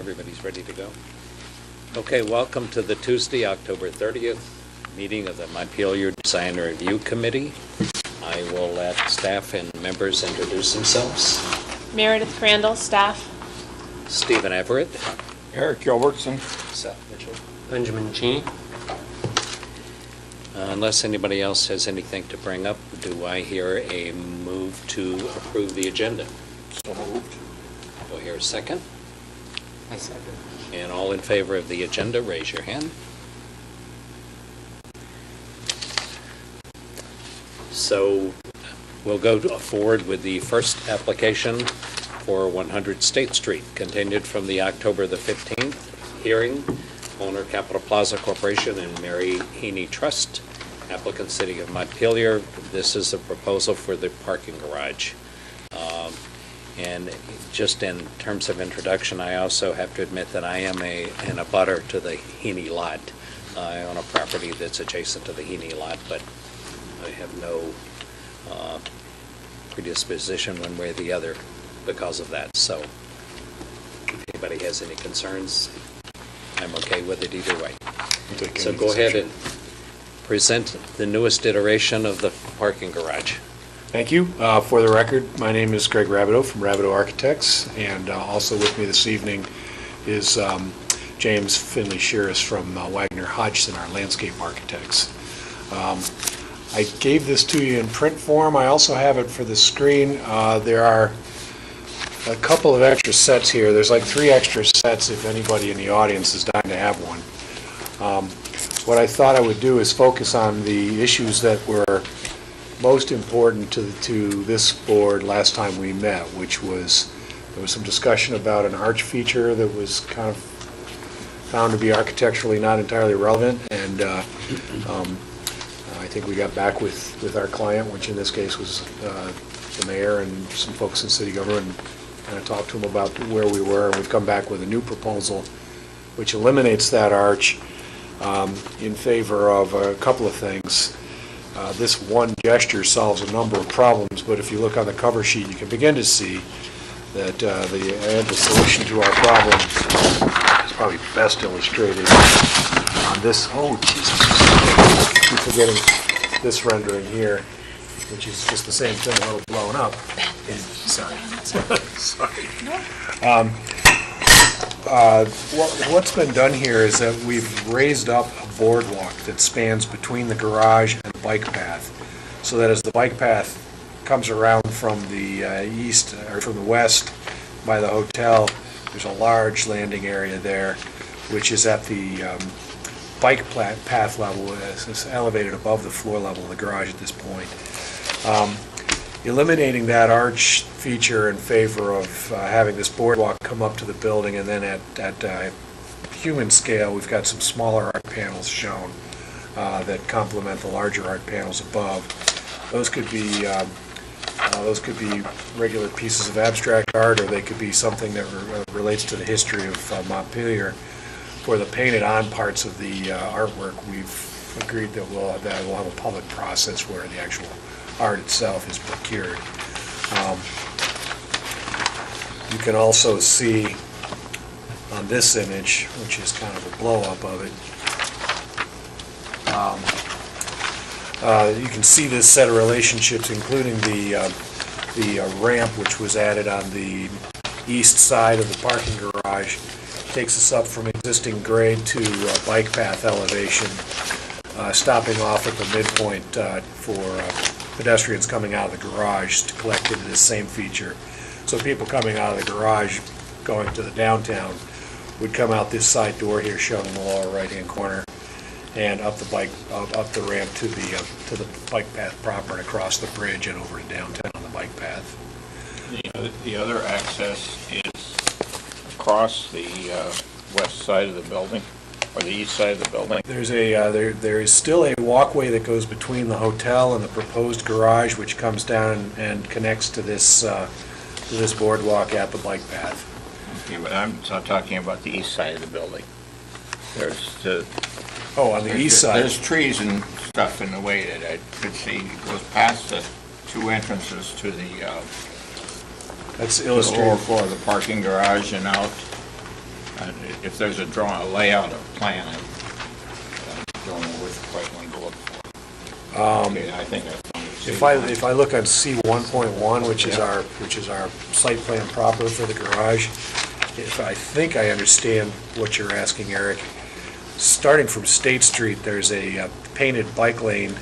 Everybody's ready to go? Okay, welcome to the Tuesday, October 30th meeting of the Montpelier Design Review Committee. I will let staff and members introduce themselves. Meredith Crandall, staff. Stephen Everett. Eric Gilbertson. Seth Mitchell. Benjamin Cheney. Unless anybody else has anything to bring up, do I hear a move to approve the agenda? So moved. Do I hear a second? I second. And all in favor of the agenda, raise your hand. So we'll go forward with the first application for 100 State Street, continued from the October the 15th hearing. Owner Capital Plaza Corporation and Mary Heaney Trust. Applicant City of Montpelier. This is a proposal for the parking garage. And just in terms of introduction, I also have to admit that I am an abutter to the Heaney lot. I own a property that's adjacent to the Heaney lot, but I have no predisposition one way or the other because of that. So if anybody has any concerns, I'm okay with it either way. So go ahead and present the newest iteration of the parking garage. Thank you. For the record, my name is Greg Rabideau from Rabideau Architects, and also with me this evening is James Finley Shearis from Wagner Hodgson, our landscape architects. I gave this to you in print form. I also have it for the screen. There are a couple of extra sets here. There's like 3 extra sets if anybody in the audience is dying to have one. What I thought I would do is focus on the issues that were most important to this board last time we met, which was there was some discussion about an arch feature that was kind of found to be architecturally not entirely relevant, and I think we got back with our client, which in this case was the mayor and some folks in city government, and kind of talked to them about where we were, and we've come back with a new proposal which eliminates that arch in favor of a couple of things. This one gesture solves a number of problems, but if you look on the cover sheet, you can begin to see that the solution to our problem is probably best illustrated on this. Oh, Jesus! I keep forgetting this rendering here, which is just the same thing, a little blown up. Sorry. Sorry. What's been done here is that we've raised up a boardwalk that spans between the garage and the bike path, so that as the bike path comes around from the east or from the west by the hotel, there's a large landing area there, which is at the bike path level. It's elevated above the floor level of the garage at this point. Eliminating that arch feature in favor of having this boardwalk come up to the building, and then at human scale, we've got some smaller art panels shown that complement the larger art panels above. Those could be regular pieces of abstract art, or they could be something that relates to the history of Montpelier. For the painted-on parts of the artwork, we've agreed that we'll have a public process where the actual art itself is procured. You can also see on this image, which is kind of a blow-up of it, you can see this set of relationships, including the ramp which was added on the east side of the parking garage. Takes us up from existing grade to bike path elevation, stopping off at the midpoint for pedestrians coming out of the garage to collect into this same feature. So people coming out of the garage going to the downtown would come out this side door here shown in the lower right-hand corner, and up the ramp to the bike path proper, and across the bridge and over to downtown on the bike path. The other access is across the west side of the building, or the east side of the building. There's there is still a walkway that goes between the hotel and the proposed garage, which comes down and connects to this boardwalk at the bike path. Okay, but I'm talking about the east side of the building. On the east side. There's trees and stuff in the way that I could see. It goes past the 2 entrances to the That's to the lower illustrated. floor of the parking garage and out. If there's a layout or plan, I don't know which quite one to look for. Okay, I think I found it. If I look on C 1.1, which is our site plan proper for the garage, if I think I understand what you're asking, Eric, starting from State Street, there's a painted bike lane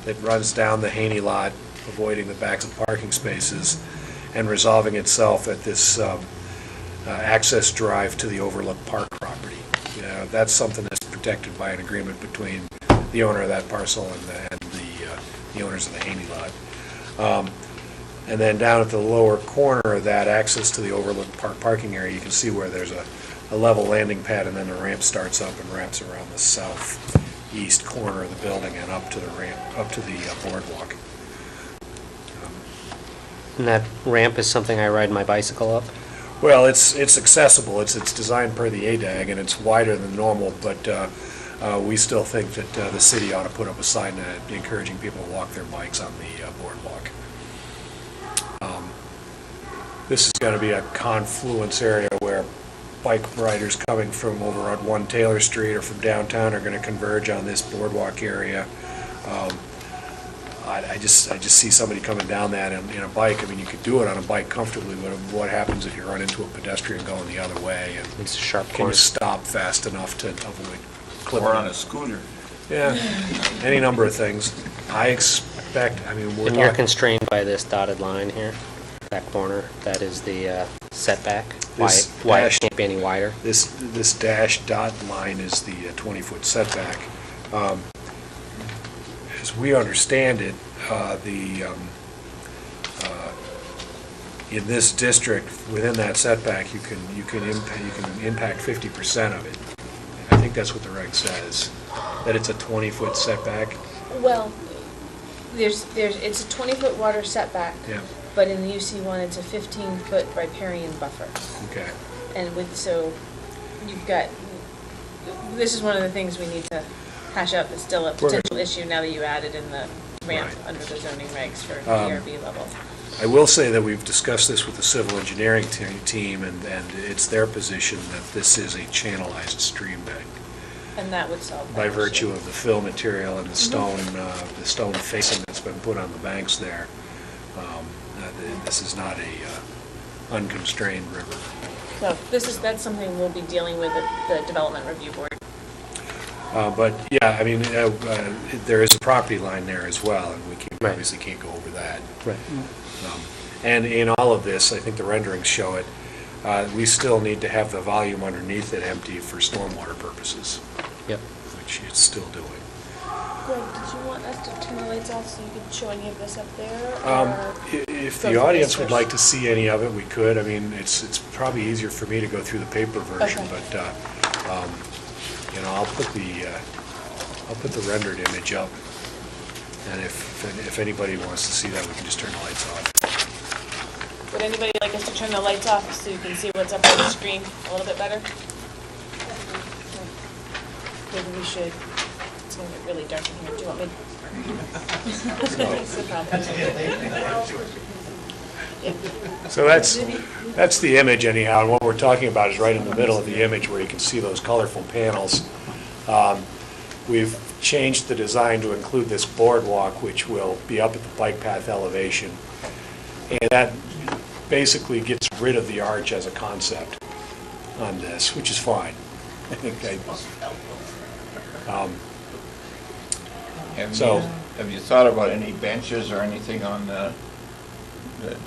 that runs down the Haney lot, avoiding the backs of parking spaces, and resolving itself at this access drive to the Overlook Park property. That's something that's protected by an agreement between the owner of that parcel and the owners of the Haney lot. And then down at the lower corner of that access to the Overlook Park parking area, you can see where there's a level landing pad, and then the ramp starts up and wraps around the southeast corner of the building and up to the ramp, up to the boardwalk. And that ramp is something I ride my bicycle up? Well, it's accessible. It's designed per the ADAG, and it's wider than normal, but we still think that the city ought to put up a sign encouraging people to walk their bikes on the boardwalk. This is going to be a confluence area where bike riders coming from over on 1 Taylor Street or from downtown are going to converge on this boardwalk area. I just see somebody coming down that in a bike. I mean, you could do it on a bike comfortably, but what happens if you run into a pedestrian going the other way? And It's a sharp can corner. you stop fast enough to avoid clipping? Or on a scooter. Yeah, any number of things. I expect, I mean, we're And you're talking, constrained by this dotted line here, that corner, that is the setback? Why This it dash- can't be any wider? this dash dot line is the 20-foot setback. As we understand it, in this district, within that setback, you can impact 50% of it. I think that's what the reg says, that it's a 20-foot setback. Well, it's a 20-foot water setback, Yeah, but in the UC1, it's a 15-foot riparian buffer. okay. And so you've got, this is one of the things we need to hash out, that's still a potential issue now that you added in the ramp Right. under the zoning regs for DRB level. I will say that we've discussed this with the civil engineering team, and it's their position that this is a channelized stream bed And that would solve that by issue. virtue of the fill material and the stone facing that's been put on the banks there. This is not a unconstrained river. So that's something we'll be dealing with at the Development Review Board. But, yeah, I mean, there is a property line there as well, and we Right. obviously can't go over that. Right. And in all of this, I think the renderings show it, we still need to have the volume underneath it empty for stormwater purposes, Yep. which it's still doing. Greg, did you want us to turn the lights off so you could show any of this up there? If go the for audience this would first? like to see any of it, we could. I mean, it's probably easier for me to go through the paper version, Okay. but, I'll put the rendered image up. And if anybody wants to see that, we can just turn the lights off. Would anybody like us to turn the lights off so you can see what's up on the screen a little bit better? Maybe we should. It's going to get really dark in here. Do you want me? That's the problem. Yeah. So that's the image anyhow, and what we're talking about is right in the middle of the image where you can see those colorful panels. We've changed the design to include this boardwalk, which will be up at the bike path elevation. And that basically gets rid of the arch as a concept on this, which is fine. I think Have you thought about any benches or anything on the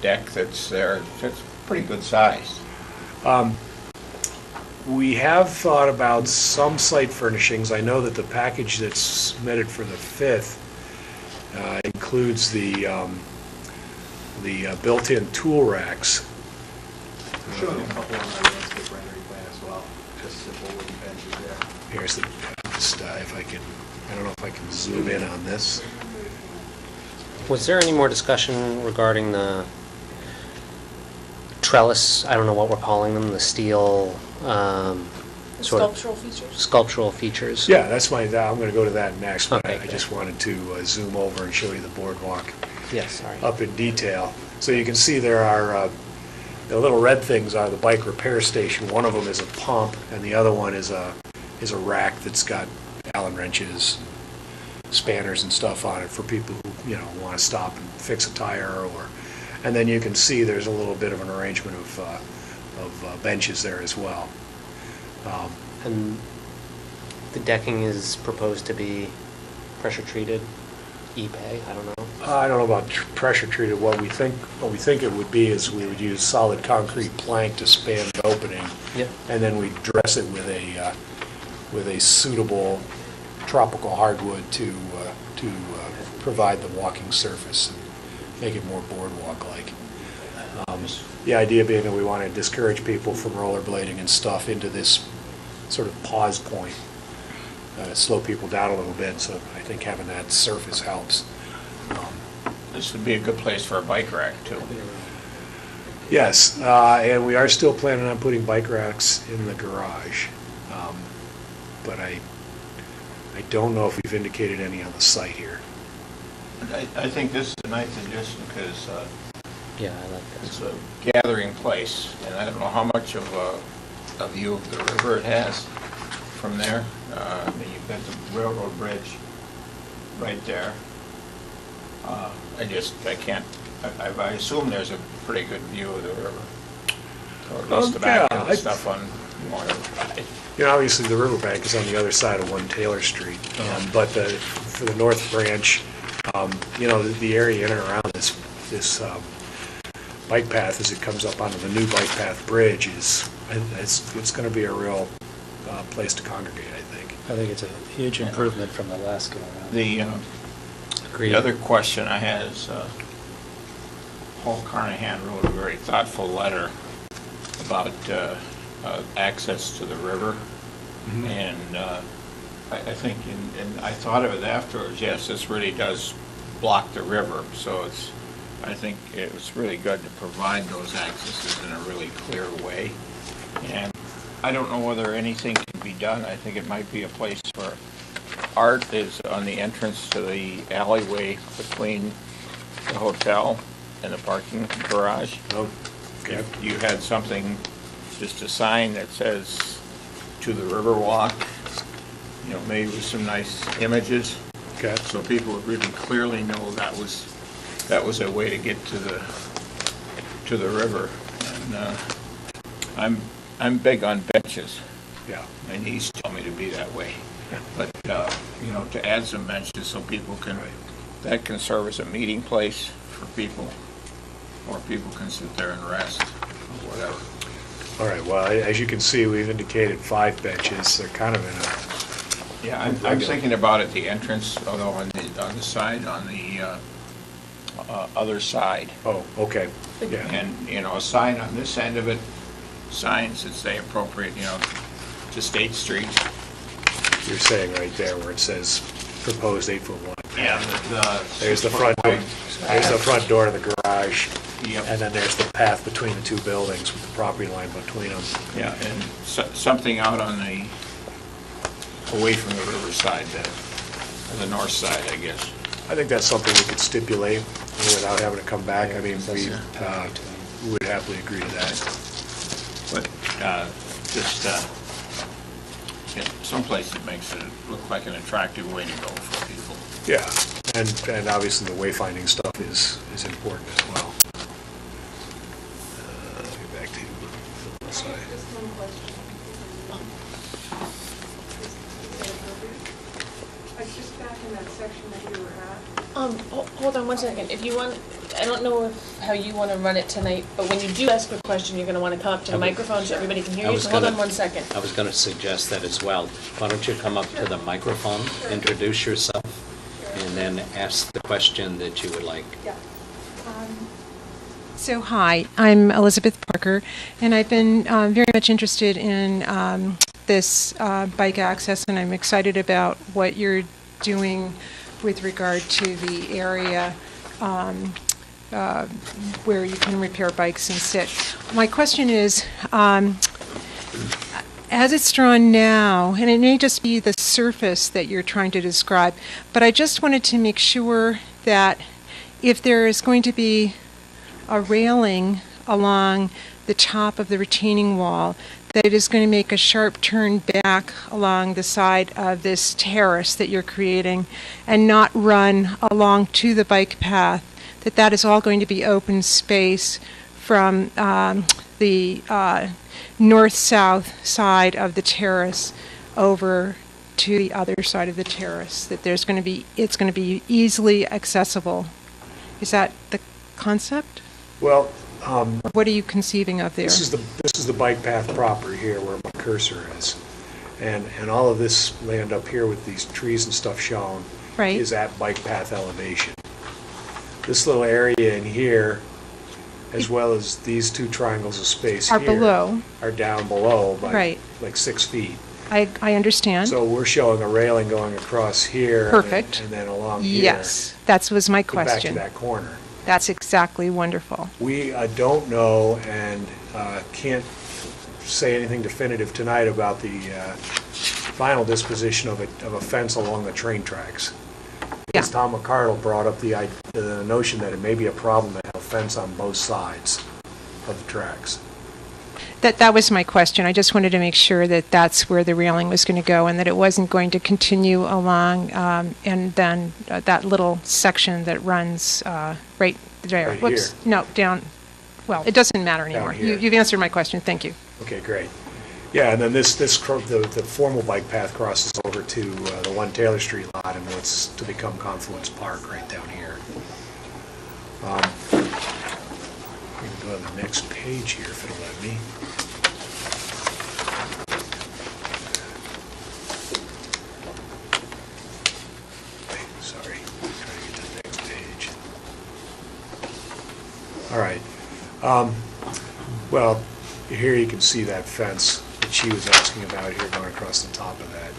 deck that's there? It's pretty good size. We have thought about some site furnishings. I know that the package that's submitted for the 5th includes the built-in tool racks. Showing a couple on our landscape rendering plan as well, just simple wooden benches there. Here's the, if I can, I don't know if I can zoom in on this. Was there any more discussion regarding the trellis, I don't know what we're calling them, the steel, sort of Sculptural features? sculptural features? Yeah, I'm going to go to that next, but Okay, I just wanted to zoom over and show you the boardwalk Yes, sorry. up in detail. So you can see there are The little red things are the bike repair station. One of them is a pump, and the other one is a rack that's got Allen wrenches, spanners and stuff on it for people who, want to stop and fix a tire and then you can see there's a little bit of an arrangement of benches there as well. And the decking is proposed to be pressure treated, E-Pay, I don't know. I don't know about pressure treated. What we think it would be is we would use solid concrete plank to span the opening. Yep. And then we dress it with a suitable tropical hardwood to provide the walking surface and make it more boardwalk-like. The idea being that we want to discourage people from rollerblading and stuff into this sort of pause point, slow people down a little bit. So I think having that surface helps. This would be a good place for a bike rack, too. Yes, and we are still planning on putting bike racks in the garage, but I don't know if we've indicated any on the site here. I think this is a nice addition because Yeah, I like it's this. a gathering place, and I don't know how much of a view of the river it has from there. I mean, you've got the railroad bridge right there. I assume there's a pretty good view of the river. Or at least the back yeah, of the stuff on Water Drive. Obviously the riverbank is on the other side of 1 Taylor Street, but for the north branch, the area in and around this bike path as it comes up onto the new bike path bridge it's going to be a real place to congregate, I think. I think it's a huge improvement from the last go around. The other question I had is, Paul Carnahan wrote a very thoughtful letter about access to the river. Mm-hmm. And I think, and I thought of it afterwards, yes, this really does block the river. So I think it was really good to provide those accesses in a really clear way. And I don't know whether anything can be done. I think it might be a place where art is on the entrance to the alleyway between the hotel and the parking garage. Oh, okay. If you had something, just a sign that says to the Riverwalk, maybe with some nice images. Okay. So people would really clearly know that was a way to get to the river. And I'm big on benches. Yeah. My niece told me to be that way. But, to add some benches so people that can serve as a meeting place for people, or people can sit there and rest, or whatever. All right, well, as you can see, we've indicated 5 benches. They're kind of in a... Yeah, I'm thinking about at the entrance, although on the side, on the other side. Oh, okay, yeah. And, a sign on this end of it, signs that say appropriate, to State Street. You're saying right there where it says proposed 8-foot wide. Yeah. There's the front door. There's the front door to the garage. Yep. And then there's the path between the 2 buildings with the property line between them. Yeah, and something out on away from the riverside, the north side, I guess. I think that's something we could stipulate without having to come back. I mean, we would happily agree to that. But just someplace that makes it look like an attractive way to go for people. Yeah, and obviously the wayfinding stuff is important as well. Let's get back to the side. Just one question. Just back in that section that you were at. Hold on one second. If you want, I don't know how you want to run it tonight, but when you do ask a question, you're going to want to come up to the microphone so everybody can hear you. So hold on one second. I was going to suggest that as well. Why don't you come up to the microphone, introduce yourself, and then ask the question that you would like. Yeah. So hi, I'm Elizabeth Parker, and I've been very much interested in this bike access, and I'm excited about what you're doing with regard to the area where you can repair bikes and sit. My question is, as it's drawn now, and it may just be the surface that you're trying to describe, but I just wanted to make sure that if there is going to be a railing along the top of the retaining wall, that it is going to make a sharp turn back along the side of this terrace that you're creating and not run along to the bike path, that is all going to be open space from the north-south side of the terrace over to the other side of the terrace, that it's going to be easily accessible. Is that the concept? Well, What are you conceiving of there? this is the bike path proper here where my cursor is. And all of this land up here with these trees and stuff shown Right. is at bike path elevation. This little area in here, as well as these two triangles of space Are here, below. are down below by Right. like 6 feet. I understand. So we're showing a railing going across here. Perfect. And then along here. Yes, that was my Back to question. that corner. That's exactly wonderful. We don't know and can't say anything definitive tonight about the final disposition of a fence along the train tracks. Because Tom McCardle brought up the notion that it may be a problem to have a fence on both sides of the tracks. That was my question. I just wanted to make sure that that's where the railing was going to go and that it wasn't going to continue along and then that little section that runs right there. Right Whoops. here. No, down. Well, it doesn't matter anymore. here. You've answered my question. Thank you. Okay, great. Yeah, and then the formal bike path crosses over to the 1 Taylor Street lot and what's to become Confluence Park right down here. We can go to the next page here if it'll let me. Sorry, trying to get to the next page. All right. Well, here you can see that fence that she was asking about here going across the top of that.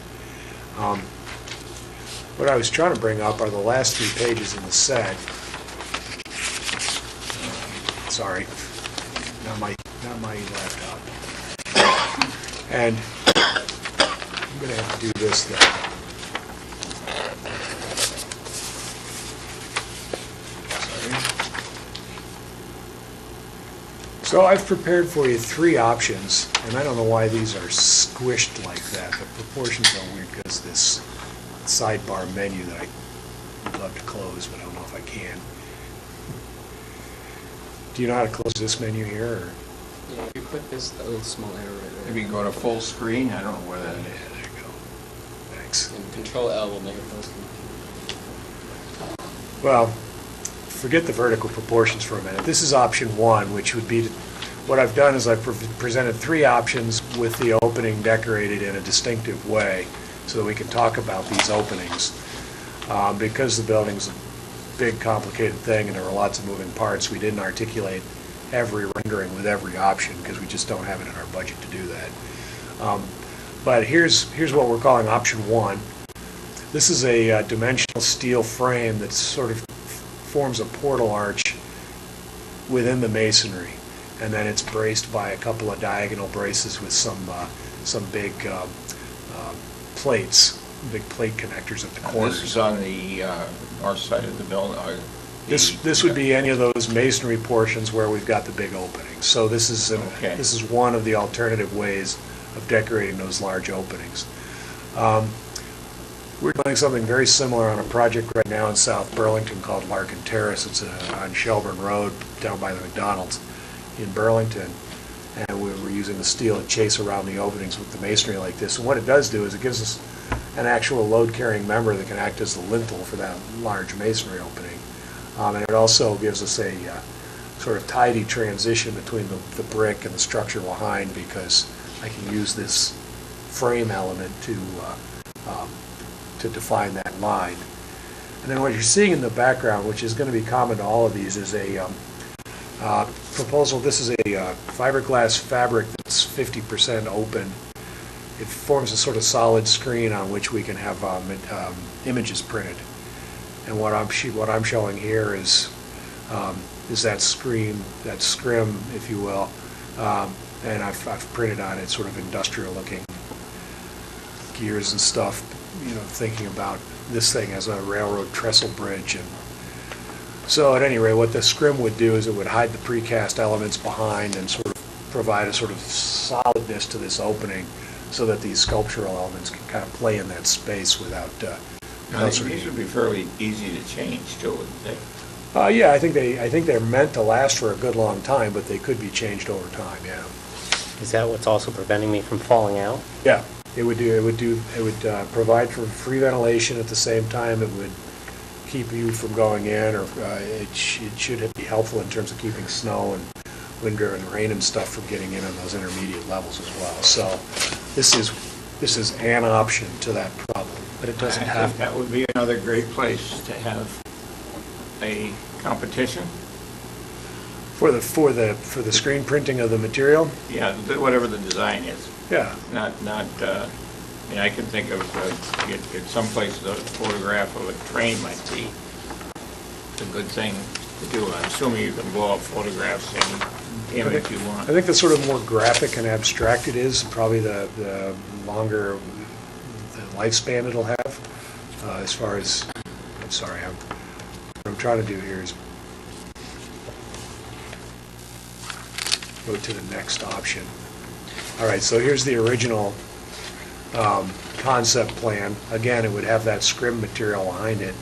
What I was trying to bring up are the last 3 pages in the set. Sorry, not my laptop. And I'm going to have to do this then. So I've prepared for you 3 options, and I don't know why these are squished like that. The proportions are weird because this sidebar menu that I would love to close, but I don't know if I can. Do you know how to close this menu here? Or? Yeah, if you click this little small arrow right there. Maybe go to full screen, I don't know where that Yeah, is. there you go. Thanks. And Control L will make it full screen. Well, forget the vertical proportions for a minute. This is option 1, which would be, what I've done is I've presented 3 options with the opening decorated in a distinctive way so that we can talk about these openings. Because the building's a big, complicated thing and there are lots of moving parts, we didn't articulate every rendering with every option because we just don't have it in our budget to do that. But here's what we're calling option 1. This is a dimensional steel frame that sort of forms a portal arch within the masonry, and then it's braced by a couple of diagonal braces with some big plates, big plate connectors at the corners. This is on the north side of the building. This would be any of those masonry portions where we've got the big openings. So this is Okay. this is one of the alternative ways of decorating those large openings. We're doing something very similar on a project right now in South Burlington called Larkin Terrace. It's on Shelburne Road down by the McDonald's in Burlington. And we're using the steel to chase around the openings with the masonry like this. And what it does do is it gives us an actual load-carrying member that can act as the lintel for that large masonry opening. And it also gives us a sort of tidy transition between the brick and the structure behind because I can use this frame element to define that line. And then what you're seeing in the background, which is going to be common to all of these, is a proposal. This is a fiberglass fabric that's 50% open. It forms a sort of solid screen on which we can have images printed. And what I'm showing here is that screen, that scrim, if you will, and I've printed on it sort of industrial-looking gears and stuff, thinking about this thing as a railroad trestle bridge. And so at any rate, what the scrim would do is it would hide the precast elements behind and sort of provide a sort of solidness to this opening so that these sculptural elements can kind of play in that space without, I think these would be fairly easy to change too, wouldn't they? yeah, I think they're meant to last for a good long time, but they could be changed over time, yeah. Is that what's also preventing me from falling out? Yeah, it would provide for free ventilation at the same time. It would keep you from going in, or it should be helpful in terms of keeping snow and wind-driven rain and stuff from getting in on those intermediate levels as well. So this is an option to that problem. But it doesn't I have, think that would be another great place to have a competition. For the screen printing of the material? Yeah, whatever the design is. Yeah. Not, I mean, I can think of, get someplace a photograph of a train might be a good thing to do. I'm assuming you can blow up photographs any image you want. I think the sort of more graphic and abstract it is, probably the longer the lifespan it'll have, as far as, I'm sorry, what I'm trying to do here is go to the next option. All right, so here's the original concept plan. Again, it would have that scrim material behind it.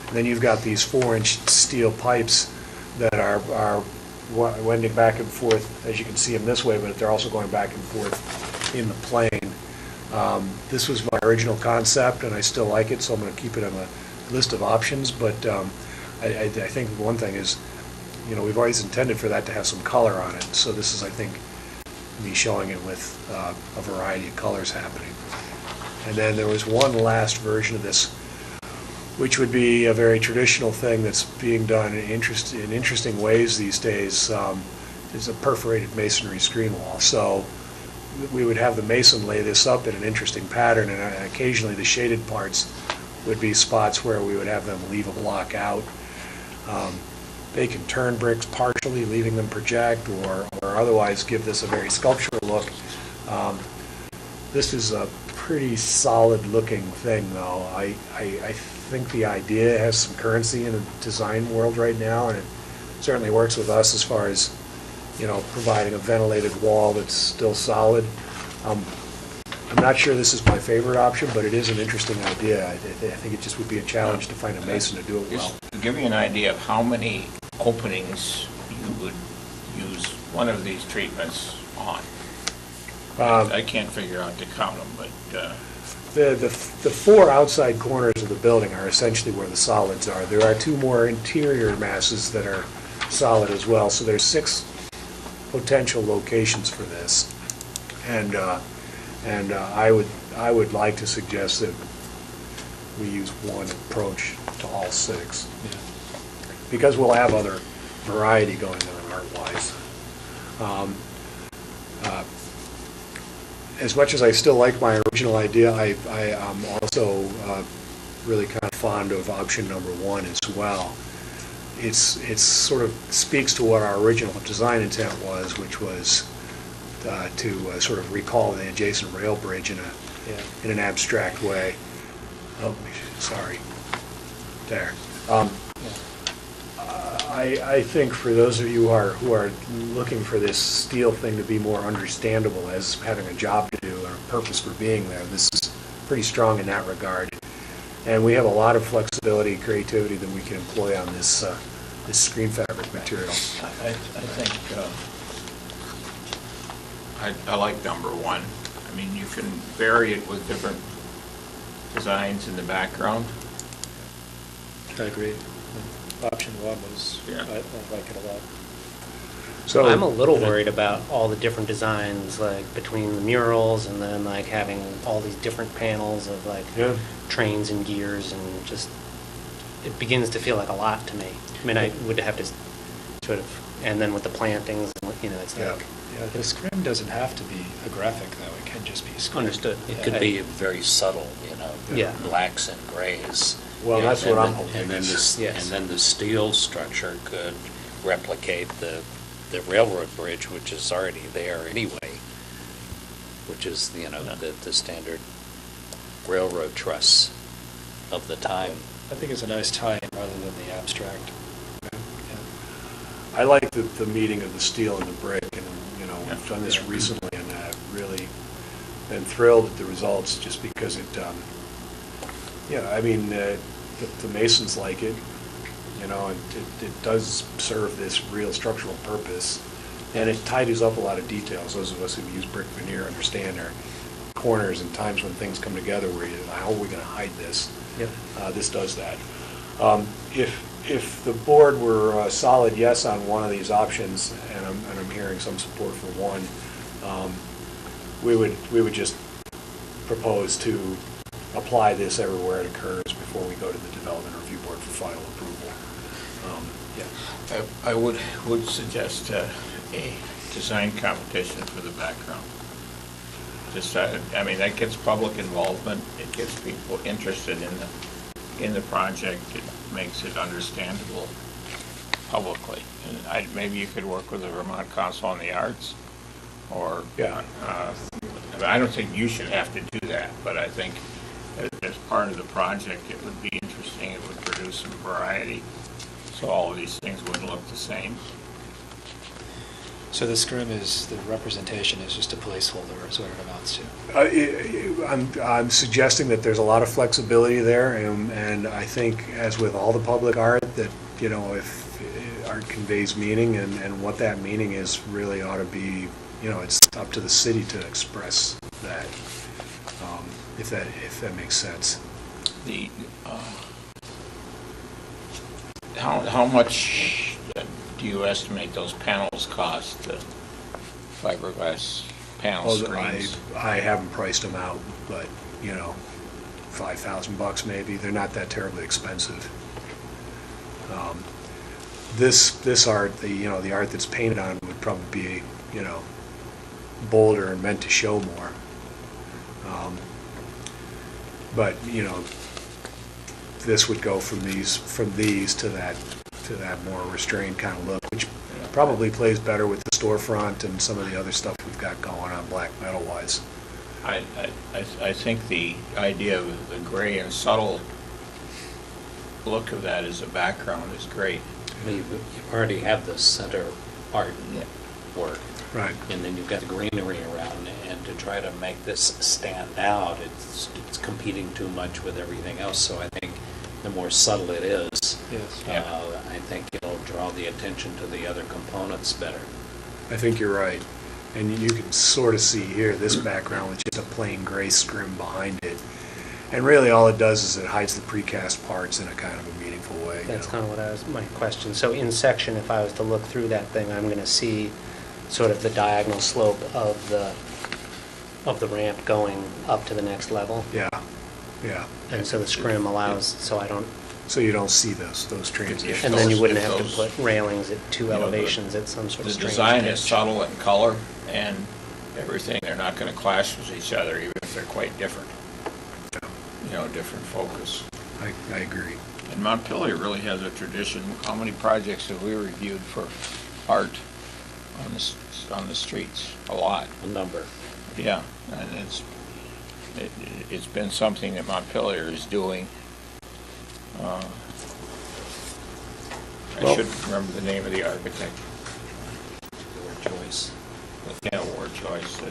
And then you've got these 4-inch steel pipes that are wending back and forth, as you can see them this way, but they're also going back and forth in the plane. This was my original concept, and I still like it, so I'm going to keep it on the list of options. But I think one thing is, you know, we've always intended for that to have some color on it. So this is, I think, me showing it with a variety of colors happening. And then there was one last version of this, which would be a very traditional thing that's being done in interesting ways these days, is a perforated masonry screen wall. So we would have the mason lay this up in an interesting pattern, and occasionally the shaded parts would be spots where we would have them leave a block out. They can turn bricks partially, leaving them project, or otherwise give this a very sculptural look. This is a pretty solid looking thing, though. I think the idea has some currency in the design world right now, and it certainly works with us as far as, you know, providing a ventilated wall that's still solid. I'm not sure this is my favorite option, but it is an interesting idea. I think it just would be a challenge to find a mason to do it well. Just to give you an idea of how many openings you would use one of these treatments on. I can't figure out to count them, but... The 4 outside corners of the building are essentially where the solids are. There are 2 more interior masses that are solid as well, so there's 6 potential locations for this. And I would like to suggest that we use one approach to all 6. yeah. Because we'll have other variety going on art-wise. As much as I still like my original idea, I am also really kind of fond of option number 1 as well. It's sort of speaks to what our original design intent was, which was to sort of recall the adjacent rail bridge in an abstract way. Oh, sorry. There. I think for those of you who are looking for this steel thing to be more understandable as having a job to do or a purpose for being there, this is pretty strong in that regard. And we have a lot of flexibility, creativity that we can employ on this this screen fabric material. I think I like number 1. I mean, you can vary it with different designs in the background. I agree. Option 1 was, Yeah. I like it a lot. So I'm a little worried about all the different designs, like between the murals and then like having all these different panels of like Yeah. trains and gears, and just, it begins to feel like a lot to me. I mean, I would have to sort of, and then with the plantings, you know, it's Yeah. like, Yeah, the scrim doesn't have to be a graphic, though. It can just be scrim. understood. It Yeah, could I- be very subtle, you know, Yeah. blacks and grays. Well, Yeah, that's what and I'm then- hoping And then is- the, Yes. and then the steel structure could replicate the railroad bridge, which is already there anyway, which is, you know, the standard railroad truss of the time. I think it's a nice tie-in rather than the abstract. Yeah. I like the meeting of the steel and the brick, and, you know, done this recently, and really been thrilled at the results, just because it, I mean, the masons like it, and it does serve this real structural purpose, and it tidies up a lot of details. Those of us who use brick veneer understand our corners and times when things come together where how are we going to hide this? Yep. This does that. If the board were a solid yes on one of these options, and I'm hearing some support for one, we would just propose to apply this everywhere it occurs before we go to the Development Review Board for final approval. I would suggest a design competition for the background. Just, I mean, that gets public involvement, it gets people interested in the project, it makes it understandable publicly. And maybe you could work with the Vermont Council on the Arts, or, I don't think you should have to do that, but I think as part of the project, it would be interesting, it would produce some variety, so all of these things wouldn't look the same. So the scrim the representation is just a placeholder, is what it amounts to. I'm suggesting that there's a lot of flexibility there, and I think, as with all the public art, that, if art conveys meaning, and what that meaning is really ought to be, it's up to the city to express that, if that makes sense. The, how much do you estimate those panels cost, the fiberglass panel screens? I haven't priced them out, but, $5,000 maybe. They're not that terribly expensive. This art, the art that's painted on would probably be, bolder and meant to show more. But, this would go from these to that more restrained kind of look, which probably plays better with the storefront and some of the other stuff we've got going on black metal wise. I think the idea of the gray and subtle look of that as a background is great. You already have the center art work. Right. And then you've got the greenery around, and to try to make this stand out, it's competing too much with everything else. So I think the more subtle it is, Yes. I think it'll draw the attention to the other components better. I think you're right. And you can sort of see here this background with just a plain gray scrim behind it. And really all it does is it hides the precast parts in a kind of a meaningful way. That's kind of what my question. So in section, if I was to look through that thing, I'm going to see sort of the diagonal slope of the ramp going up to the next level. Yeah. And so the scrim allows, So you don't see those transitions. and then you wouldn't if have to those- put railings at two elevations at some sort The of strange design is pitch. subtle in color and everything, they're not going to clash with each other, even if they're quite different. Different focus. I agree. And Montpelier really has a tradition. How many projects have we reviewed for art on the streets? A lot. A number. Yeah, and it's been something that Montpelier is doing. I should remember the name of the architect. Your choice. Yeah, Ward Choice.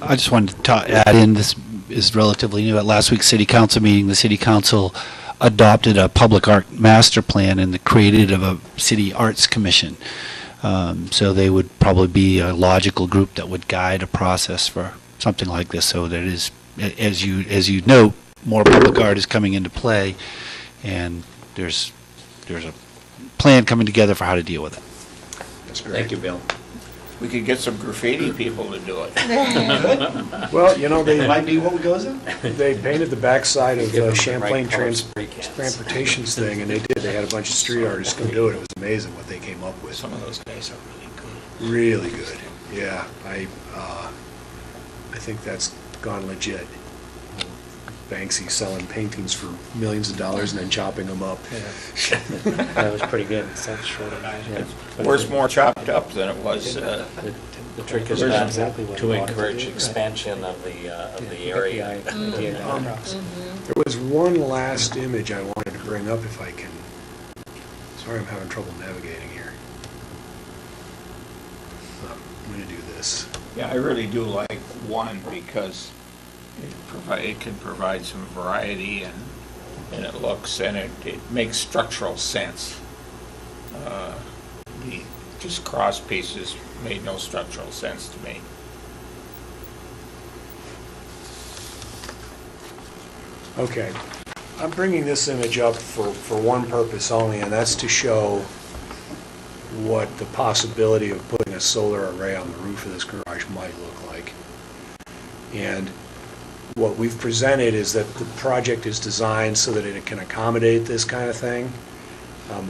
I just wanted to add in, this is relatively new. At last week's city council meeting, the city council adopted a public art master plan and created a city arts commission. So they would probably be a logical group that would guide a process for something like this. So that is, as you note, more public art is coming into play, and there's a plan coming together for how to deal with it. That's great. Thank you, Bill. We could get some graffiti people to do it. Well, It might be what goes in. they painted the backside of Give them the Champlain right colors precast. Transportation's thing, and they did. They had a bunch of street artists come do it. It was amazing what they came up with. Some of those guys are really good. Really good. Yeah, I think that's gone legit. Banksy selling paintings for millions of dollars and then chopping them up. That was pretty good. That's short of Where's more chopped up than it was? The trick is There's not exactly what to we wanted to encourage do. expansion of the area. There was one last image I wanted to bring up if I can. Sorry, I'm having trouble navigating here. I'm going to do this. Yeah, I really do like one because it can provide some variety and it looks, and it makes structural sense. The just cross pieces made no structural sense to me. Okay, I'm bringing this image up for one purpose only, and that's to show what the possibility of putting a solar array on the roof of this garage might look like. And what we've presented is that the project is designed so that it can accommodate this kind of thing.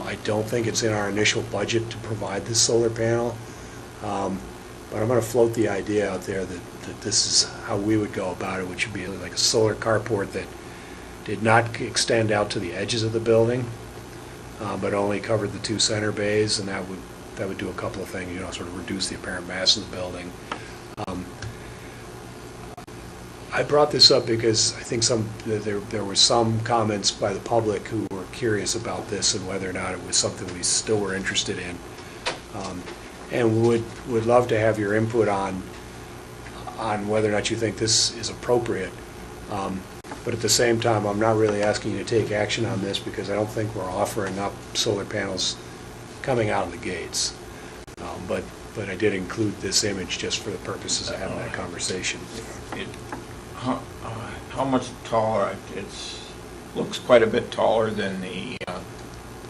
I don't think it's in our initial budget to provide this solar panel, but I'm going to float the idea out there that this is how we would go about it, which would be like a solar carport that did not extend out to the edges of the building, but only covered the two center bays, and that would do a couple of things, sort of reduce the apparent mass of the building. I brought this up because I think there were some comments by the public who were curious about this and whether or not it was something we still were interested in, and would love to have your input on whether or not you think this is appropriate. But at the same time, I'm not really asking you to take action on this because I don't think we're offering up solar panels coming out of the gates. But I did include this image just for the purposes of having that conversation. How much taller? It looks quite a bit taller than the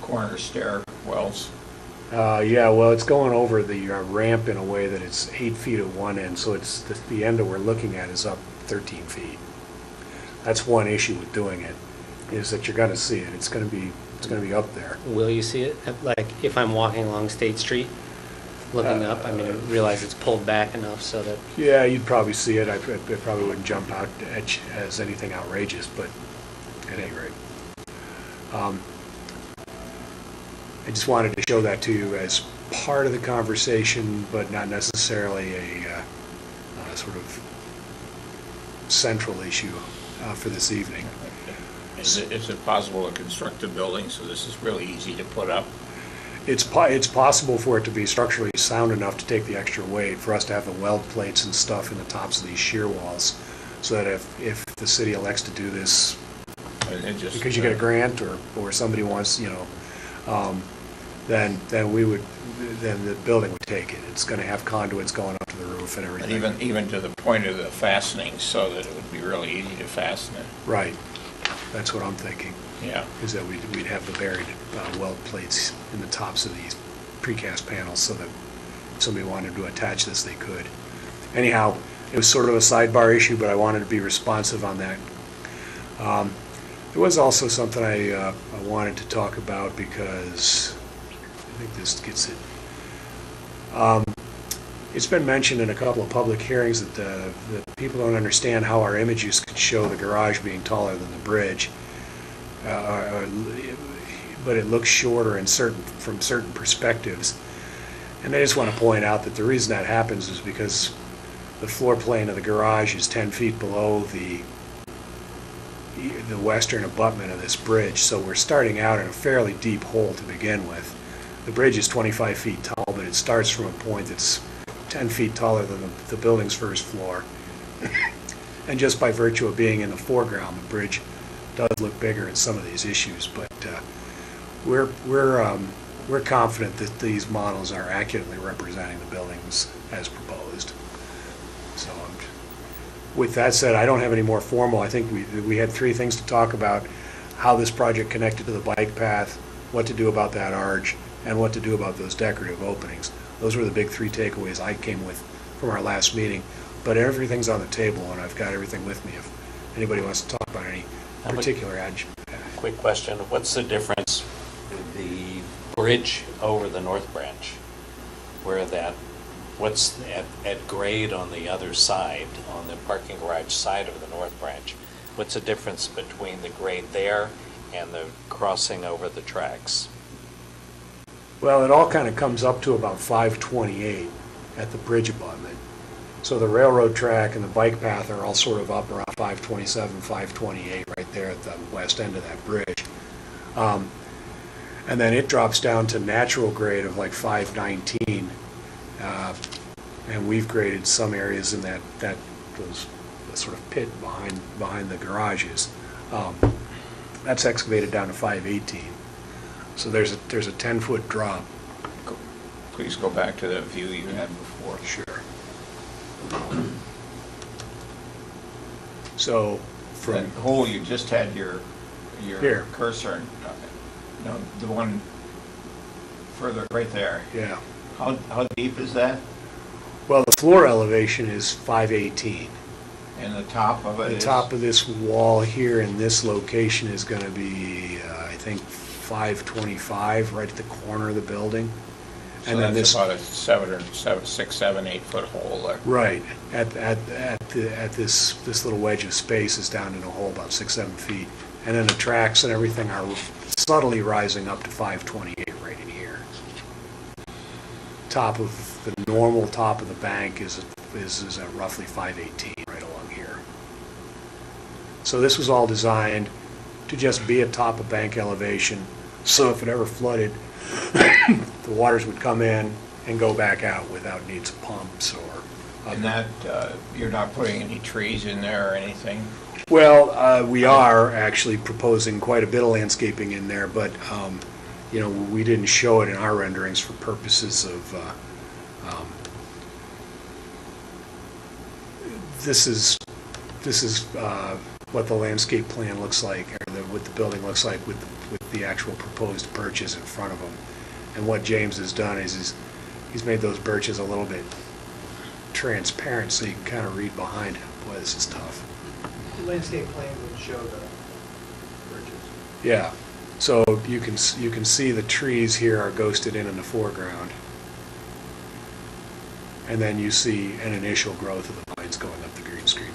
corner stairwells. Yeah, well, it's going over the ramp in a way that it's 8 feet at one end, so it's the end that we're looking at is up 13 feet. That's one issue with doing it, is that you're going to see it. It's going to be up there. Will you see it? Like, if I'm walking along State Street, looking up, I realize it's pulled back enough so that... Yeah, you'd probably see it. It probably wouldn't jump out as anything outrageous, but at any rate. I just wanted to show that to you as part of the conversation, but not necessarily a sort of central issue for this evening. Is it possible to construct a building so this is really easy to put up? It's possible for it to be structurally sound enough to take the extra weight, for us to have the weld plates and stuff in the tops of these shear walls, so that if the city elects to do this, because you get a grant or somebody wants, then the building would take it. It's going to have conduits going up to the roof and everything. And even to the point of the fastening, so that it would be really easy to fasten it. Right. That's what I'm thinking. Yeah. Is that we'd have the buried weld plates in the tops of these precast panels, so that if somebody wanted to attach this, they could. Anyhow, it was sort of a sidebar issue, but I wanted to be responsive on that. There was also something I wanted to talk about, because I think this gets it. It's been mentioned in a couple of public hearings that people don't understand how our images could show the garage being taller than the bridge, but it looks shorter from certain perspectives. And I just want to point out that the reason that happens is because the floor plane of the garage is 10 feet below the western abutment of this bridge, so we're starting out in a fairly deep hole to begin with. The bridge is 25 feet tall, but it starts from a point that's 10 feet taller than the building's first floor. And just by virtue of being in the foreground, the bridge does look bigger in some of these issues, but we're confident that these models are accurately representing the buildings as proposed. So with that said, I don't have any more formal. I think we had three things to talk about: how this project connected to the bike path, what to do about that arch, and what to do about those decorative openings. Those were the big three takeaways I came with from our last meeting. But everything's on the table, and I've got everything with me if anybody wants to talk about any particular adjunct. Quick question, what's the difference with the bridge over the North Branch? What's at grade on the other side, on the parking garage side of the North Branch? What's the difference between the grade there and the crossing over the tracks? Well, it all kind of comes up to about 528 at the bridge abutment. So the railroad track and the bike path are all sort of up around 527, 528 right there at the west end of that bridge. And then it drops down to natural grade of like 519. And we've graded some areas in that sort of pit behind the garages. That's excavated down to 518. So there's a 10-foot drop. Please go back to the view you had before. Sure. So That from hole you just had your Here. cursor, no, the one further, right there. yeah, How deep is that? well, the floor elevation is 518. And the top of it The is? top of this wall here in this location is going to be, I think, 525, right at the corner of the building. So And then that's this, about a 6, 7, 8 foot hole there. right, at this little wedge of space is down in a hole about 6, 7 feet. And then the tracks and everything are subtly rising up to 528 right in here. Top of, the normal top of the bank is at roughly 518 right along here. So this was all designed to just be at top of bank elevation, so if it ever flooded, the waters would come in and go back out without needs of pumps or... And that, you're not putting any trees in there or anything? Well, we are actually proposing quite a bit of landscaping in there, but, you know, we didn't show it in our renderings for purposes of, this is what the landscape plan looks like, or what the building looks like with the actual proposed birches in front of them. And what James has done is he's made those birches a little bit transparent so you can kind of read behind it. Boy, this is tough. The landscape plan would show the bridges. Yeah, so you can see the trees here are ghosted in the foreground. And then you see an initial growth of the vines going up the green screen.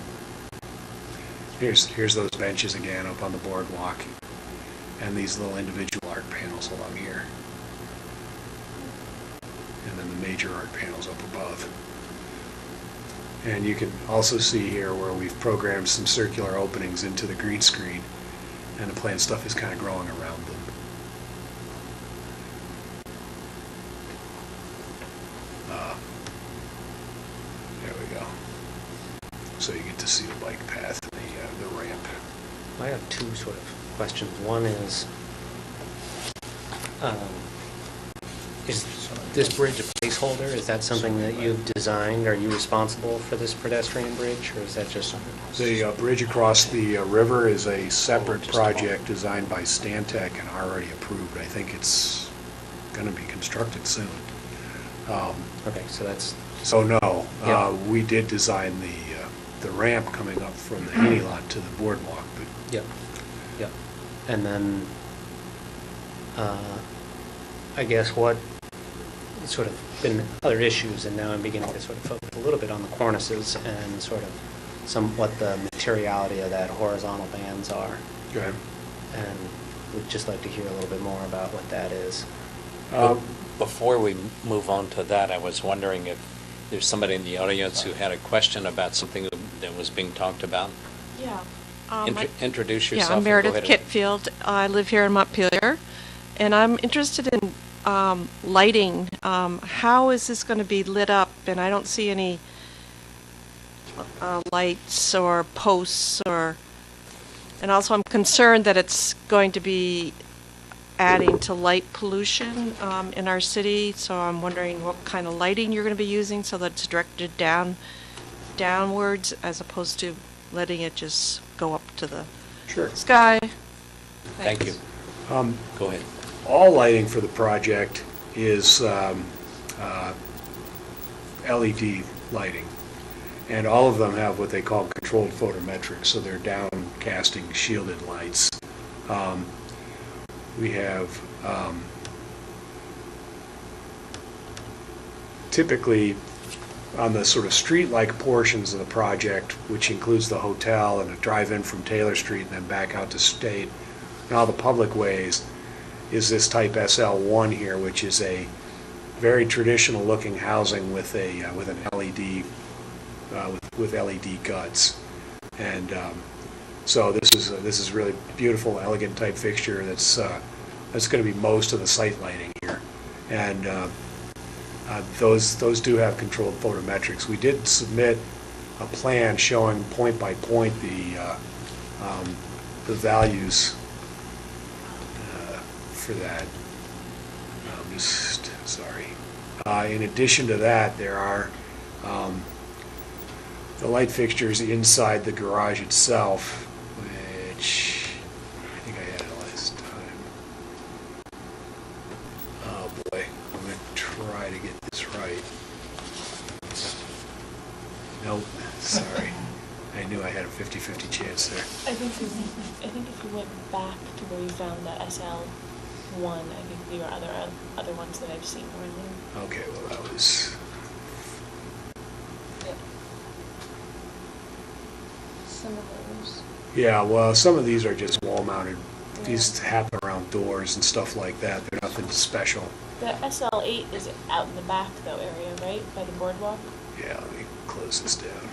Here's those benches again up on the boardwalk, and these little individual art panels along here. And then the major art panels up above. And you can also see here where we've programmed some circular openings into the green screen, and the plant stuff is kind of growing around them. There we go. So you get to see the bike path and the ramp. I have two sort of questions. One is this bridge a placeholder? Is that something that you've designed? Are you responsible for this pedestrian bridge, or is that just? The bridge across the river is a separate project designed by Stantec and already approved. I think it's going to be constructed soon. Okay, so that's, So no, Yeah. we did design the ramp coming up from the Haney lot to the boardwalk, but yep, yep. And then, I guess what sort of been other issues, and now I'm beginning to sort of focus a little bit on the cornices and sort of what the materiality of that horizontal bands are. okay. And we'd just like to hear a little bit more about what that is. Before we move on to that, I was wondering if there's somebody in the audience who had a question about something that was being talked about. Yeah. Introduce yourself. Yeah, I'm and go Meredith ahead and- Kitfield. I live here in Montpelier, and I'm interested in lighting. How is this going to be lit up? And I don't see any lights or posts or... And also I'm concerned that it's going to be adding to light pollution in our city, so I'm wondering what kind of lighting you're going to be using so that it's directed downwards as opposed to letting it just go up to the Sure. sky. Thank you. Go ahead. All lighting for the project is LED lighting, and all of them have what they call controlled photometrics, so they're downcasting shielded lights. We have typically on the sort of street-like portions of the project, which includes the hotel and a drive-in from Taylor Street and then back out to State, and all the public ways, is this type SL1 here, which is a very traditional-looking housing with a with an LED with LED guts, and so this is really beautiful, elegant type fixture that's going to be most of the site lighting here, and Those do have controlled photometrics. We did submit a plan showing point by point the values for that. Sorry. In addition to that, there are the light fixtures inside the garage itself, which I think I had it last time. Oh boy, I'm going to try to get this right. Nope, sorry. I knew I had a 50-50 chance there. I think if you went back to where you found that SL1, I think there are other ones that I've seen where there. Okay, well, that was... Yep. Some of those. Yeah, well, some of these are just wall-mounted. These happen around doors and stuff like that. They're nothing special. The SL8 is out in the back, though, area, right? By the boardwalk? Yeah, let me close this down.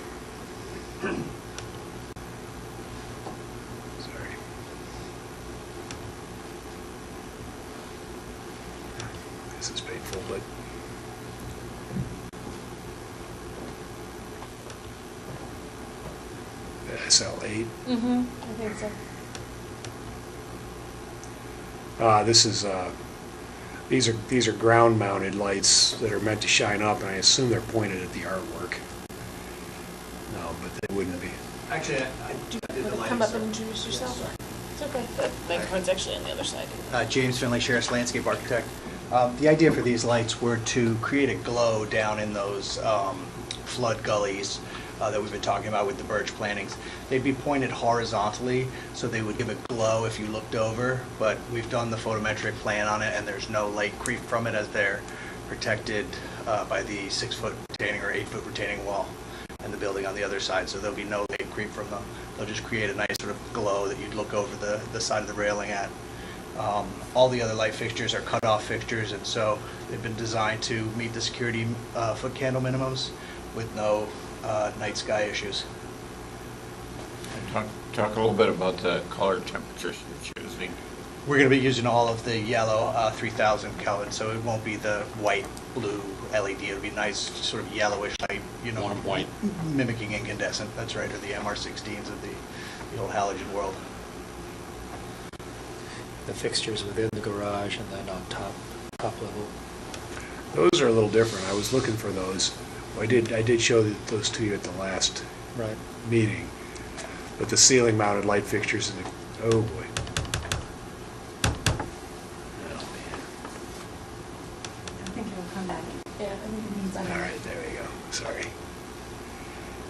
Sorry. This is painful, but... The SL8. Mm-hmm, I think so. This is, these are ground-mounted lights that are meant to shine up, and I assume they're pointed at the artwork. No, but they wouldn't be. Actually, I did the lighting. Come up and introduce yourself. It's okay. That microphone's actually on the other side. James Finley, Sheriff's Landscape Architect. The idea for these lights were to create a glow down in those flood gullies that we've been talking about with the birch plantings. They'd be pointed horizontally, so they would give a glow if you looked over, but we've done the photometric plan on it, and there's no light creep from it as they're protected by the 6-foot retaining or 8-foot retaining wall and the building on the other side, so there'll be no light creep from them. They'll just create a nice sort of glow that you'd look over the side of the railing at. All the other light fixtures are cut-off fixtures, and so they've been designed to meet the security foot candle minimums with no night sky issues. Talk a little bit about the color temperatures you're choosing. We're going to be using all of the yellow 3000 Kelvin, so it won't be the white, blue LED. It'll be nice, sort of yellowish light, Warm white. mimicking incandescent. That's right, or the MR16s of the old halogen world. The fixtures within the garage and then on top level. Those are a little different. I was looking for those. I did show those to you at the last Right. meeting. But the ceiling mounted light fixtures, oh boy. Oh, I think it'll come back. Yeah, I think it needs. man. All right, there we go. Sorry.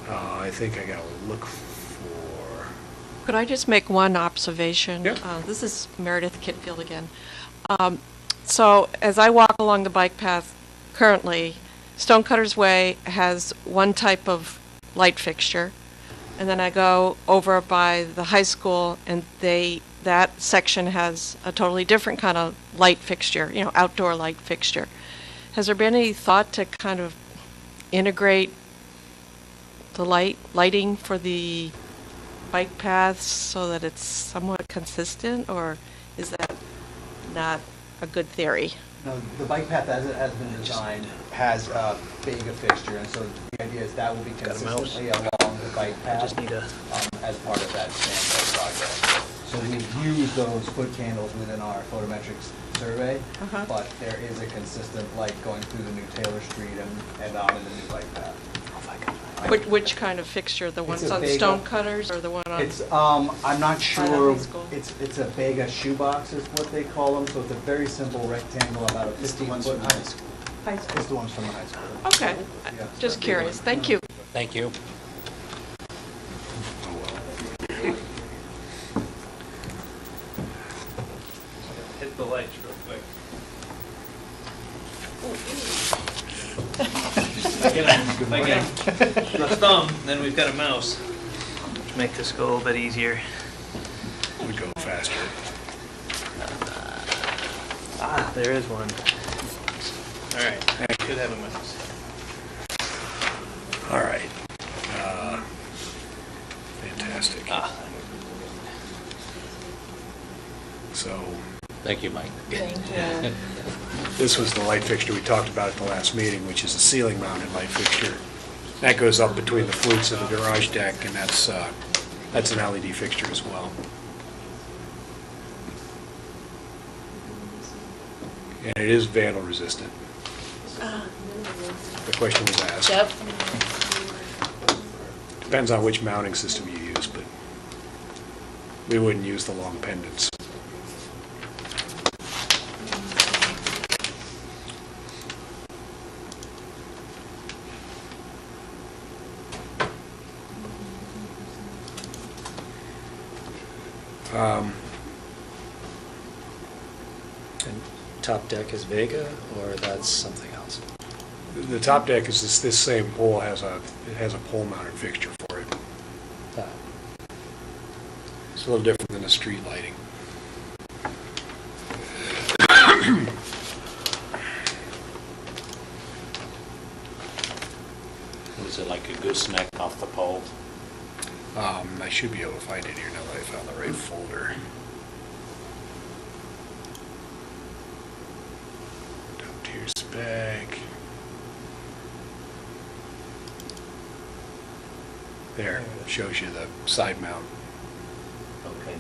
I think I gotta look for, Could I just make one observation? Yeah. This is Meredith Kitfield again. So as I walk along the bike path currently, Stonecutter's Way has one type of light fixture, and then I go over by the high school, and that section has a totally different kind of light fixture, outdoor light fixture. Has there been any thought to kind of integrate the lighting for the bike paths so that it's somewhat consistent, or is that not a good theory? No, the bike path as it has been designed has a Vega fixture, and so the idea is that will be Got a mouse? consistently along the bike I path just need a... as part of that standard project. So we've used those foot candles within our photometrics survey, Uh-huh. but there is a consistent light going through the new Taylor Street and on in the new bike path. Which kind of fixture? The ones a on Vega. Stonecutters or the one on? It's, I'm not sure, high school. it's a Vega shoebox is what they call them, so it's a very simple rectangle, about a 15-foot height. High school. It's the ones from the high school. Okay, Yeah. just curious. Thank you. Thank you. Hit the lights real quick. Again, the thumb, then we've got a mouse. Make this go a little bit easier. would go faster. Ah, there is one. All right, I should have a mouse. All right. Fantastic. Ah. So Thank you, Mike. Thank you. This was the light fixture we talked about at the last meeting, which is a ceiling mounted light fixture. That goes up between the flutes of the garage deck, and that's an LED fixture as well. And it is vandal resistant. The question was asked. Yep. Depends on which mounting system you use, but we wouldn't use the long pendants. And top deck is Vega, or that's something else? The top deck is this same pole has a pole mounted fixture for it. It's a little different than the street lighting. Was it like a gooseneck off the pole? I should be able to find it here now that I found the right folder. Top tier spec. There, shows you the side mount. Okay.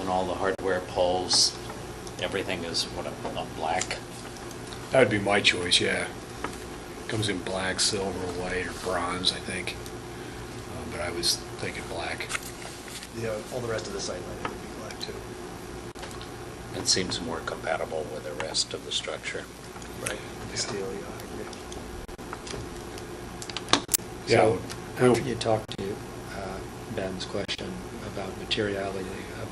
And all the hardware poles, everything is what, a black? That would be my choice, yeah. Comes in black, silver, white, or bronze, I think. But I was thinking black. Yeah, all the rest of the site lighting would be black too. It seems more compatible with the rest of the structure. Right. Yeah. Steel, yeah, Yeah. So after you talked to Ben's question about materiality of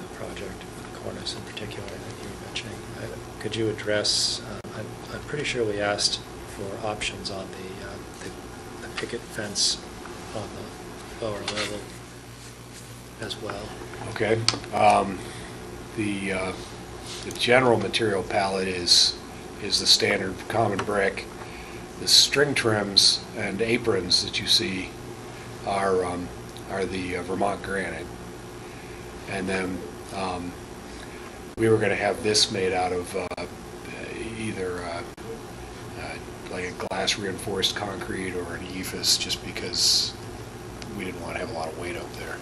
the project, the cornice in particular that you were mentioning, could you address, I'm pretty sure we asked for options on the picket fence on the lower level as well. Okay. The general material palette is the standard common brick. The string trims and aprons that you see are the Vermont granite. And then we were going to have this made out of either like a glass reinforced concrete or an EFIS, just because we didn't want to have a lot of weight up there.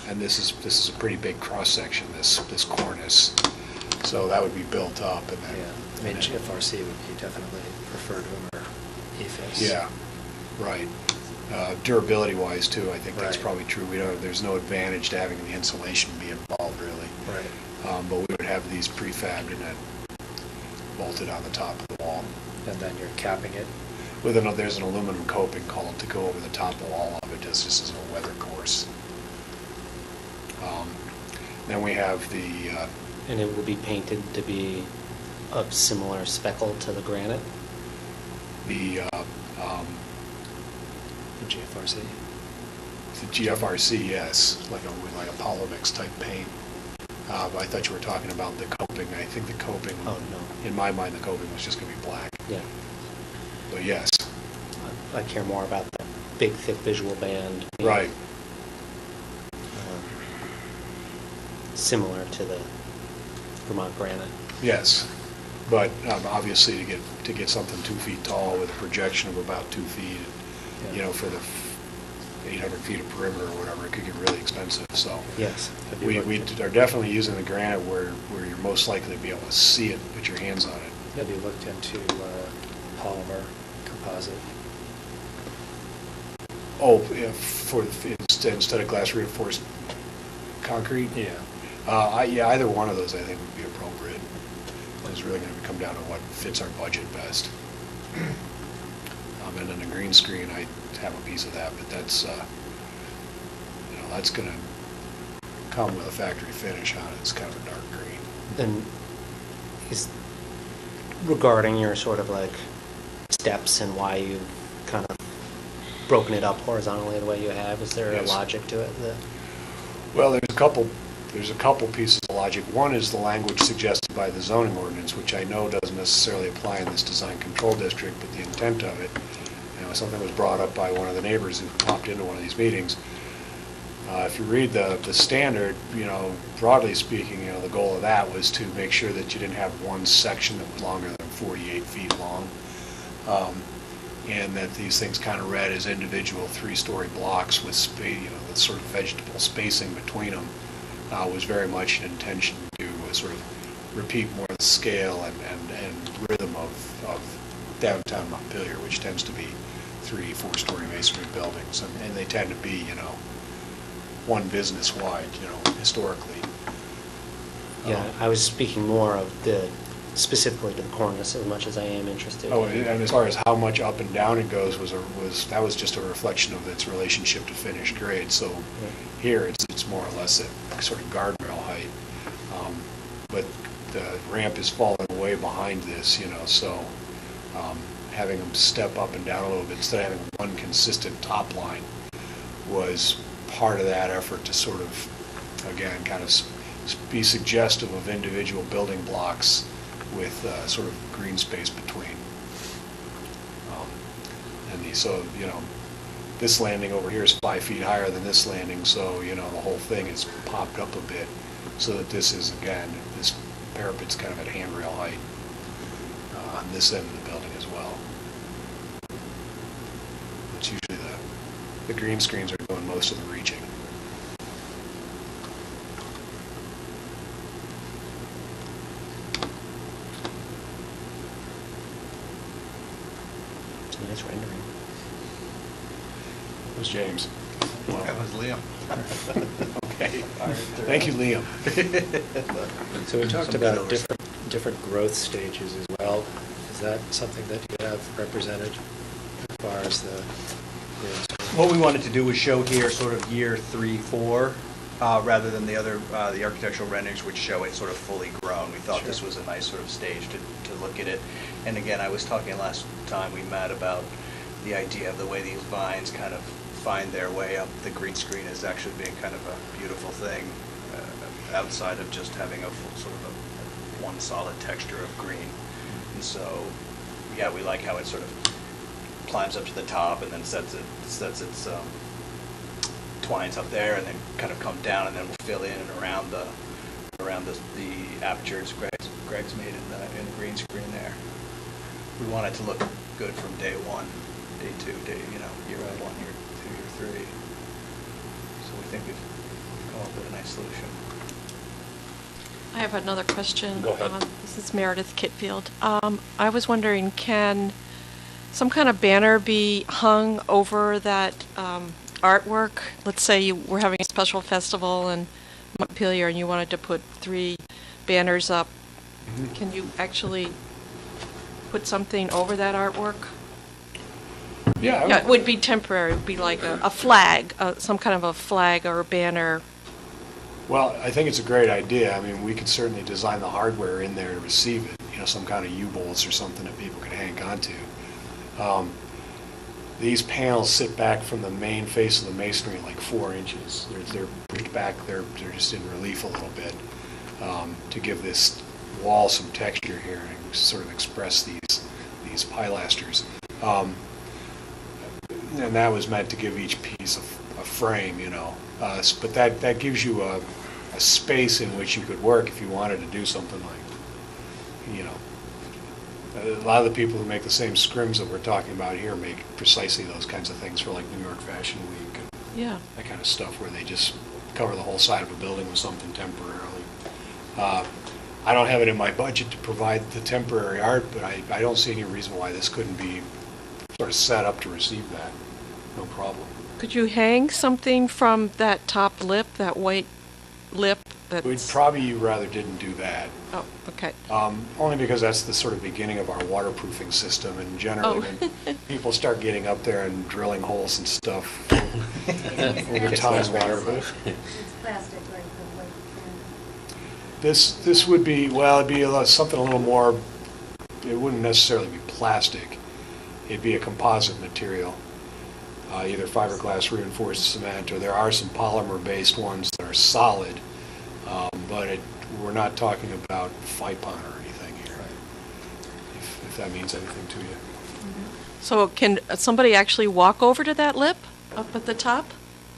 And this is a pretty big cross section, this cornice, so that would be built up and then. Yeah, I mean, GFRC would be definitely preferred over EFIS. Yeah, right. Durability wise too, I think that's Right. probably true. There's no advantage to having the insulation be involved really. Right. But we would have these prefabbed and then bolted on the top of the wall. And then you're capping it. There's an aluminum coping called to go over the top of all of it, just as a weather course. Then we have the And it will be painted to be of similar speckle to the granite? the GFRC. GFRC, yes, like a Polymix type paint. I thought you were talking about the coping. I think the coping. Oh, no. In my mind, the coping was just going to be black. Yeah. But yes. I care more about the big, thick visual band. Right. Similar to the Vermont granite. Yes. But obviously, to get something 2 feet tall with a projection of about 2 feet, Yeah. for the 800 feet of perimeter or whatever, it could get really expensive. So Yes. we are definitely using the granite where you're most likely to be able to see it, put your hands on it. Have you looked into polymer composite? Oh, instead of glass reinforced concrete? Yeah. Yeah, either one of those I think would be appropriate. It's really going to come down to what fits our budget best. And then the green screen, I have a piece of that, but that's that's going to come with a factory finish on it. It's kind of a dark green. And is regarding your sort of like steps and why you've kind of broken it up horizontally the way you have, is there a Yes. logic to it? Well, there's a couple there's a couple pieces of logic. One is the language suggested by the zoning ordinance, which I know doesn't necessarily apply in this design control district, but the intent of it, something was brought up by one of the neighbors who popped into one of these meetings. If you read the standard, broadly speaking, the goal of that was to make sure that you didn't have one section that was longer than 48 feet long, and that these things kind of read as individual 3-story blocks with the sort of vegetable spacing between them was very much an intention to sort of repeat more the scale and rhythm of downtown Montpelier, which tends to be 3-4-story masonry buildings, and they tend to be, one business wide, historically. Yeah, I was speaking more of specifically to the cornice as much as I am interested. Oh, and as far as how much up and down it goes that was just a reflection of its relationship to finished grade. So here it's more or less at sort of guardrail height, but the ramp is falling way behind this, so having them step up and down a little bit instead of having one consistent top line was part of that effort to sort of, again, kind of be suggestive of individual building blocks with sort of green space between. So, this landing over here is 5 feet higher than this landing, so, the whole thing is popped up a bit so that this is, again, this parapet's kind of at handrail height on this end of the building as well. It's usually the green screens are doing most of the reaching. It's a nice rendering. It was James. That was Liam. Okay. Thank you, Liam. So we talked Some about good different growth stages as well. Is that something that you have represented as far as the green screen? What we wanted to do was show here sort of year 3, 4, rather than the other, the architectural renderings which show it sort of fully grown. We thought this was a nice sort of stage to look at it. And again, I was talking last time we met about the idea of the way these vines kind of find their way up the green screen as actually being kind of a beautiful thing outside of just having a full, sort of a one solid texture of green. And so, yeah, we like how it sort of climbs up to the top and then sets its twines up there and then kind of come down and then we'll fill in and around the apertures Greg's made in the green screen there. We want it to look good from day 1, day 2, year 1, year 2, year 3. So we think we've come up with a nice solution. I have another question. Go ahead. This is Meredith Kitfield. I was wondering, can some kind of banner be hung over that artwork? Let's say you were having a special festival in Montpelier and you wanted to put 3 banners up. Mm-hmm. Can you actually put something over that artwork? Yeah, It would be temporary. It would be like a flag, some kind of a flag or a banner. Well, I think it's a great idea. I mean, we could certainly design the hardware in there to receive it, some kind of U-bolts or something that people could hang onto. These panels sit back from the main face of the masonry like 4 inches. They're pushed back, they're just in relief a little bit to give this wall some texture here and sort of express these pilasters. And that was meant to give each piece a frame, but that gives you a space in which you could work if you wanted to do something like, a lot of the people who make the same scrims that we're talking about here make precisely those kinds of things for like New York Fashion Week and Yeah. that kind of stuff where they just cover the whole side of a building with something temporarily. I don't have it in my budget to provide the temporary art, but I don't see any reason why this couldn't be sort of set up to receive that. No problem. Could you hang something from that top lip, that white lip? We'd probably rather didn't do that. Oh, okay. Only because that's the sort of beginning of our waterproofing system, and generally when people start getting up there and drilling holes and stuff, over time, waterproof. It's plastic, right? This would be, well, it'd be something a little more, it wouldn't necessarily be plastic. It'd be a composite material, either fiberglass reinforced cement, or there are some polymer-based ones that are solid, But we're not talking about FIPON or anything here, if that means anything to you. So can somebody actually walk over to that lip up at the top?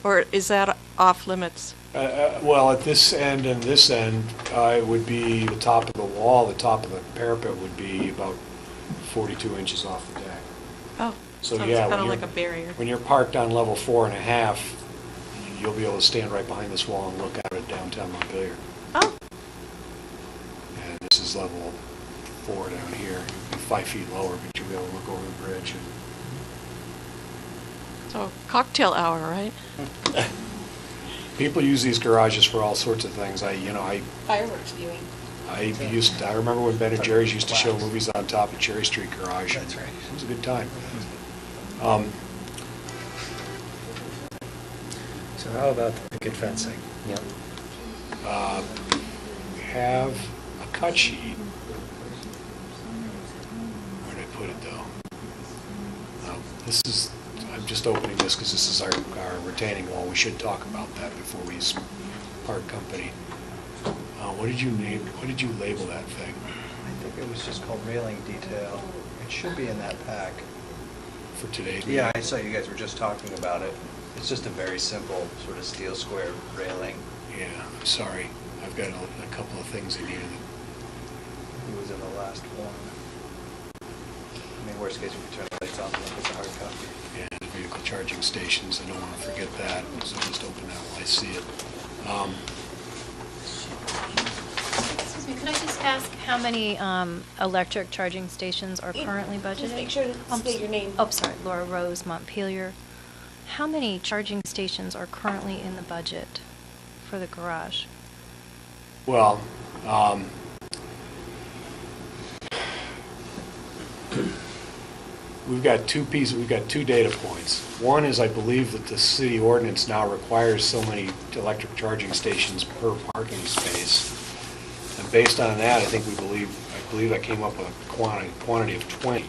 Or is that off limits? Well, at this end and this end, it would be the top of the wall, the top of the parapet would be about 42 inches off the deck. Oh, So it's yeah, kind of when like a you're- barrier. When you're parked on level 4.5, you'll be able to stand right behind this wall and look out at downtown Montpelier. Oh, And this is level 4 down here. You'll be 5 feet lower, but you'll be able to look over the bridge. so cocktail hour, right? People use these garages for all sorts of things. Fireworks viewing. I remember when Ben and Jerry's used to show movies on top of Cherry Street Garage. That's right. It was a good time. So how about the picket fencing? Yep. We have a cut sheet. Where did I put it, though? I'm just opening this because this is our retaining wall. We should talk about that before we part company. What did you label that thing? I think it was just called railing detail. It should be in that pack. For today's Yeah, meeting? I saw you guys were just talking about it. It's just a very simple sort of steel square railing. Yeah, I'm sorry. I've got a couple of things that needed. It was in the last one. I mean, worst case, we could turn the lights on and look at the hard copy. And vehicle charging stations, I don't want to forget that, so just open that while I see it. Excuse me, could I just ask how many electric charging stations are currently budgeted? Just make sure to state your name. Oh, sorry, Laura Rose, Montpelier. How many charging stations are currently in the budget for the garage? Well, we've got two data points. One is I believe that the city ordinance now requires so many electric charging stations per parking space. And based on that, I believe I came up with a quantity of 20.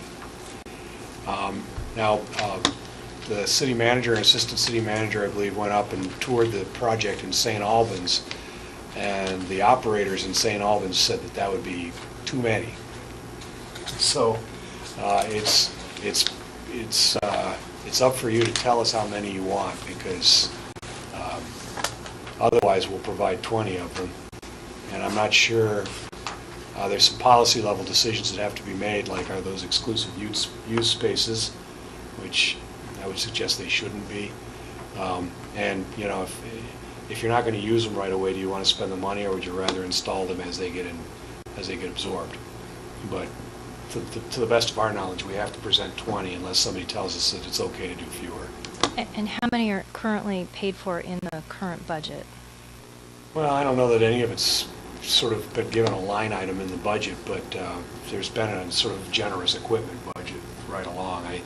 Now, the city manager and assistant city manager, I believe, went up and toured the project in St. Albans, and the operators in St. Albans said that that would be too many. So it's up for you to tell us how many you want, because otherwise we'll provide 20 of them. And I'm not sure, there's some policy level decisions that have to be made, like are those exclusive use spaces, which I would suggest they shouldn't be. And, you know, if you're not going to use them right away, do you want to spend the money, or would you rather install them as they get absorbed? But to the best of our knowledge, we have to present 20 unless somebody tells us that it's okay to do fewer. And how many are currently paid for in the current budget? Well, I don't know that any of it's sort of been given a line item in the budget, but there's been a sort of generous equipment budget right along. I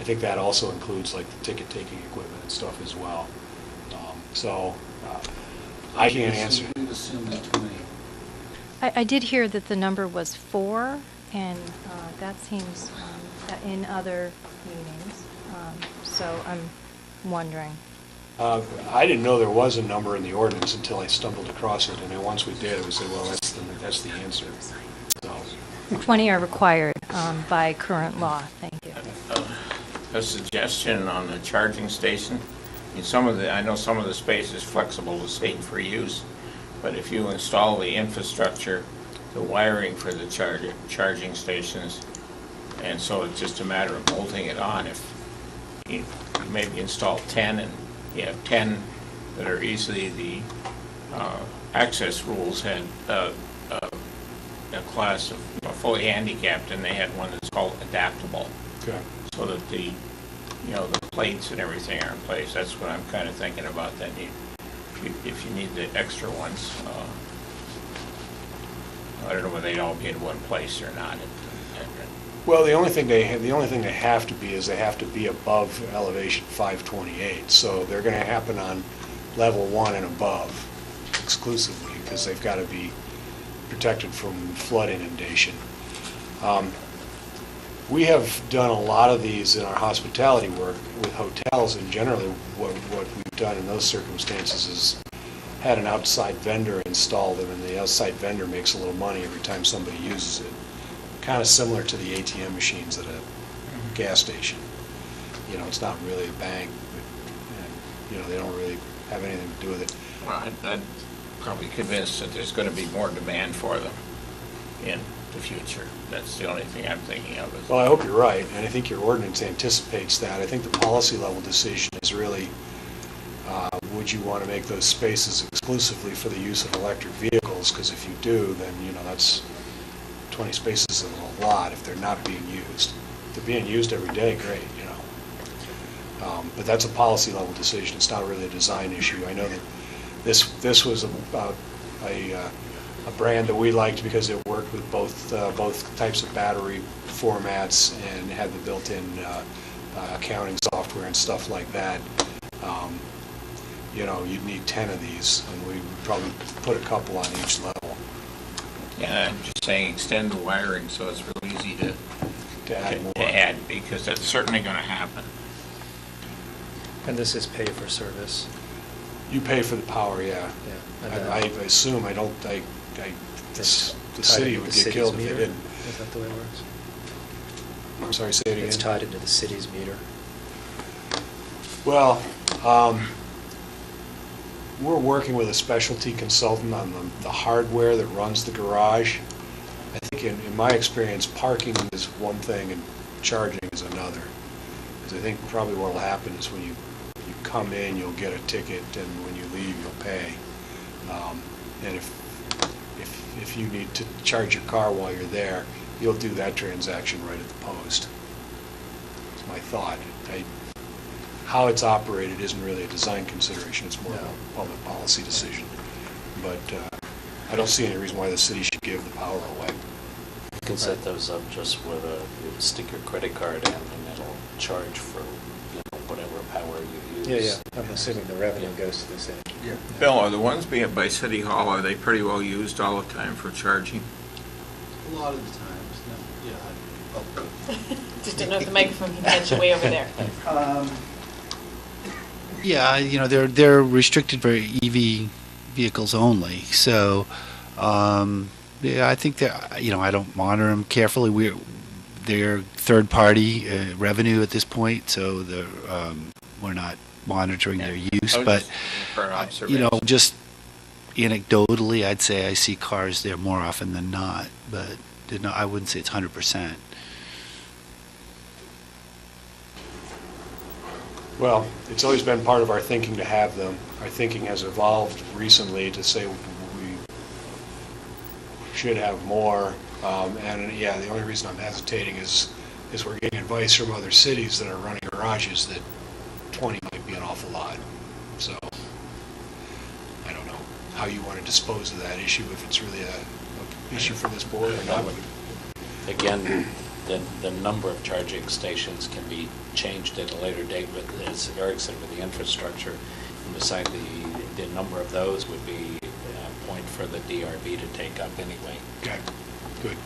think that also includes like the ticket-taking equipment and stuff as well. I can't answer. We've assumed that 20. I did hear that the number was 4, and that seems in other meetings. So I'm wondering. I didn't know there was a number in the ordinance until I stumbled across it, and then once we did, we said, well, that's the answer. So 20 are required by current law. Thank you. A suggestion on the charging station. I know some of the space is flexible to state for use, but if you install the infrastructure, the wiring for the charging stations, and so it's just a matter of bolting it on. If you maybe install 10 and you have 10 that are easily, the access rules had a class of fully handicapped, and they had one that's called adaptable. Okay. So that the plates and everything are in place. That's what I'm kind of thinking about, that if you need the extra ones. I don't know whether they'd all be in one place or not. Well, the only thing they have to be is they have to be above elevation 528. So they're going to happen on level 1 and above exclusively, because they've got to be protected from flood inundation. We have done a lot of these in our hospitality work with hotels, and generally what we've done in those circumstances is had an outside vendor install them, and the outside vendor makes a little money every time somebody uses it. Kind of similar to the ATM machines at a gas station. You know, it's not really a bank, but, you know, they don't really have anything to do with it. Well, I'm probably convinced that there's going to be more demand for them in the future. That's the only thing I'm thinking of. Well, I hope you're right, and I think your ordinance anticipates that. I think the policy level decision is really, would you want to make those spaces exclusively for the use of electric vehicles? Because if you do, then, you know, that's 20 spaces is a lot if they're not being used. If they're being used every day, great, you know. But that's a policy level decision. It's not really a design issue. I know that this was about a brand that we liked because it worked with both types of battery formats and had the built-in accounting software and stuff like that. You know, you'd need 10 of these, and we would probably put a couple on each level. Yeah, I'm just saying extend the wiring so it's real easy to add more. To add, because that's certainly going to happen. And this is pay for service. You pay for the power, yeah. Yeah. And I assume, the city would get killed if they didn't. Is that the way it works? I'm sorry, say it again. It's tied into the city's meter. Well, we're working with a specialty consultant on the hardware that runs the garage. I think in my experience, parking is one thing and charging is another. Because I think probably what will happen is when you come in, you'll get a ticket, and when you leave, you'll pay. And if you need to charge your car while you're there, you'll do that transaction right at the post. That's my thought. How it's operated isn't really a design consideration, it's more of a public policy decision. But I don't see any reason why the city should give the power away. You can set those up just with you stick your credit card in and it'll charge for, you know, whatever power you use. Yeah. I'm assuming the revenue goes to the city. Yeah. Bill, are the ones being by City Hall, are they pretty well used all the time for charging? A lot of the times, no, yeah. Just didn't know if the microphone could catch you way over there. Yeah, you know, they're restricted for EV vehicles only. So, yeah, I think that, you know, I don't monitor them carefully. They're third-party revenue at this point, so we're not monitoring their use. But, you know, just anecdotally, I'd say I see cars there more often than not. But I wouldn't say it's 100%. Well, it's always been part of our thinking to have them. Our thinking has evolved recently to say we should have more. And yeah, the only reason I'm hesitating is we're getting advice from other cities that are running garages that 20 might be an awful lot. So I don't know how you want to dispose of that issue, if it's really a issue for this board or not. Again, the number of charging stations can be changed at a later date with, as Eric said, with the infrastructure. And decide the number of those would be a point for the DRB to take up anyway. Okay, good.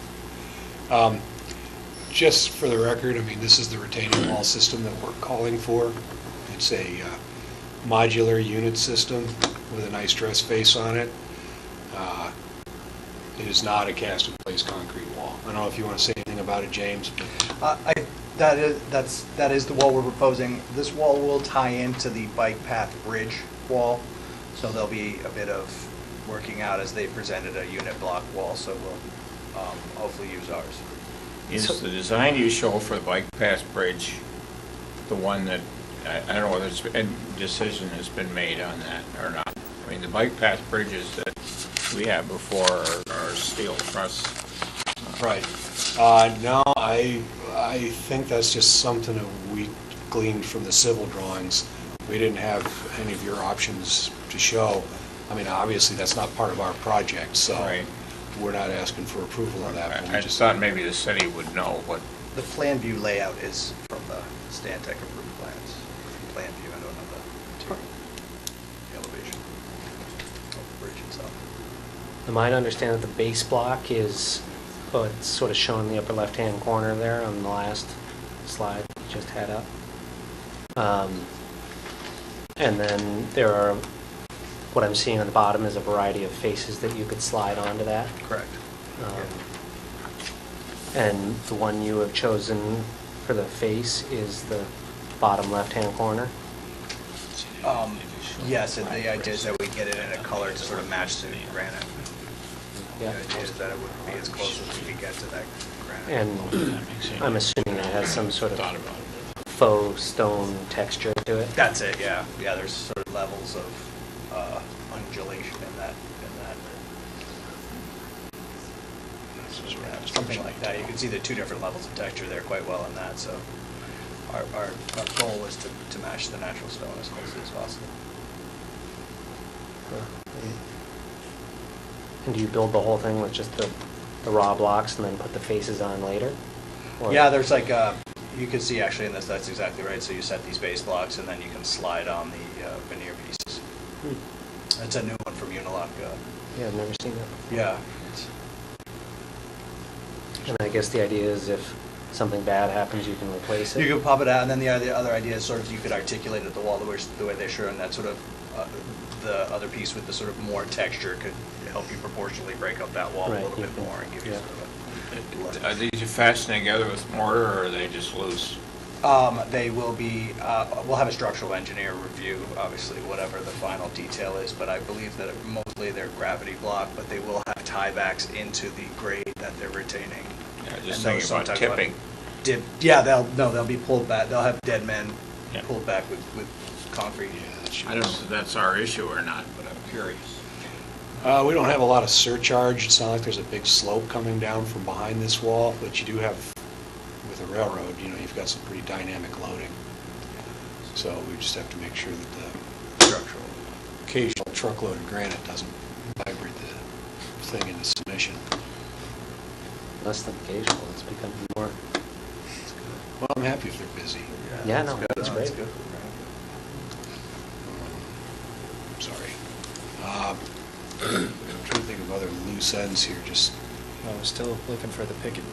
Just for the record, I mean, this is the retaining wall system that we're calling for. It's a modular unit system with a nice dress face on it. It is not a cast-in-place concrete wall. I don't know if you want to say anything about it, James. That is the wall we're proposing. This wall will tie into the bike path bridge wall, so there'll be a bit of working out as they presented a unit block wall, so we'll hopefully use ours. Is the design you show for the bike path bridge the one that, I don't know whether a decision has been made on that or not? I mean, the bike path bridges that we had before are steel truss. Right. No, I think that's just something that we gleaned from the civil drawings. We didn't have any of your options to show. I mean, obviously, that's not part of our project, so we're not asking for approval of that. I just thought maybe the city would know what. The plan view layout is from the Stantec approved plans. Plan view, I don't know the elevation of the bridge itself. Am I to understand that the base block is, it's sort of shown in the upper left-hand corner there on the last slide we just had up. And then there are what I'm seeing on the bottom is a variety of faces that you could slide onto that. Correct. And the one you have chosen for the face is the bottom left-hand corner? Yes, and the idea is that we get it in a color to sort of match the granite. Yeah. The idea is that it would be as close as we could get to that granite. And I'm assuming it has some sort of faux stone texture to it? That's it, yeah. Yeah, there's sort of levels of undulation in that. Yeah, something like that. You can see the two different levels of texture there quite well in that, so our goal is to match the natural stone as closely as possible. And do you build the whole thing with just the raw blocks and then put the faces on later? Or- Yeah, there's like, you can see actually in this, that's exactly right. So you set these base blocks and then you can slide on the veneer pieces. It's a new one from Unilock. Yeah, I've never seen that before. Yeah. And I guess the idea is if something bad happens, you can replace it? You can pop it out, and then the other idea is sort of you could articulate at the wall the way they're showing that sort of, the other piece with the sort of more texture could help you proportionally break up that wall a little bit more and give you sort of Are these fastened together with mortar, or are they just loose? They will be, we'll have a structural engineer review, obviously, whatever the final detail is, but I believe that mostly they're gravity block, but they will have tiebacks into the grade that they're retaining. Yeah, just And thinking those about sometimes tipping. Yeah, they'll be pulled back, they'll have dead men pulled back with concrete. I don't know if that's our issue or not, but I'm curious. We don't have a lot of surcharge. It's not like there's a big slope coming down from behind this wall, but you do have, with a railroad, you've got some pretty dynamic loading. So we just have to make sure that the structural, occasional truckload of granite doesn't vibrate the thing into submission. Less than occasional, it's becoming more. Well, I'm happy if they're busy. Yeah, no, that's great. good. Sorry. I'm trying to think of other loose ends here, just, I'm still looking for the picket.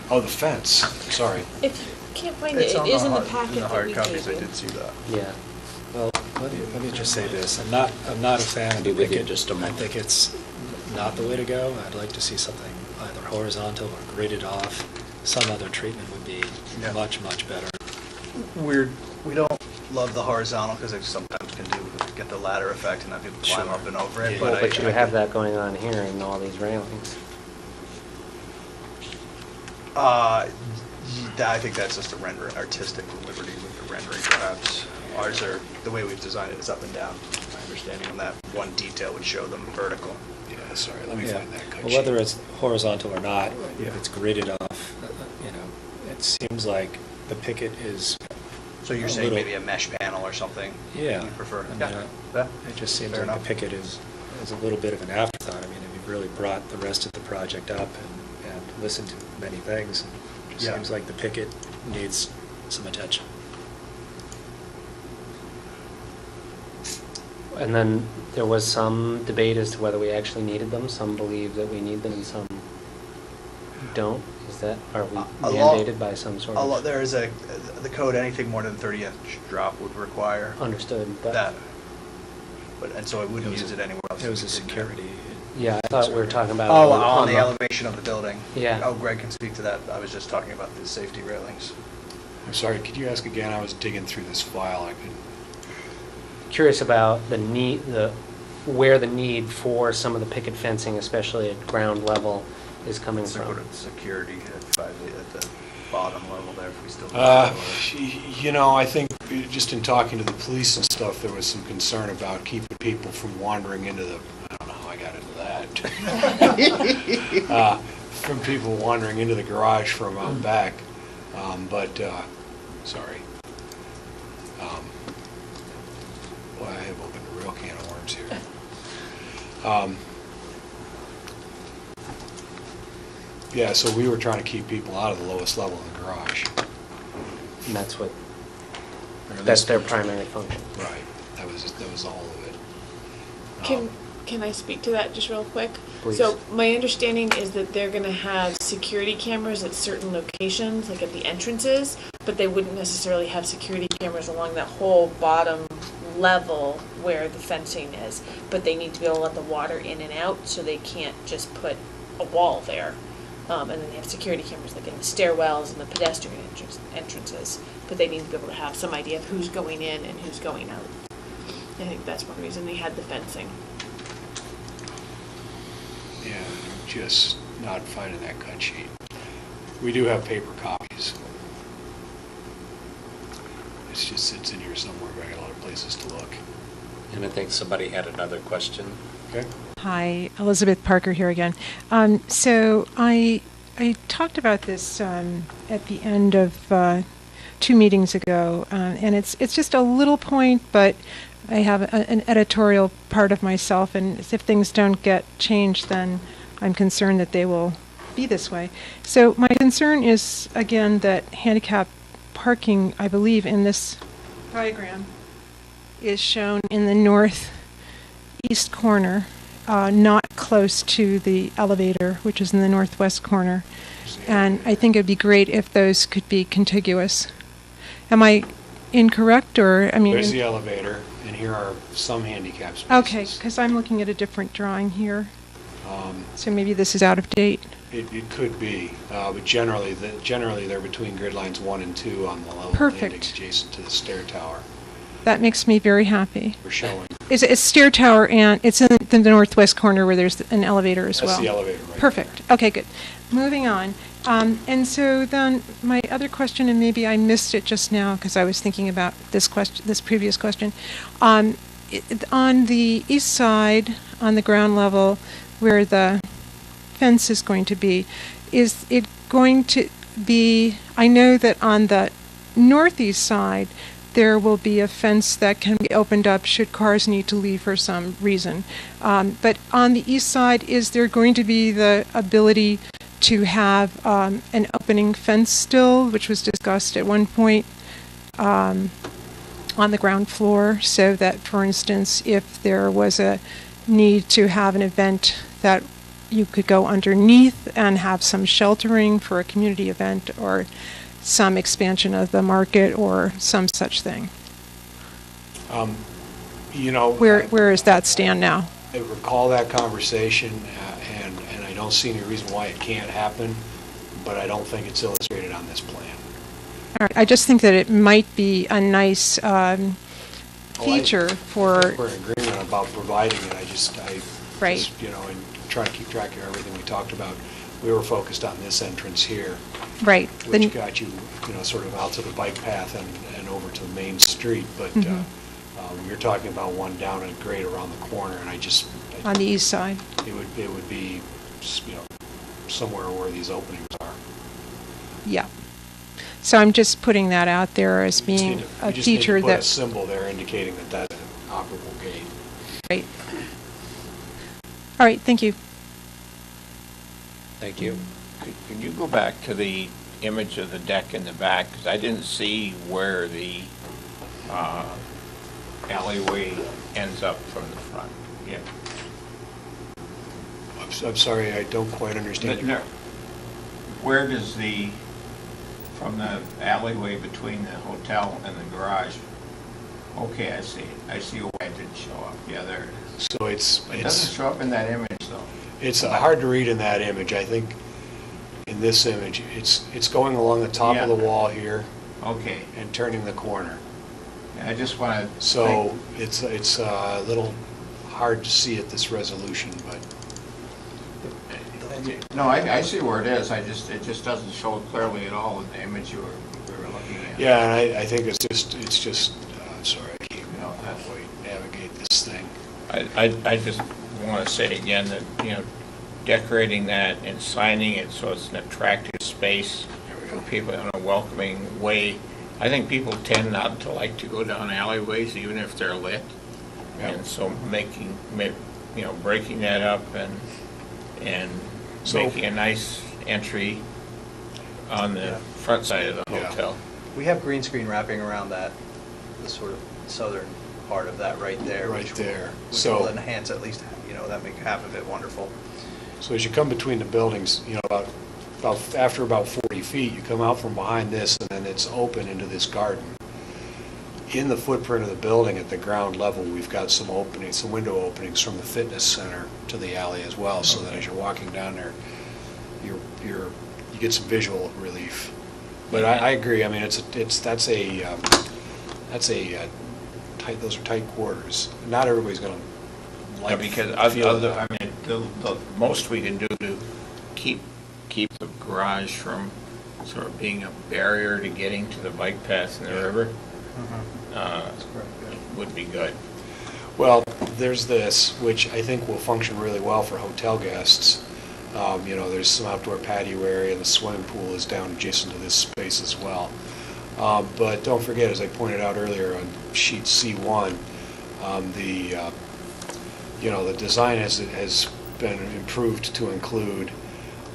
oh, the fence, sorry. If you can't find it, it is in the packet that we gave you. see that. Yeah. Well, let me just say this, I'm not a fan of Be the with you picket. just a I moment. think it's not the way to go. I'd like to see something either horizontal or gridded off. Some other treatment would be Yeah. much, much better. We don't love the horizontal because it sometimes can get the ladder effect and then people climb Sure. up and over it. Yeah. Well, I but you have that going on here in all these railings. I think that's just a artistic liberty with the rendering perhaps. Ours are, the way we've designed it is up and down. My understanding on that one detail would show them vertical. Yeah, sorry, let me Yeah. find that cut Well, sheet. whether it's horizontal or not, Yeah. if it's gridded off, it seems like the picket is, So you're A saying little- maybe a mesh panel or something? yeah. You prefer? I mean, Yeah. It just seems Fair like enough. the picket is a little bit of an afterthought. I mean, you've really brought the rest of the project up and listened to many things. It just Yeah. seems like the picket needs some attention. And then there was some debate as to whether we actually needed them. Some believe that we need them and some don't. Is that, are we mandated by some sort of? There is the code, anything more than 30-inch drop would require Understood, but. that. And so I wouldn't use it anywhere else. It was a security. Yeah, I thought we were talking about. Oh, on the elevation of the building. Yeah. Oh, Greg can speak to that. I was just talking about the safety railings. I'm sorry, could you ask again? I was digging through this file. I couldn't. Curious about the need, where the need for some of the picket fencing, especially at ground level, is coming Let's go from. to security at the bottom level there if we still. I think just in talking to the police and stuff, there was some concern about keeping people from wandering into the, I don't know how I got into that. From people wandering into the garage from out back. Sorry. Boy, I have opened a real can of worms here. Yeah, so we were trying to keep people out of the lowest level in the garage. And that's what, Or at that's least- their primary function. Right, that was all of it. Can I speak to that just real quick? Please. So my understanding is that they're gonna have security cameras at certain locations, like at the entrances, but they wouldn't necessarily have security cameras along that whole bottom level where the fencing is, but they need to be able to let the water in and out, so they can't just put a wall there. And then they have security cameras like in the stairwells and the pedestrian entrances, but they need to be able to have some idea of who's going in and who's going out. I think that's one reason they had the fencing. Yeah, I'm just not finding that cut sheet. We do have paper copies. It just sits in here somewhere, but I got a lot of places to look. And I think somebody had another question. Okay. Hi, Elizabeth Parker here again. So I talked about this at the end of 2 meetings ago, and it's just a little point, but I have an editorial part of myself, and if things don't get changed, then I'm concerned that they will be this way. So my concern is, again, that handicap parking, I believe, in this diagram is shown in the northeast corner, not close to the elevator, which is in the northwest corner. And I think it'd be great if those could be contiguous. Am I incorrect, or, I mean... There's the elevator, and here are some handicap spaces. Okay, because I'm looking at a different drawing here. So maybe this is out of date. It could be, but generally they're between grid lines 1 and 2 on the level Perfect. landing adjacent to the stair tower. That makes me very happy. We're showing. It's a stair tower, and it's in the northwest corner where there's an elevator as well. That's the elevator, right? Perfect. Okay, good. Moving on. And so then my other question, and maybe I missed it just now because I was thinking about this previous question. On the east side, on the ground level, where the fence is going to be, is it going to be, I know that on the northeast side, there will be a fence that can be opened up should cars need to leave for some reason. But on the east side, is there going to be the ability to have an opening fence still, which was discussed at one point on the ground floor, so that, for instance, if there was a need to have an event that you could go underneath and have some sheltering for a community event or some expansion of the market or some such thing? You know, where does that stand now? I recall that conversation, and I don't see any reason why it can't happen, but I don't think it's illustrated on this plan. All right, I just think that it might be a nice feature for... We're in agreement about providing it. Right. Just, you know, and trying to keep track of everything we talked about. We were focused on this entrance here. Right. Which got you, you know, sort of out to the bike path and over to the main street. But you're talking about one down at grade around the corner, and on the east side. It would be, you know, somewhere where these openings are. Yeah. So I'm just putting that out there as being a feature that... You just need to put a symbol there indicating that that's an operable gate. Right. All right, thank you. Thank you. Could you go back to the image of the deck in the back? Because I didn't see where the alleyway ends up from the front. Yeah. I'm sorry, I don't quite understand. Where does from the alleyway between the hotel and the garage? Okay, I see it. I see why it didn't show up. Yeah, there it is. So It doesn't show up in that image, though. It's hard to read in that image. I think in this image, it's going along the top of the wall here. Okay. And turning the corner. I just want to... So it's a little hard to see at this resolution, but... No, I see where it is. It just doesn't show it clearly at all in the image we were looking at. Yeah, and I think it's just I'm sorry, I can't halfway navigate this thing. I just want to say again that, you know, decorating that and signing it so it's an attractive space for people in a welcoming way. I think people tend not to like to go down alleyways even if they're lit. Yep. And so breaking that up and making a nice entry on the front side of the hotel. We have green screen wrapping around the sort of southern part of that right there. Right there. Which will enhance at least, you know, that make half of it wonderful. So as you come between the buildings, you know, after about 40 feet, you come out from behind this, and then it's open into this garden. in the footprint of the building at the ground level, we've got some openings, some window openings from the fitness center to the alley as well, so that as you're walking down there, you get some visual relief. But I agree. I mean, that's a tight. Those are tight quarters. Not everybody's going to like. Because the most we can do to keep the garage from sort of being a barrier to getting to the bike path in the river would be good. Well, there's this, which I think will function really well for hotel guests. There's some outdoor patio area, and the swimming pool is down adjacent to this space as well. But don't forget, as I pointed out earlier on sheet C1, the design has been improved to include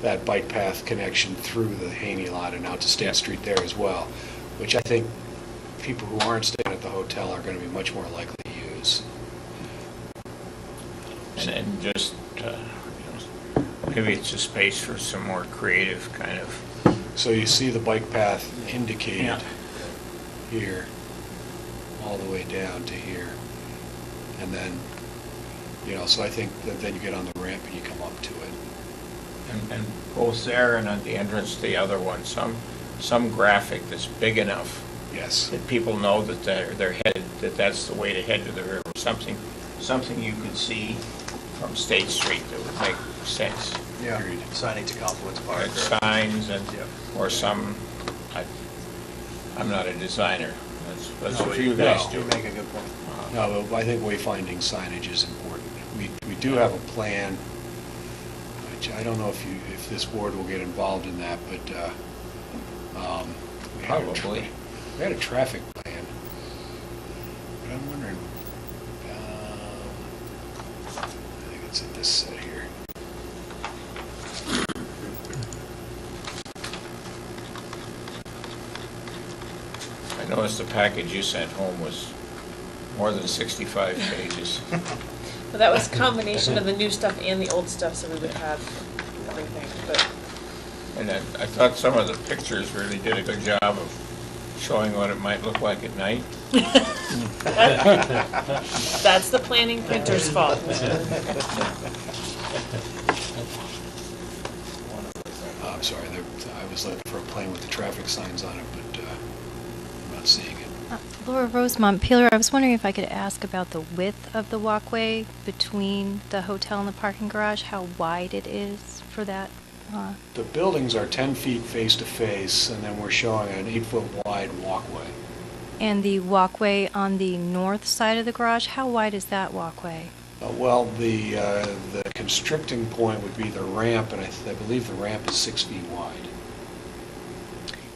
that bike path connection through the Haney lot and out to State Street there as well, which I think people who aren't staying at the hotel are going to be much more likely to use. And just, maybe it's a space for some more creative kind of. So you see the bike path indicated here, all the way down to here. And then, so I think that then you get on the ramp and you come up to it. And both there and at the entrance to the other one, some graphic that's big enough. Yes. That people know that they're headed, that's the way to head to the river. Something you could see from State Street that would make sense. Yeah. Signing to Confluence Park. Like signs and, or some, I'm not a designer. That's what you guys do. You make a good point. No, but I think wayfinding signage is important. We do have a plan, which I don't know if this board will get involved in that, but we had a traffic plan. But I'm wondering, I think it's in this set here. I noticed the package you sent home was more than 65 pages. Well, that was a combination of the new stuff and the old stuff, so we would have everything, but. And I thought some of the pictures really did a good job of showing what it might look like at night. That's the planning printer's fault. I'm sorry, I was looking for a plane with the traffic signs on it, but I'm not seeing it. Laura Rose, Montpelier, I was wondering if I could ask about the width of the walkway between the hotel and the parking garage, how wide it is for that? The buildings are 10 feet face-to-face, and then we're showing an 8-foot wide walkway. And the walkway on the north side of the garage, how wide is that walkway? Well, the constricting point would be the ramp, and I believe the ramp is 6 feet wide.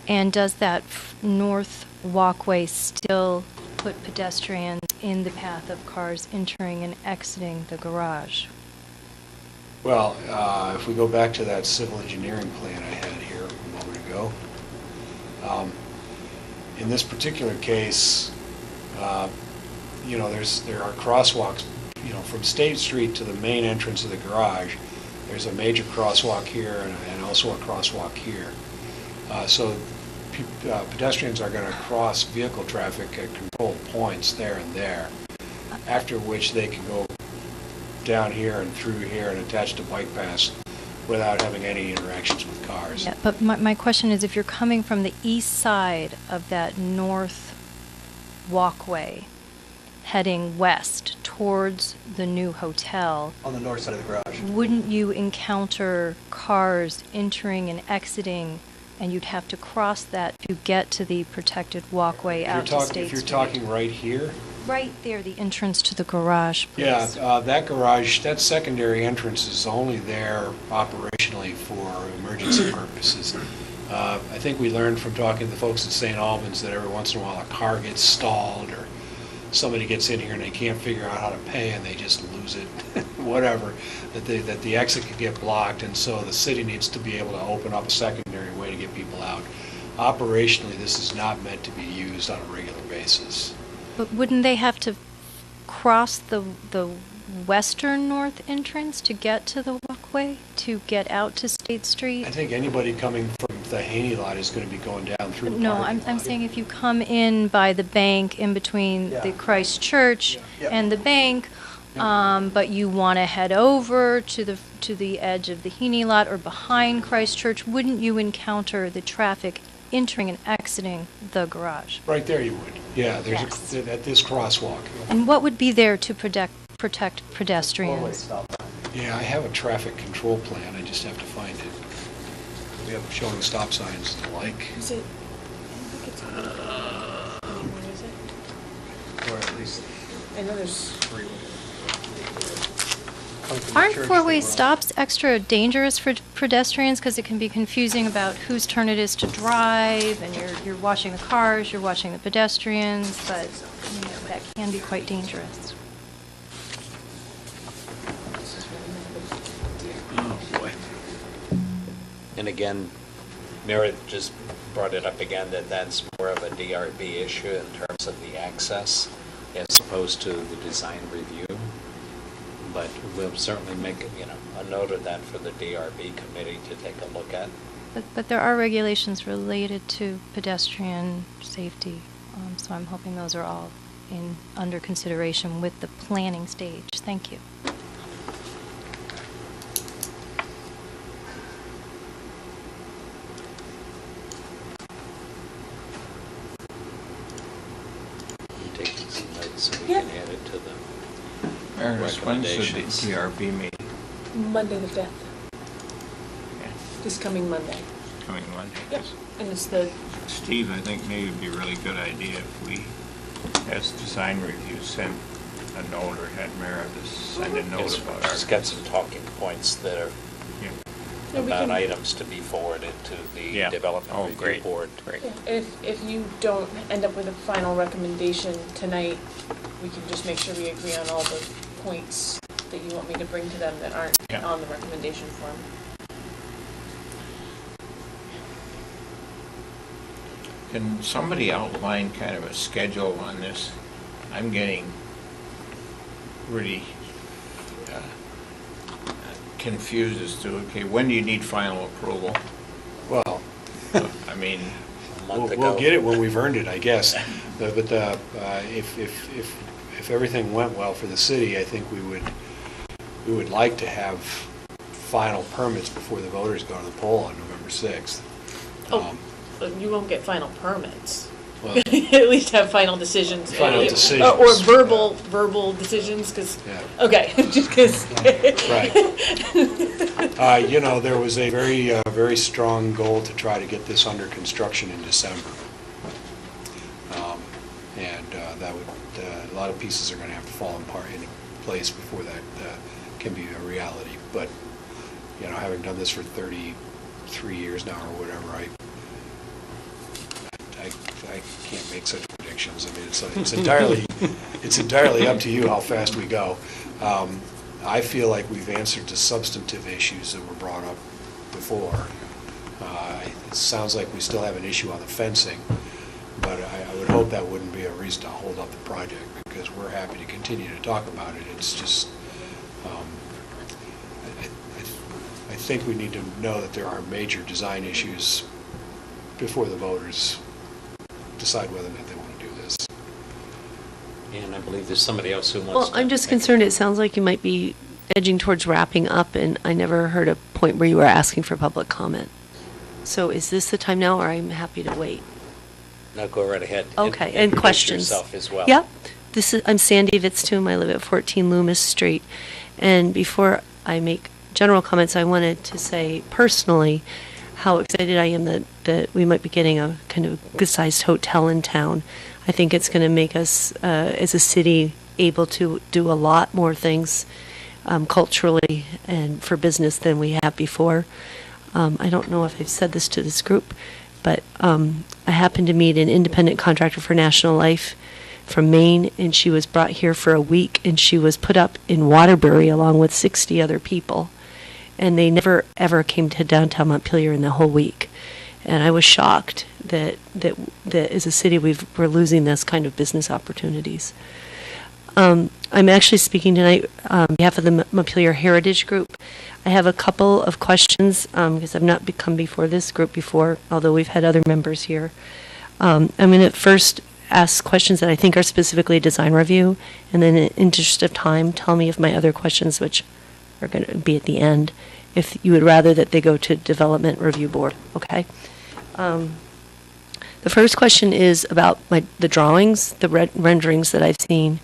And does that north walkway still put pedestrians in the path of cars entering and exiting the garage? Well, if we go back to that civil engineering plan I had here a moment ago, in this particular case, there are crosswalks, from State Street to the main entrance of the garage. There's a major crosswalk here and also a crosswalk here. So pedestrians are going to cross vehicle traffic at controlled points there and there, after which they can go down here and through here and attach to bike paths without having any interactions with cars. Yeah, but my question is, if you're coming from the east side of that north walkway, heading west towards the new hotel, On the north side of the garage. wouldn't you encounter cars entering and exiting, and you'd have to cross that to get to the protected walkway out to State Street? If you're talking right here? Right there, the entrance to the garage, please. Yeah, that garage, that secondary entrance is only there operationally for emergency purposes. I think we learned from talking to the folks at St. Albans that every once in a while a car gets stalled or somebody gets in here and they can't figure out how to pay and they just lose it, whatever, that the exit could get blocked, and so the city needs to be able to open up a secondary way to get people out. Operationally, this is not meant to be used on a regular basis. But wouldn't they have to cross the western north entrance to get to the walkway, to get out to State Street? I think anybody coming the Haney lot is going to be going down through the No, parking I'm lot. saying if you come in by the bank, in between the Yeah. Christ Church Yeah. and the bank, but you want to head over to the edge of the Heaney lot or behind Christ Church, wouldn't you encounter the traffic entering and exiting the garage? Right there you would. Yeah, there's Yes. at this crosswalk. And what would be there to protect pedestrians? Yeah, I have a traffic control plan. I just have to find it. We have showing stop signs and the like. Is it, I don't think it's, where is it? Or at least I know there's, three. Aren't four-way stops extra dangerous for pedestrians because it can be confusing about whose turn it is to drive, and you're watching the cars, you're watching the pedestrians, but that can be quite dangerous. Oh, boy. And again, Meredith just brought it up again, that that's more of a DRB issue in terms of the access as opposed to the design review. But we'll certainly make, a note of that for the DRB committee to take a look at. But there are regulations related to pedestrian safety, so I'm hoping those are all under consideration with the planning stage. Thank you. I'm taking some notes so we Yeah. can add it to the Meredith, when's the recommendations. DRB meeting? Monday the 5th, Yeah, this coming Monday. coming Monday? Yep, and it's the, Steve, I think maybe it'd be a really good idea if we, as design review, send a note or had Meredith send a note Yes, about our. just got some talking points that are Yeah. Yeah, we about can- items to be forwarded to the Yeah. Development Oh, Review great. Board. Great. yeah, and if you don't end up with a final recommendation tonight, we can just make sure we agree on all the points that you want me to bring to them that aren't Yeah. on the recommendation form. Can somebody outline kind of a schedule on this? I'm getting really confused as to, okay, when do you need final approval? Well, I mean, A month we'll ago. get it when we've earned it, I guess. But if everything went well for the city, I think we would like to have final permits before the voters go to the poll on November 6th. Oh, but you won't get final permits. Well, At least have final decisions. Final decisions. Or verbal decisions, because, Yeah. okay, just because. Right. There was a very strong goal to try to get this under construction in December. And that would, a lot of pieces are going to have to fall into place before that can be a reality. But, having done this for 33 years now or whatever, I can't make such predictions. I mean, it's entirely up to you how fast we go. I feel like we've answered the substantive issues that were brought up before. It sounds like we still have an issue on the fencing, but I would hope that wouldn't be a reason to hold up the project, because we're happy to continue to talk about it. It's just, I think we need to know that there are major design issues before the voters decide whether or not they want to do this. And I believe there's somebody else who wants Well, to. I'm just make a concerned, it comment. sounds like you might be edging towards wrapping up, and I never heard a point where you were asking for public comment. So is this the time now, or I'm happy to wait? No, go right ahead. Okay, and Introduce questions. yourself as well. Yep. I'm Sandy Vitztum. I live at 14 Loomis Street. And before I make general comments, I wanted to say personally how excited I am that we might be getting a kind of good-sized hotel in town. I think it's going to make us, as a city, able to do a lot more things culturally and for business than we have before. I don't know if I've said this to this group, but I happened to meet an independent contractor for National Life from Maine, and she was brought here for a week, and she was put up in Waterbury along with 60 other people. And they never, ever came to downtown Montpelier in the whole week. And I was shocked that as a city we're losing this kind of business opportunities. I'm actually speaking tonight on behalf of the Montpelier Heritage Group. I have a couple of questions, because I've not come before this group before, although we've had other members here. I'm going to first ask questions that I think are specifically design review, and then in interest of time, tell me if my other questions, which are going to be at the end, if you would rather that they go to Development Review Board, okay? The first question is about the drawings, the renderings that I've seen.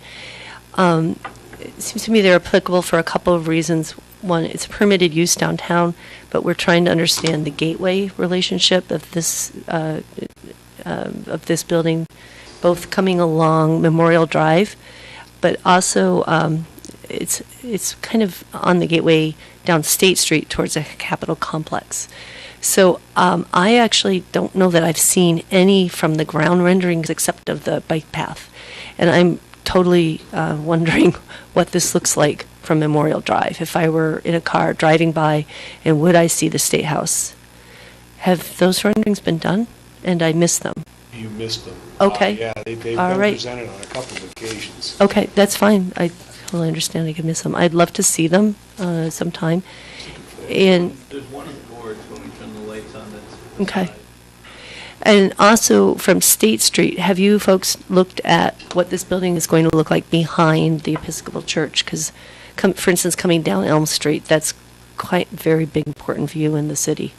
It seems to me they're applicable for a couple of reasons. One, it's permitted use downtown, but we're trying to understand the gateway relationship of this building, both coming along Memorial Drive, but also it's kind of on the gateway down State Street towards a Capitol complex. So I actually don't know that I've seen any from the ground renderings except of the bike path, and I'm totally wondering what this looks like from Memorial Drive. If I were in a car driving by, and would I see the State House? Have those renderings been done? And I missed them. You missed them. Okay. Yeah, they've All been right. presented on a couple of occasions. Okay, that's fine. I totally understand I could miss them. I'd love to see them sometime. And There's one of the boards when we turn the lights on that's. okay. And also from State Street, have you folks looked at what this building is going to look like behind the Episcopal Church? Because, for instance, coming down Elm Street, that's quite very big, important view in the city.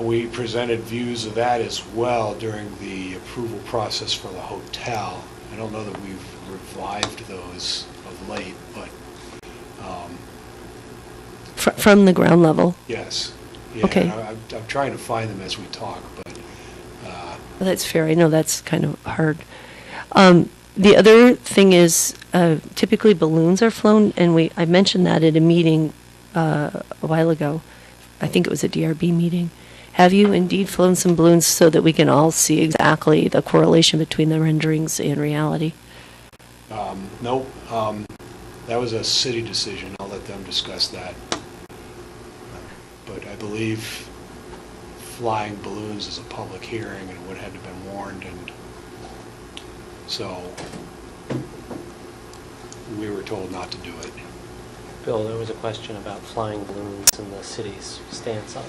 We presented views of that as well during the approval process for the hotel. I don't know that we've revived those of late, but From the ground level? yes. Yeah, Okay. and I'm trying to find them as we talk, but Well, that's fair. I know that's kind of hard. The other thing is, typically balloons are flown, and I mentioned that at a meeting a while ago. I think it was a DRB meeting. Have you indeed flown some balloons so that we can all see exactly the correlation between the renderings and reality? nope. That was a city decision. I'll let them discuss that. But I believe flying balloons is a public hearing and would have to been warned, and so we were told not to do it. Bill, there was a question about flying balloons and the city's stance on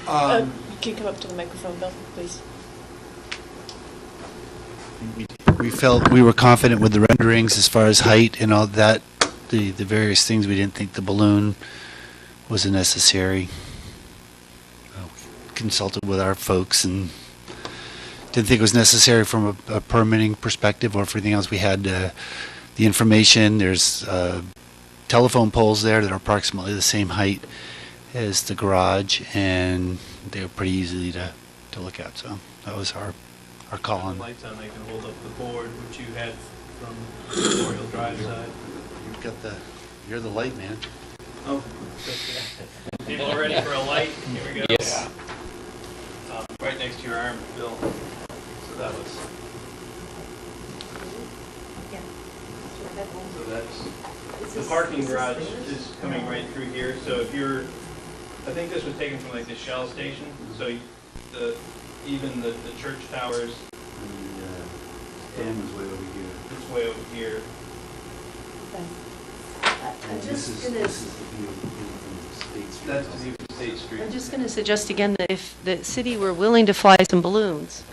that. Can you come up to the microphone, Bill, please? We felt we were confident with the renderings as far as height and all that, the various things. We didn't think the balloon was necessary. Consulted with our folks and didn't think it was necessary from a permitting perspective or for anything else. We had the information. There's telephone poles there that are approximately the same height as the garage, and they were pretty easy to look at. So that was our call on. Lights on, they can hold up the board, which you had from Memorial Drive side. You've got you're the light man. Oh, people are ready for a light. Here we go. Yes. Right next to your arm, Bill. So that was. So that's, the parking garage is coming right through here. So if you're, I think this was taken from like the Shell station. So even the church towers. The dam is way over here. It's way over here. This is the view from State Street. That's the view from State Street. I'm just going to suggest again that if the city were willing to fly some balloons,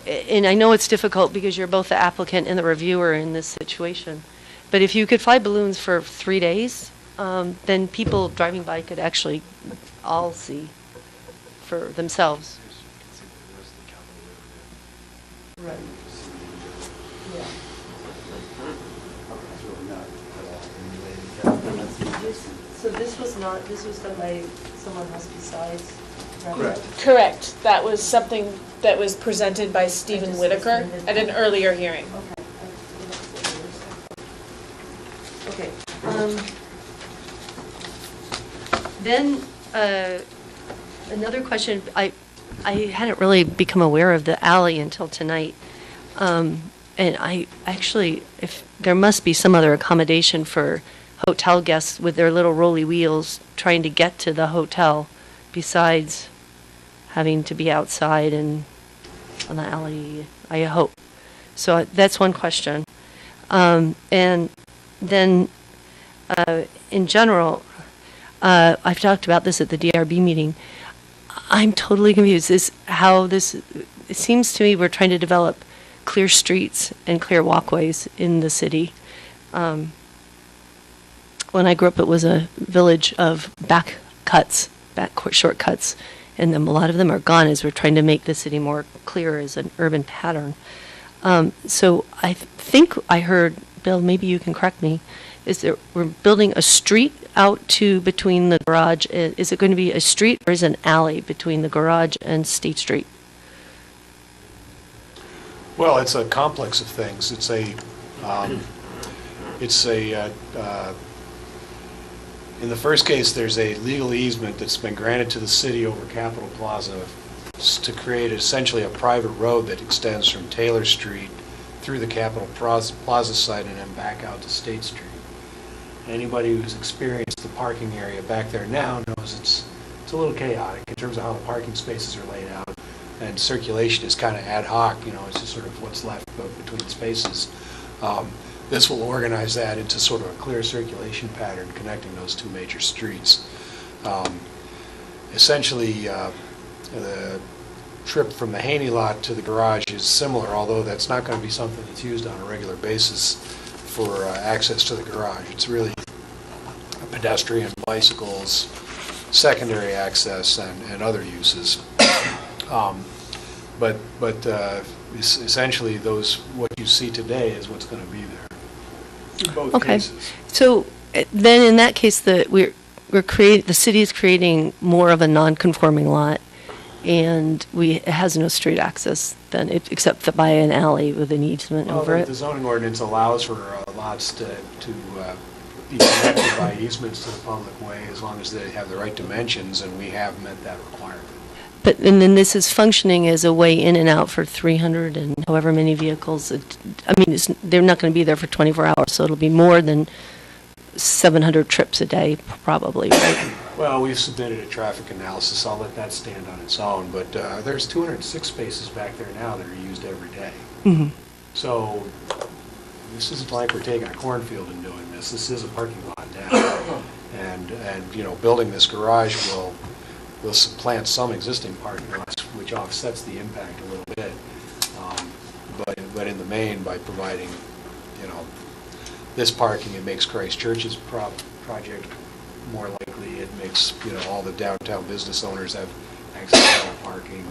and I know it's difficult because you're both the applicant and the reviewer in this situation, but if you could fly balloons for 3 days, then people driving by could actually all see for themselves. Right. Yeah. So this was done by someone else besides? Correct. That was something that was presented by Stephen Whitaker at an earlier hearing. Okay. Then, another question, I hadn't really become aware of the alley until tonight. And I actually, if there must be some other accommodation for hotel guests with their little rolly wheels trying to get to the hotel besides having to be outside and on the alley, I hope. So that's one question. And then in general, I've talked about this at the DRB meeting. I'm totally confused. It seems to me we're trying to develop clear streets and clear walkways in the city. When I grew up, it was a village of back shortcuts, and then a lot of them are gone as we're trying to make the city more clear as an urban pattern. So I think I heard, Bill, maybe you can correct me, we're building a street out to between the garage. Is it going to be a street or is it an alley between the garage and State Street? Well, it's a complex of things. In the first case, there's a legal easement that's been granted to the city over Capitol Plaza to create essentially a private road that extends from Taylor Street through the Capitol Plaza site and then back out to State Street. Anybody who's experienced the parking area back there now knows it's a little chaotic in terms of how the parking spaces are laid out, and circulation is kind of ad hoc, it's just sort of what's left between spaces. This will organize that into sort of a clear circulation pattern connecting those two major streets. Essentially, the trip from the Haney lot to the garage is similar, although that's not going to be something that's used on a regular basis for access to the garage. It's really pedestrian, bicycles, secondary access, and other uses. But essentially, what you see today is what's going to be there. In both cases. So then, in that case, the city is creating more of a non-conforming lot, and it has no street access then, except by an alley with an easement over it. The zoning ordinance allows for lots to be connected by easements to the public way as long as they have the right dimensions, and we have met that requirement. And then this is functioning as a way in and out for 300 and however many vehicles. They're not going to be there for 24 hours, so it'll be more than 700 trips a day, probably, right? Well, we've submitted a traffic analysis. I'll let that stand on its own, but there's 206 spaces back there now that are used every day. Mm-hmm. So this isn't like we're taking a cornfield and doing this. This is a parking lot now. And building this garage will supplant some existing parking lots, which offsets the impact a little bit. But in the main, by providing, this parking, it makes Christ Church's project more likely. It makes, all the downtown business owners have access to their parking.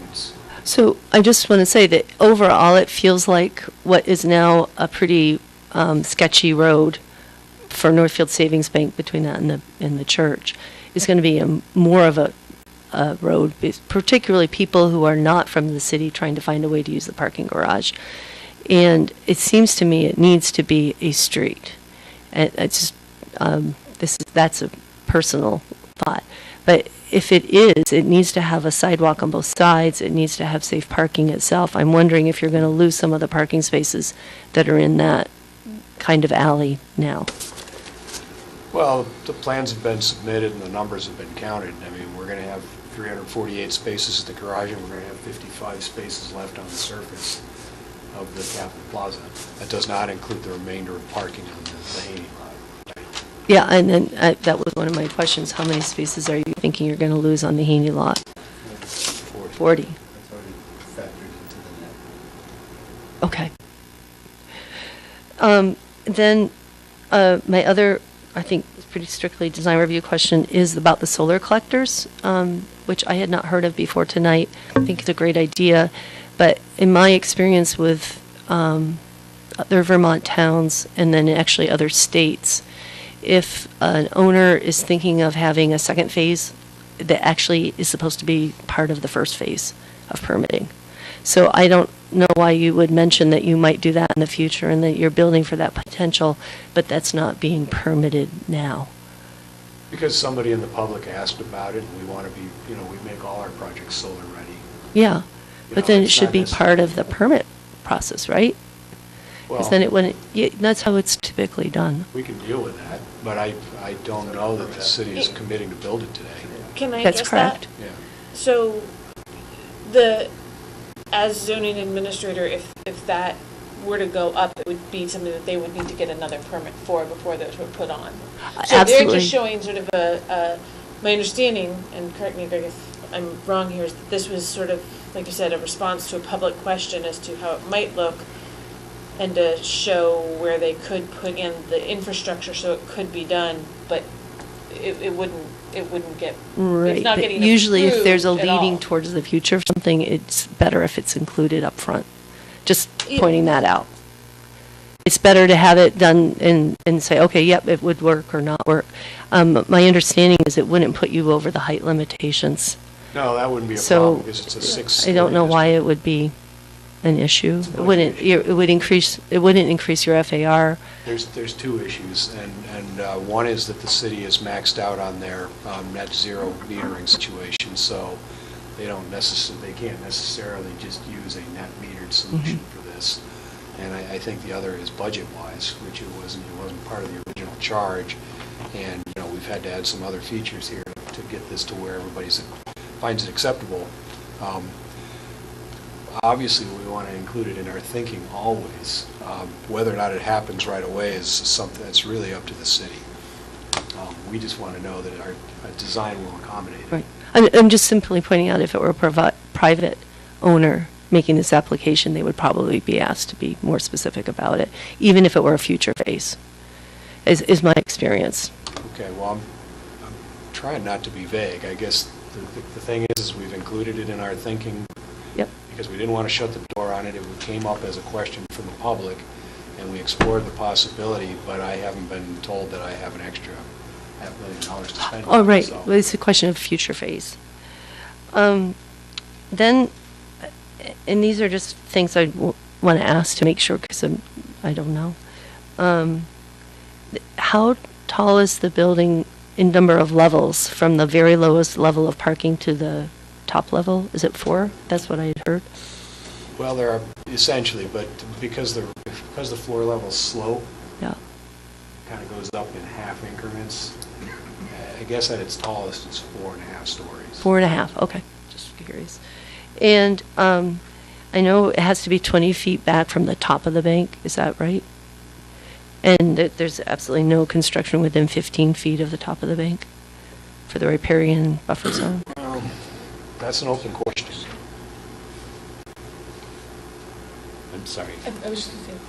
So I just want to say that overall, it feels like what is now a pretty sketchy road for Northfield Savings Bank between that and the church is going to be more of a road, particularly people who are not from the city trying to find a way to use the parking garage. And it seems to me it needs to be a street. And it's just, that's a personal thought. But if it is, it needs to have a sidewalk on both sides. It needs to have safe parking itself. I'm wondering if you're going to lose some of the parking spaces that are in that kind of alley now. Well, the plans have been submitted and the numbers have been counted. We're going to have 348 spaces at the garage, and we're going to have 55 spaces left on the surface of the Capitol Plaza. That does not include the remainder of parking on the Haney lot. Yeah, and then that was one of my questions. How many spaces are you thinking you're going to lose on the Haney lot? 40. That's already factored into the net. Okay. Then my other, I think, pretty strictly design review question is about the solar collectors, which I had not heard of before tonight. I think it's a great idea, but in my experience with other Vermont towns and then actually other states, if an owner is thinking of having a second phase, that actually is supposed to be part of the first phase of permitting. So I don't know why you would mention that you might do that in the future and that you're building for that potential, but that's not being permitted now. Because somebody in the public asked about it, and we want to be, we make all our projects solar ready. Yeah, but then it should be part of the permit process, right? Because then it wouldn't, that's how it's typically done. We can deal with that, but I don't know that the city is committing to build it today. Can I That's address correct. that? Yeah. So, as zoning administrator, if that were to go up, it would be something that they would need to get another permit for before those were put on. So they're Absolutely. just showing sort of my understanding, and correct me, Greg, if I'm wrong here, is that this was sort of, like you said, a response to a public question as to how it might look, and to show where they could put in the infrastructure so it could be done, but it wouldn't get, Right, it's not but getting usually if there's a approved at leading all. towards the future of something, it's better if it's included up front. Just Yeah. pointing that out. It's better to have it done and say, okay, yep, it would work or not work. My understanding is it wouldn't put you over the height limitations. No, that wouldn't be a So, problem because it's a six. I don't know why it would be an issue. It wouldn't, it wouldn't increase your FAR. There's two issues, and one is that the city is maxed out on their net zero metering situation, so they can't necessarily just use a net metered solution for this. And I think the other is budget-wise, which it wasn't part of the original charge, and, we've had to add some other features here to get this to where everybody finds it acceptable. Obviously, we want to include it in our thinking always. Whether or not it happens right away is something that's really up to the city. We just want to know that our design will accommodate it. Right. I'm just simply pointing out if it were a private owner making this application, they would probably be asked to be more specific about it, even if it were a future phase, is my experience. Okay, well, I'm trying not to be vague. I guess the thing is we've included it in our thinking. Yep. Because we didn't want to shut the door on it. It came up as a question from the public, and we explored the possibility, but I haven't been told that I have an extra $500,000 to spend. Oh, right. So- Well, it's a question of future phase. Then, and these are just things I want to ask to make sure, because I don't know. How tall is the building in number of levels from the very lowest level of parking to the top level? Is it 4? That's what I had heard. Well, there are essentially, but because the floor level slope Yeah. kind of goes up in half increments, I guess at its tallest it's 4.5 stories. 4.5, okay, just curious. And I know it has to be 20 feet back from the top of the bank, is that right? And there's absolutely no construction within 15 feet of the top of the bank for the riparian buffer zone? That's an open question. I'm sorry. I was just thinking,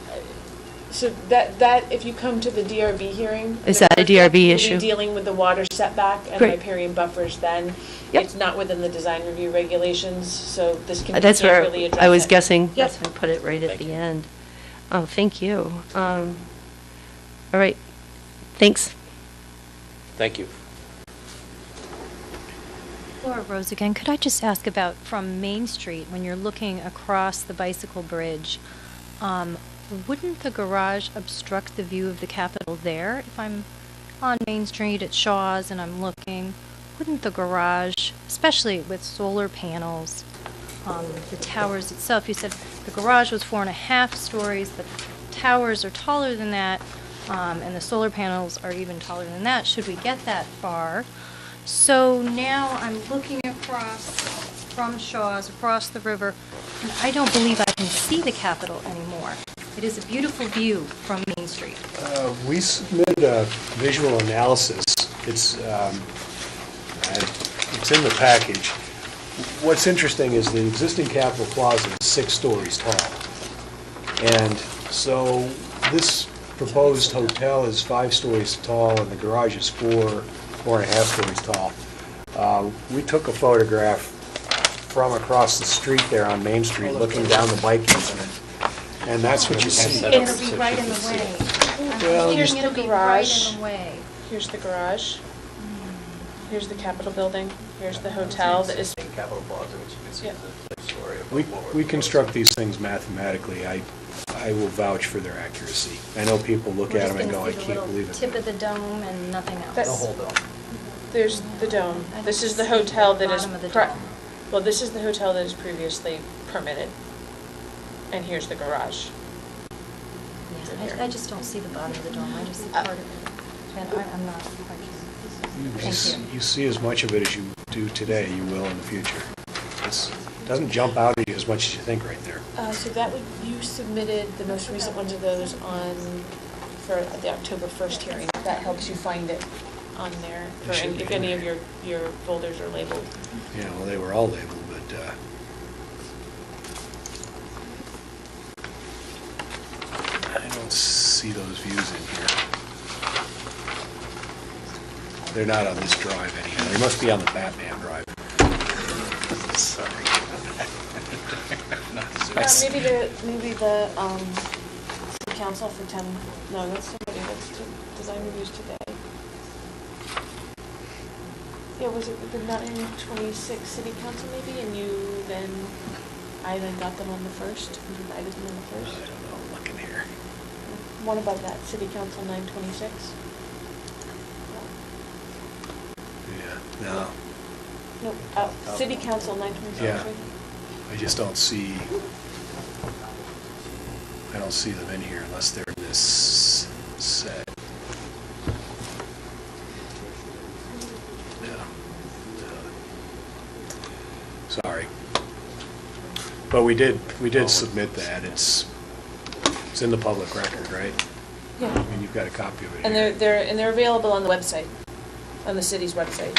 so that, if you come to the DRB hearing. Is that a DRB you'll be issue? dealing with the water setback and Great. riparian buffers then. Yep. It's not within the design review regulations, so this can, That's can't where really address I was it. guessing. Yep. That's why I put it right at the end. Oh, thank you. All right, thanks. Thank you. Laura Rose again. Could I just ask about from Main Street, when you're looking across the bicycle bridge, wouldn't the garage obstruct the view of the Capitol there? If I'm on Main Street at Shaw's and I'm looking, wouldn't the garage, especially with solar panels, the towers itself, you said the garage was 4.5 stories, but the towers are taller than that, and the solar panels are even taller than that, should we get that far. So now I'm looking across from Shaw's, across the river, and I don't believe I can see the Capitol anymore. It is a beautiful view from Main Street. We submitted a visual analysis. It's in the package. What's interesting is the existing Capitol Plaza is 6 stories tall. And so this proposed hotel is 5 stories tall and the garage is 4.5 stories tall. We took a photograph from across the street there on Main Street, looking down the bike incident. And that's what you see. And It'll be right in the way. Well, Here's It'll the be right garage. in the way. Here's the garage. Here's the Capitol building. Here's the hotel that is. Capitol Plaza, which you can see Yeah. the story of what We construct these things mathematically. I will vouch for their accuracy. I know people look We're at just them and go, gonna I see the can't little believe it. tip of the dome and nothing else. The whole dome. There's the dome. This is the hotel that is. Bottom of the pre- dome. Well, this is the hotel that is previously permitted. And here's the garage. Yeah, I just don't see the bottom of the dome, I just see part of it. And I'm not quite sure. Thank you. You see as much of it as you do today, you will in the future. doesn't jump out at you as much as you think right there. So that would, you submitted the most recent ones of those for the October 1st hearing. That helps you find it on there, It should if be in any of there. your folders are labeled. Yeah, well, they were all labeled, but, I don't see those views in here. They're not on this drive anyhow. They must be on the Batman drive. Sorry. Maybe the city council for 10, no, that's somebody, that's design reviews today. Yeah, was it the 9/26 city council maybe, and I then got them on the 1st, and divided them on the 1st? I don't know, I'm looking here. One above that, city council 9/26. Yeah, no, No, city council 9/26. Yeah. I just don't see them in here unless they're in this set. No. Sorry. But we did submit that. It's in the public record, right? Yeah. I mean, you've got a copy of it And here. they're available on the website, on the city's website.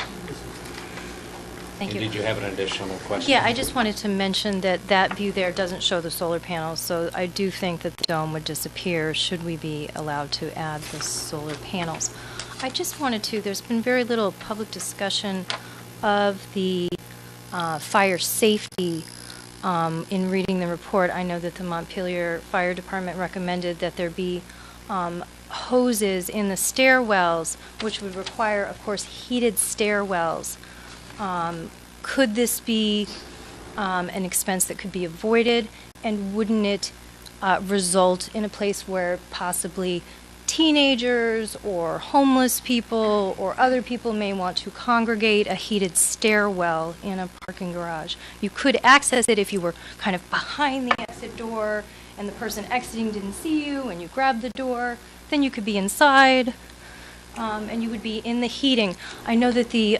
Thank And you. did you have an additional question? Yeah, I just wanted to mention that that view there doesn't show the solar panels, so I do think that the dome would disappear should we be allowed to add the solar panels. I just wanted to, there's been very little public discussion of the fire safety. In reading the report, I know that the Montpelier Fire Department recommended that there be hoses in the stairwells, which would require, of course, heated stairwells. Could this be an expense that could be avoided, and wouldn't it result in a place where possibly teenagers or homeless people or other people may want to congregate a heated stairwell in a parking garage? You could access it if you were kind of behind the exit door and the person exiting didn't see you and you grabbed the door. Then you could be inside and you would be in the heating. I know that the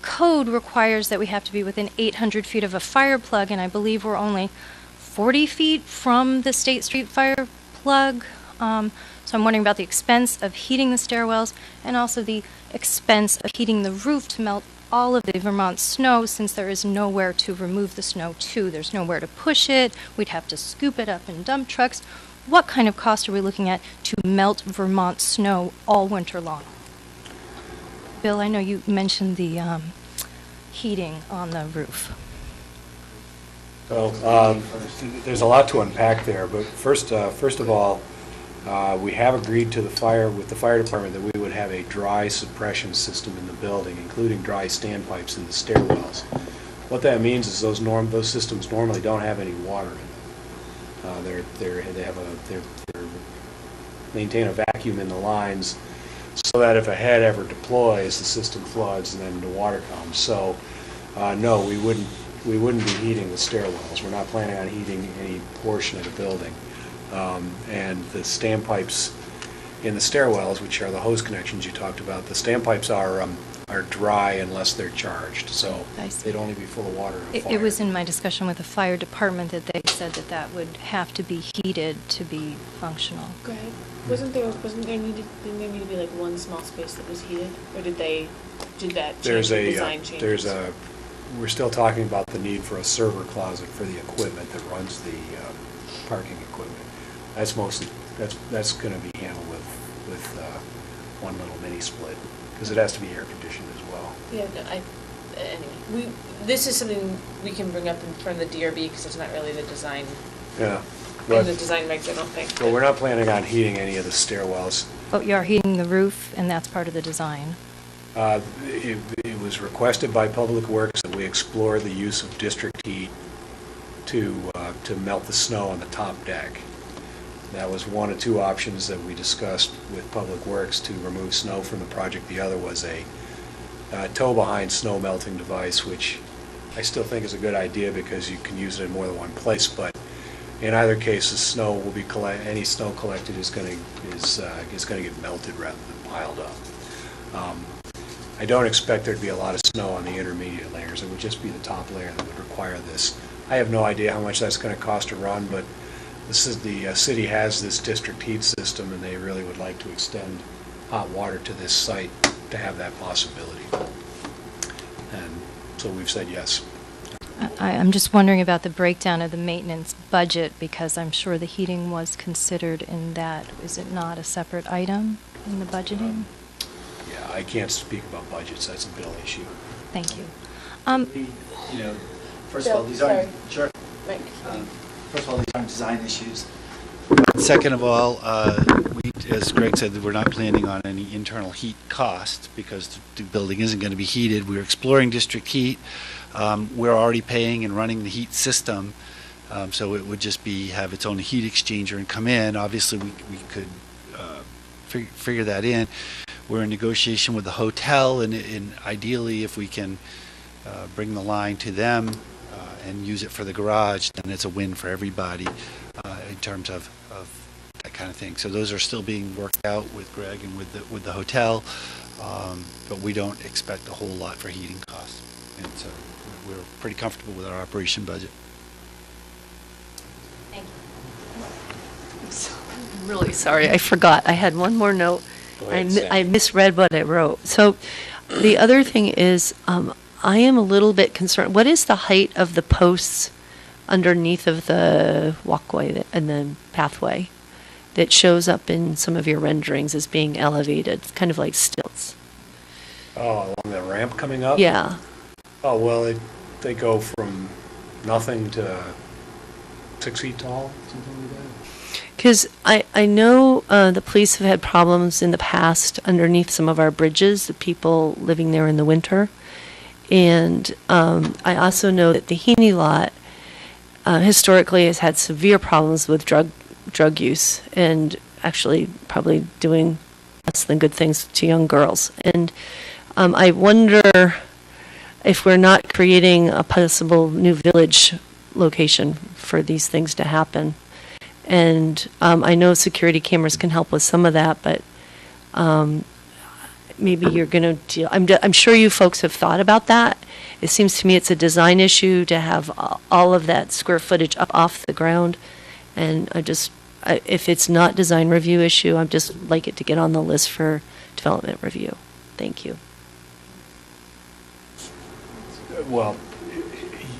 code requires that we have to be within 800 feet of a fire plug, and I believe we're only 40 feet from the State Street fire plug. So I'm wondering about the expense of heating the stairwells and also the expense of heating the roof to melt all of the Vermont snow, since there is nowhere to remove the snow to. There's nowhere to push it. We'd have to scoop it up in dump trucks. What kind of cost are we looking at to melt Vermont snow all winter long? Bill, I know you mentioned the heating on the roof. So, there's a lot to unpack there, but first of all, we have agreed to with the fire department that we would have a dry suppression system in the building, including dry standpipes in the stairwells. What that means is those systems normally don't have any water in them. They maintain a vacuum in the lines so that if a head ever deploys, the system floods and then the water comes. So, no, we wouldn't be heating the stairwells. We're not planning on heating any portion of the building. And the standpipes in the stairwells, which are the hose connections you talked about, the standpipes are dry unless they're charged. So I see. they'd only be full of water. It was in my discussion with the fire department that they said that that would have to be heated to be functional. Greg, didn't there need to be like one small space that was heated, or did that change the design changes? We're still talking about the need for a server closet for the equipment that runs the parking equipment. That's going to be handled with one little mini split, because it has to be air conditioned as well. Yeah, no, anyway, this is something we can bring up in front of the DRB, because it's not really the design. Yeah. In the design regs, I don't think. But we're not planning on heating any of the stairwells. Oh, you are heating the roof, and that's part of the design. It was requested by Public Works that we explore the use of district heat to melt the snow on the top deck. That was one of two options that we discussed with Public Works to remove snow from the project. The other was a tow-behind snow melting device, which I still think is a good idea because you can use it in more than one place. But in either case, the snow will be any snow collected is going to get melted rather than piled up. I don't expect there to be a lot of snow on the intermediate layers. It would just be the top layer that would require this. I have no idea how much that's going to cost to run, but this is the city has this district heat system, and they really would like to extend hot water to this site to have that possibility. And so we've said yes. I'm just wondering about the breakdown of the maintenance budget, because I'm sure the heating was considered in that. Is it not a separate item in the budgeting? Yeah, I can't speak about budgets. That's a bill issue. Thank you. You know, first of all, these aren't, sure. Mike. First of all, these aren't design issues. Second of all, as Greg said, we're not planning on any internal heat cost because the building isn't going to be heated. We're exploring district heat. We're already paying and running the heat system, so it would just be have its own heat exchanger and come in. Obviously, we could figure that in. We're in negotiation with the hotel, and ideally, if we can bring the line to them and use it for the garage, then it's a win for everybody in terms of that kind of thing. So those are still being worked out with Greg and with the hotel, but we don't expect a whole lot for heating costs. And so we're pretty comfortable with our operation budget. Thank you. I'm really sorry, I forgot. I had one more note. Go ahead, I misread what I wrote. So the other thing is, I am a little bit concerned. What is the height of the posts underneath of the walkway and the pathway that shows up in some of your renderings as being elevated? It's kind of like stilts. Oh, along the ramp coming up? Yeah. Oh, well, they go from nothing to 6 feet tall, something like that. Because I know the police have had problems in the past underneath some of our bridges, the people living there in the winter. And I also know that the Heaney lot historically has had severe problems with drug use and actually probably doing less than good things to young girls. And I wonder if we're not creating a possible new village location for these things to happen. And I know security cameras can help with some of that, but maybe you're going to deal. I'm sure you folks have thought about that. It seems to me it's a design issue to have all of that square footage up off the ground. And if it's not design review issue, I'd just like it to get on the list for development review. Thank you. Well,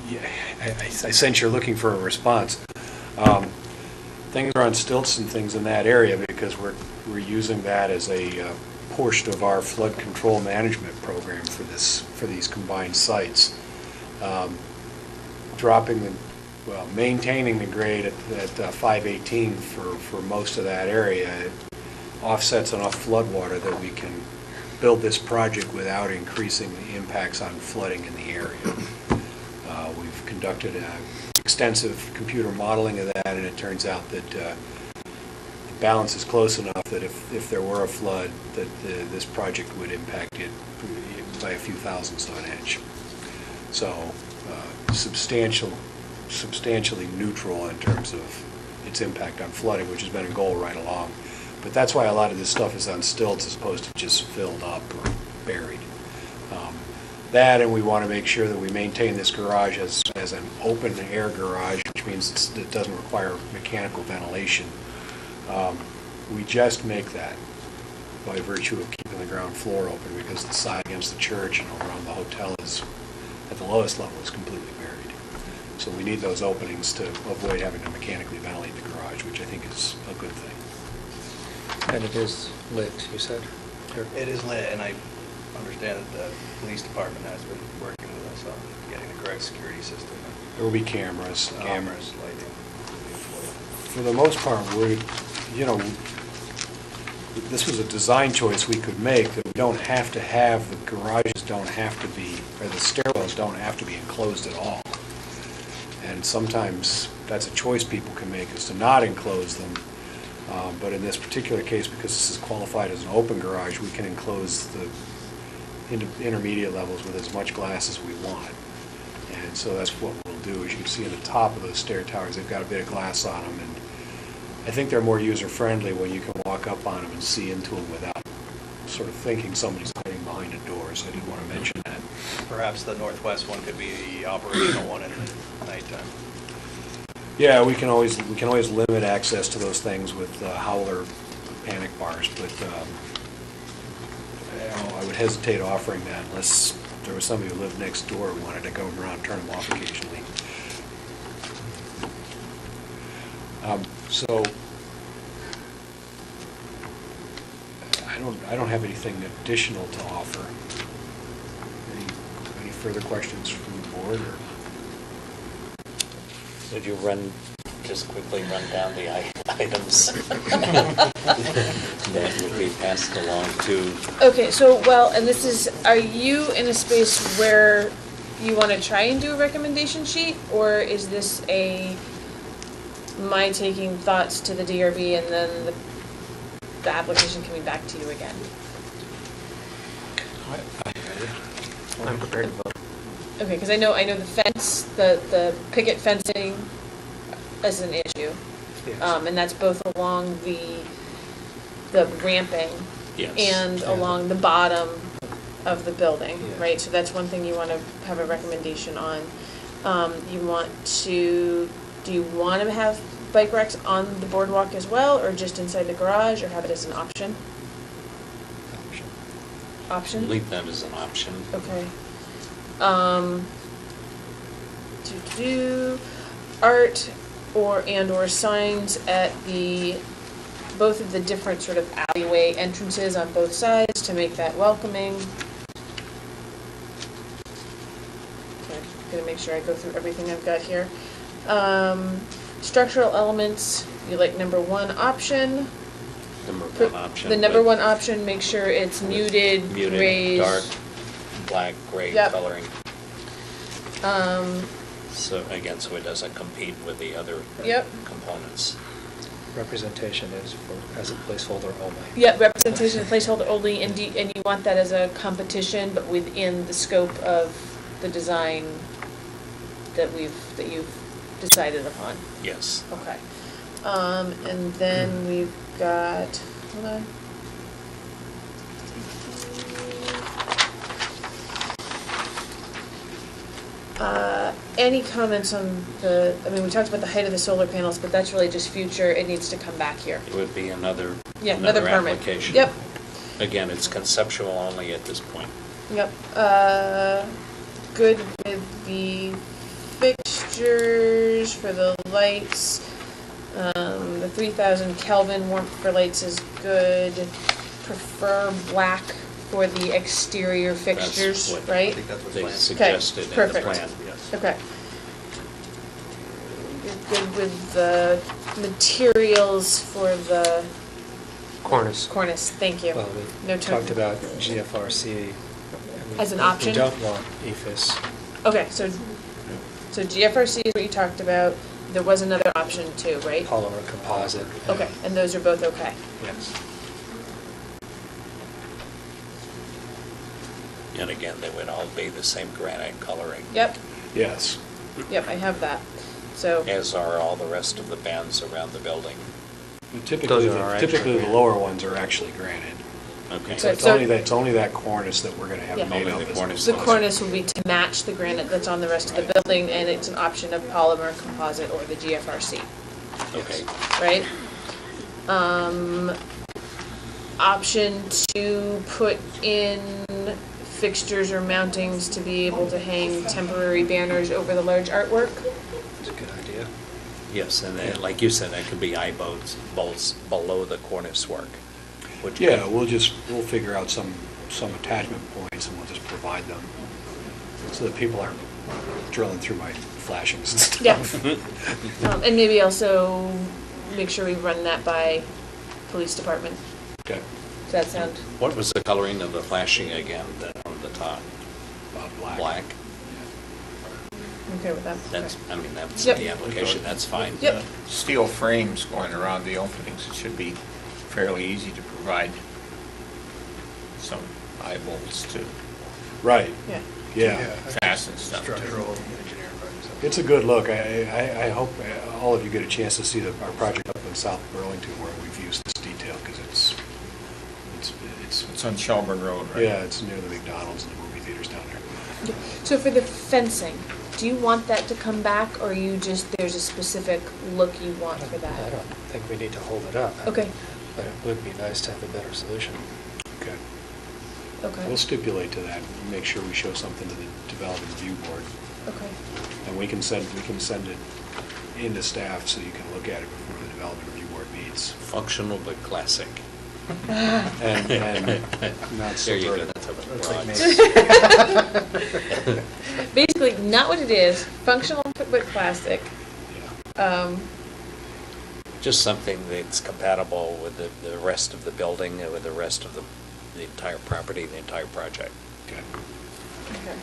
yeah, I sense you're looking for a response. Things are on stilts and things in that area because we're using that as a portion of our flood control management program for these combined sites. Maintaining the grade at 518 for most of that area, it offsets enough flood water that we can build this project without increasing the impacts on flooding in the area. We've conducted extensive computer modeling of that, and it turns out that the balance is close enough that if there were a flood, that this project would impact it by a few thousandths of an inch. So substantially neutral in terms of its impact on flooding, which has been a goal right along. But that's why a lot of this stuff is on stilts as opposed to just filled up or buried. That, and we want to make sure that we maintain this garage as an open air garage, which means it doesn't require mechanical ventilation. We just make that by virtue of keeping the ground floor open, because the side against the church and around the hotel is, at the lowest level, is completely buried. So we need those openings to avoid having to mechanically ventilate the garage, which I think is a good thing. And it is lit, you said? It is lit, and I understand that the police department has been working with us on getting the correct security system. There will be cameras. Lighting. For the most part, this was a design choice we could make, that we don't have to have, the garages don't have to be, or the stairwells don't have to be enclosed at all. And sometimes that's a choice people can make, is to not enclose them. But in this particular case, because this is qualified as an open garage, we can enclose the intermediate levels with as much glass as we want. And so that's what we'll do. As you can see in the top of those stair towers, they've got a bit of glass on them, and I think they're more user-friendly when you can walk up on them and see into them without sort of thinking somebody's hiding behind a door. so I did want to mention that. Perhaps the northwest one could be the operational one in the nighttime. Yeah, we can always limit access to those things with howler panic bars, but I would hesitate offering that unless there was somebody who lived next door who wanted to go around and turn them off occasionally. So I don't have anything additional to offer. Any further questions from the board, or? Would you just quickly run down the items that will be passed along to? Okay, so, well, and this is, are you in a space where you want to try and do a recommendation sheet? Or is this my taking thoughts to the DRB and then the application coming back to you again? I'm prepared to vote. Okay, because I know the fence, the picket fencing is an issue. Yes. And that's both along the ramping Yes. and along the bottom of the building, Yeah. right? So that's one thing you want to have a recommendation on. Do you want to have bike racks on the boardwalk as well, or just inside the garage, or have it as an option? Option? Leave that as an option. Okay. Art or signs at both of the different sort of alleyway entrances on both sides to make that welcoming. Okay, I'm gonna make sure I go through everything I've got here. Structural elements, you like number one option. Number one option. The number with- one option, make sure it's muted, raised. Dark, black, gray Yep. coloring. So again, so it doesn't compete with the other Yep. components. Representation is as a placeholder only. Yeah, representation of placeholder only, and you want that as a competition, but within the scope of the design that you've decided upon. Yes. Okay. And then we've got, hold on. Any comments on we talked about the height of the solar panels, but that's really just future, it needs to come back here. It would be another permit. application. Yep, Again, it's conceptual only at this point. yep. Good with the fixtures for the lights. The 3,000 Kelvin warmth for lights is good. Prefer black for the exterior fixtures, what right? I think that's what's They planned. suggested in the perfect. plan. Yes. Okay. You're good with the materials for the Cornice. cornice, thank you. Well, No we turn- talked about GFRC. As an option? We don't want EFS. Okay, so GFRC is what you talked about. There was another option too, right? Polymer composite. Okay, and those are both okay. Yes. And again, they would all be the same granite coloring, Yep, Yes. yep, I have that. So, as are all the rest of the bands around the building. Typically, Those are actually the granite. lower ones are actually granite. Okay. So it's So- only that cornice that we're going to have Yeah. made Only of. the as- cornice. the cornice will be to match the granite that's on the rest of the building, and it's an option of polymer, composite, or the GFRC, Okay. right? Option to put in fixtures or mountings to be able to hang temporary banners over the large artwork. It's a good idea. Yes, and then, like you said, that could be eye bolts below the cornice work. which Yeah, we'll figure out some attachment points and we'll just provide them so that people aren't drilling through my flashings and stuff. Yeah. And maybe also make sure we run that by police department. Okay. Does that sound? What was the coloring of the flashing again, on the top? Black. Black? Okay with that? That's, Okay. I mean, that's Yep. the application, that's fine. Yep. Steel frames going around the openings, it should be fairly easy to provide some eye bolts to Right. Yeah. Yeah. fasten stuff to. Structural engineering projects. It's a good look. I hope all of you get a chance to see our project up in South Burlington where we've used this detail because it's It's on Shelburne Road, right? Yeah, it's near the McDonald's and the movie theaters down there. So for the fencing, do you want that to come back, or there's a specific look you want for I that? don't think we need to hold it up. Okay. But it would be nice to have a better solution. Okay. Okay. We'll stipulate to that, make sure we show something to the development review board. Okay. And we can send it into staff so you can look at it before the development review board meets. Functional but classic. And not so There you go, very- that's a broad. Basically, not what it is, functional but classic. Just something that's compatible with the rest of the building, and with the rest of the entire property, the entire project. Okay. Okay.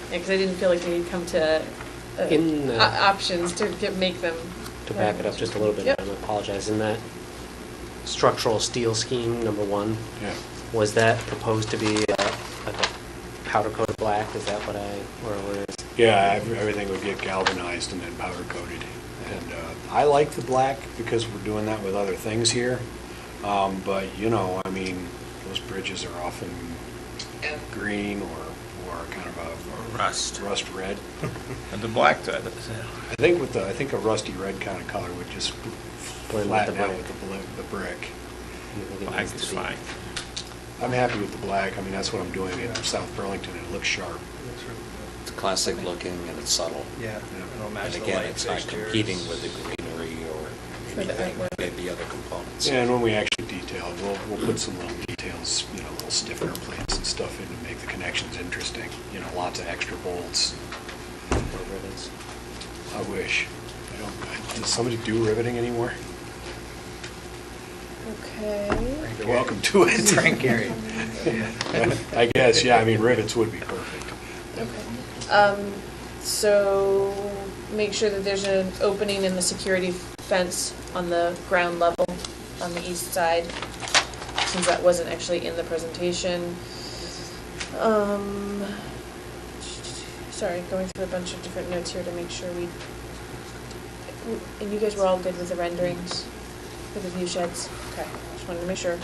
Yeah, because I didn't feel like we had come to options to make them. To back it up just a little bit, Yep. I apologize, in that structural steel scheme, number one, Yeah. was that proposed to be like a powder coated black? Is that what or is? Yeah, everything would get galvanized and then powder coated. And I like the black because we're doing that with other things here. But, I mean, those bridges are often green or kind of a rust red. And the black, I think a rusty red kind of color would just Blend with flatten the out brick. with the brick. black is fine. I'm happy with the black. I mean, that's what I'm doing in South Burlington. It looks sharp. It's classic looking and it's subtle. Yeah. It'll match And the again, light it's not fixtures. competing with the greenery or For the anything, artwork. maybe other components. Yeah, and when we actually detail it, we'll put some little details, little stiffener plates and stuff in to make the connections interesting. Lots of extra bolts. Or ribbons? I wish. Does somebody do riveting anymore? Okay. You're welcome to it. Frank Gehry. I guess, yeah, I mean, rivets would be perfect. Okay. So make sure that there's an opening in the security fence on the ground level on the east side, since that wasn't actually in the presentation. Sorry, going through a bunch of different notes here to make sure and you guys were all good with the renderings for the view sheds? Okay, just wanted to make sure.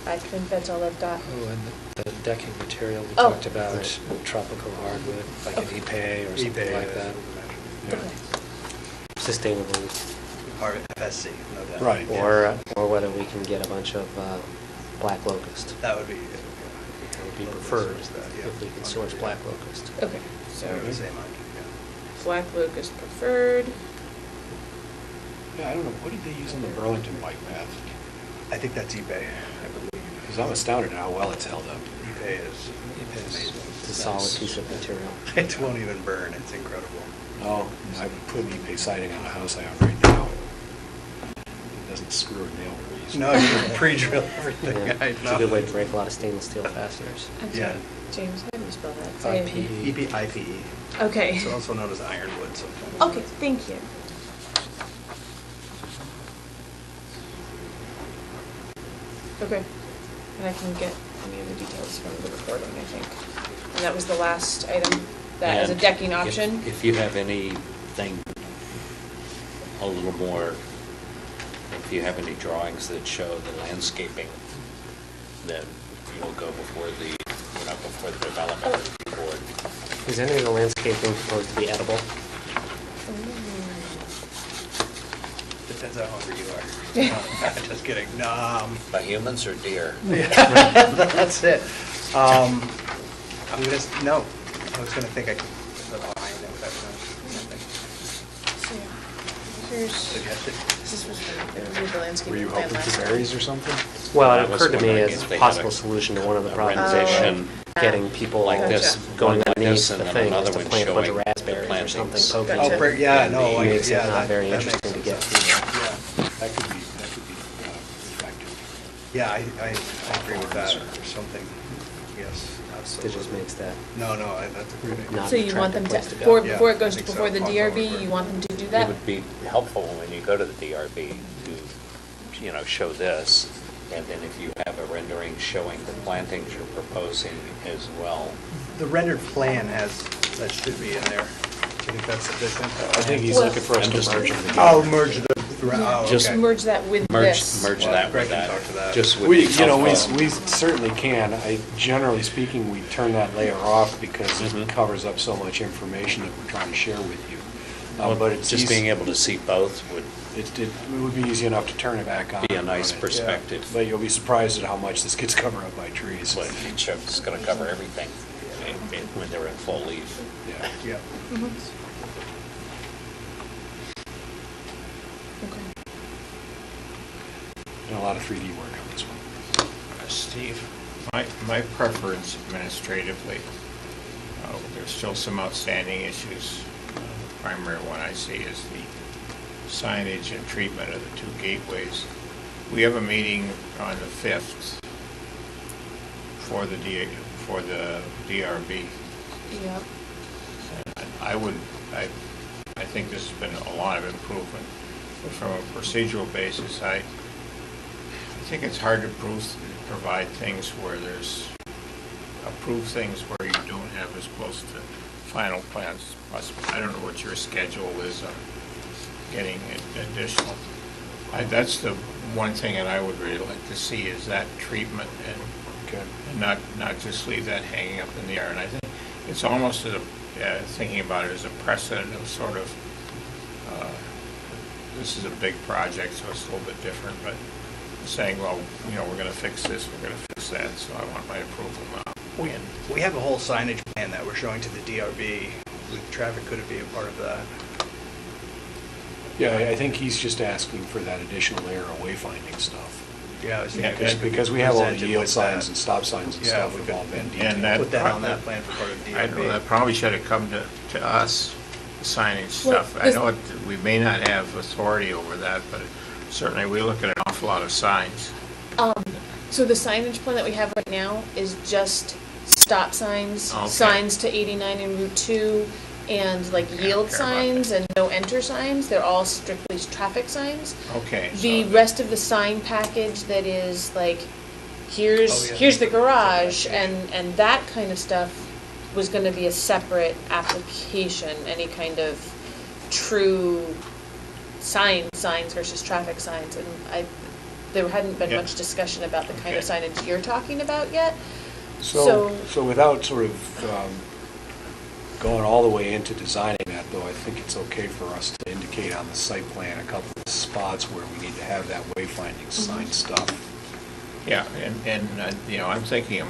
I think that's all I've got. Oh, and the decking material, we Oh. talked about tropical hardwood, like an Ipe or something like that. Okay. Sustainable. Or FSC, no doubt. Right. Or whether we can get a bunch of black locust. That would be. That would be preferred if we can source black locust. Okay, so The same idea, black locust preferred. Yeah, I don't know, what did they use on the Burlington bike path? yeah. I think that's eBay, I believe. Because I'm astounded at how well it's held up. eBay is amazing. It's a solid piece of material. It won't even burn, it's incredible. Oh, I put an ePay siding on a house I own right now. It doesn't screw a nail very easily. No, you can pre-drill everything. Yeah, I it's a know. good way to break a lot of stainless steel fasteners. I'm Yeah. sorry, James, how do you spell that? Say it again. IPE. Okay. It's also known as ironwood sometimes. Okay, thank you. Okay, and I can get any of the details from the recording, I think. And that was the last item, that is a And decking if- option. If you have anything a little more, if you have any drawings that show the landscaping, then you'll go before the development board. Is any of the landscaping supposed to be edible? Depends how hungry you are. No, just kidding. No, By humans or deer? that's it. I'm gonna, no, I was gonna think I could put a line in without something. So, here's, Suggested. this was the landscape Were you plan hoping last for time. berries or something? Well, I it was occurred to me wondering as if a they had possible solution to one of the a problems. rendition Getting people like this, going one like underneath this, the and then thing, another is to one plant a bunch of showing the raspberries or something plantings. poking Gotcha. Oh, yeah, And no, the- like, Makes it yeah, not that very makes interesting to get sense. through. Yeah. That could be effective. Yeah, I agree with that, or something, yes, It absolutely. just makes that No, that's a great idea. not So an you want them attractive to, place to go. before Yeah, it goes I think before so. the I'll DRB, go you want them to do It that? would be helpful when you go to the DRB to, show this, and then if you have a rendering showing the plantings you're proposing as well. The rendered plan has That should be in there. I think that's a good thing. I think he's Well- looking for us I'm to just- merge them together. Oh, merge the, oh, Just okay. Merge that with Merge, this. merge Well, that Greg with can that. talk to that. Just would We, be you know, helpful. we certainly can. Generally speaking, we turn that layer off because Mhm. it covers up so much information that we're trying to share with you. But it's Just easy- being able to see both would It would be easy enough to turn it back on. be a nice Yeah. perspective. But you'll be surprised at how much this gets covered up by trees. But it shows it's going to cover everything when they're in full leaf. Yeah. Yeah. And a lot of 3D work on this one. Steve, my preference administratively, there's still some outstanding issues. The primary one I see is the signage and treatment of the two gateways. We have a meeting on the 5th for the DRB. Yep. I think this has been a lot of improvement, but from a procedural basis, I think it's hard to provide things where approve things where you don't have as close to final plans as possible. I don't know what your schedule is on getting additional. That's the one thing that I would really like to see is that treatment and not just leave that hanging up in the air. And I think it's almost thinking about it as a precedent of sort of, this is a big project, so it's a little bit different, but saying, well, we're going to fix this, we're going to fix that, so I want my approval now. We have a whole signage plan that we're showing to the DRB. With traffic, could it be a part of that? Yeah, I think he's just asking for that additional layer of wayfinding stuff. Yeah, I was thinking Because we have all the presented yield with signs that. and stop signs and Yeah, stuff we have could- all been And detailed. that Put that on that plan for part of DRB. I know that probably should have come to us, the signage Well, stuff. I this- know we may not have authority over that, but certainly we look at an awful lot of signs. So the signage plan that we have right now is just stop signs, Okay. signs to 89 and Route 2, and like yield care about signs and no enter signs. They're all strictly traffic signs. Okay. The so rest of the sign package that is like, here's Oh, yeah. here's the garage and that kind of stuff was going to be a separate application. Any kind of true signs versus traffic signs, and there hadn't been Yeah. much discussion about the kind of Okay. signage you're talking about yet. So without sort of going all the way into designing that, though, I think it's okay for us to indicate on the site plan a couple of spots where we need to have that wayfinding sign stuff. Yeah, and I'm thinking of,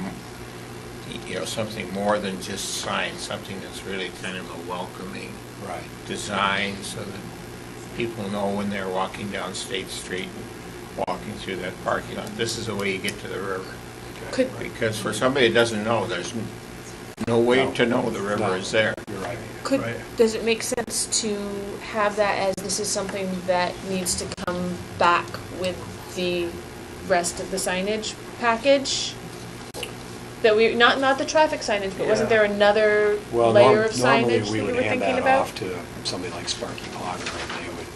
something more than just signs, something that's really kind of a welcoming Right. design so that people know when they're walking down State Street, walking through that parking lot, this is the way you get to the river. Could Because for somebody that doesn't know, there's no way No. to know the river No. is there. You're right. does it make sense to have that as this is something that needs to come back with the rest of the signage package? That we not the traffic signage, but wasn't Yeah. there another Well, layer of normally signage that we you would were hand thinking that about? off to somebody like Sparky Potter, and they would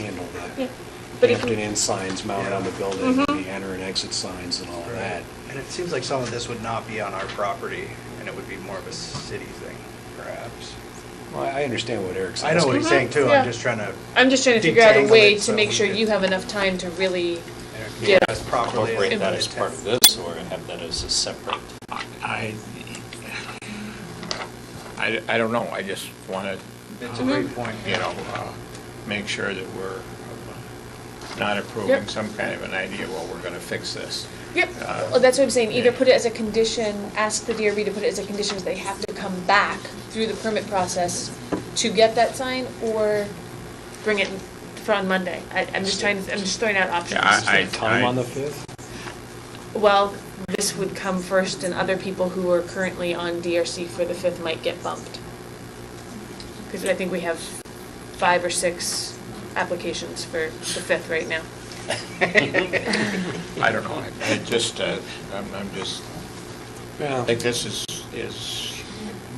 handle the Yeah. But if Hampton you- Inn signs mounted on the building, and the enter and exit signs and all of that. And it seems like some of this would not be on our property, and it would be more of a city thing, perhaps. Well, I understand what Eric's I know what asking. he's saying too, Yeah. I'm just trying to. I'm just trying to figure out a detangle way it to so make we sure can you have enough time to really get get us properly. Incorporate that as implemented. part of this, or have that as a separate. I don't know, I just want to, It's a great point. make sure that we're not approving Yep. some kind of an idea, well, we're going to fix this. Yep, well, that's what I'm saying, either yeah. put it as a condition, ask the DRB to put it as a condition, that they have to come back through the permit process to get that sign, or bring it for on Monday. I'm just throwing out options. Yeah, Time on the 5th? Well, this would come first, and other people who are currently on DRC for the 5th might get bumped. Because I think we have 5 or 6 applications for the 5th right now. I don't know, I just, I'm just, I Yeah. think this is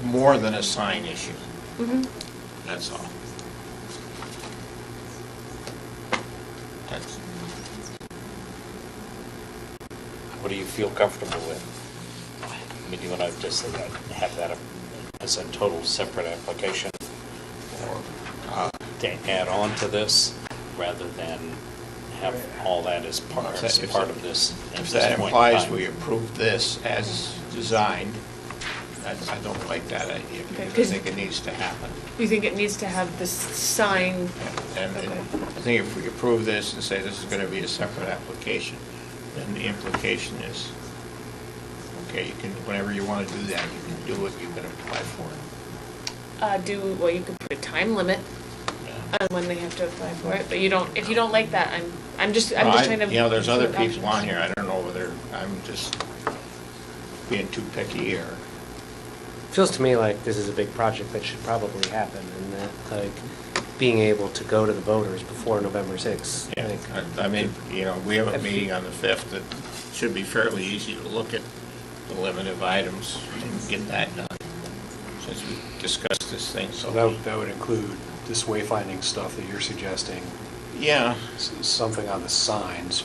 more than a sign issue, Mm-hmm. that's all. That's, What do you feel comfortable with? I mean, you want to just have that as a total separate application or to add on to this rather than have all that as part of this. If that implies we approve this as designed, I don't like that idea, because I think it needs to happen. You think it needs to have this sign? And I think if we approve this and say this is going to be a separate application, then the implication is, okay, you can, whenever you want to do that, you can do it, you can apply for it. Well, you could put a time limit on when they have to apply for it, but you don't, if you don't like that, I'm just trying to. You know, there's other see people on here, I don't know whether I'm just being too picky or. Feels to me like this is a big project that should probably happen, and that, like, being able to go to the voters before November 6th. Yeah, like, I mean, you know, we have a meeting on the 5th that should be fairly easy to look at the limited items and get that done, since we discussed this thing. So that would include this wayfinding stuff that you're suggesting. Yeah. Something on the signs.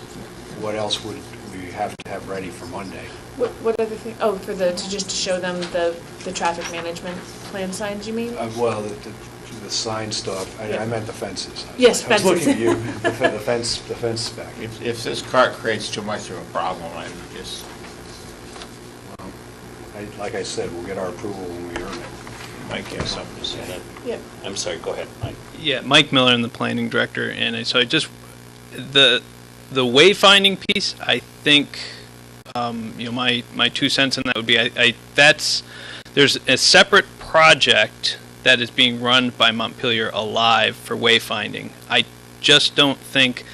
What else would we have to have ready for Monday? What other thing? Oh, just to show them the traffic management plan signs, you mean? Well, the sign stuff, I meant the fences. Yes, I was fences. looking at you, the fence spec. If this cart creates too much of a problem, I would just. Well, like I said, we'll get our approval when we earn it. Mike, you have something to say? Yep. I'm sorry, go ahead, Mike. Yeah, Mike Miller, I'm the planning director, and so I just, the wayfinding piece, I think, my 2 cents in that would be, there's a separate project that is being run by Montpelier Alive for wayfinding. I just don't think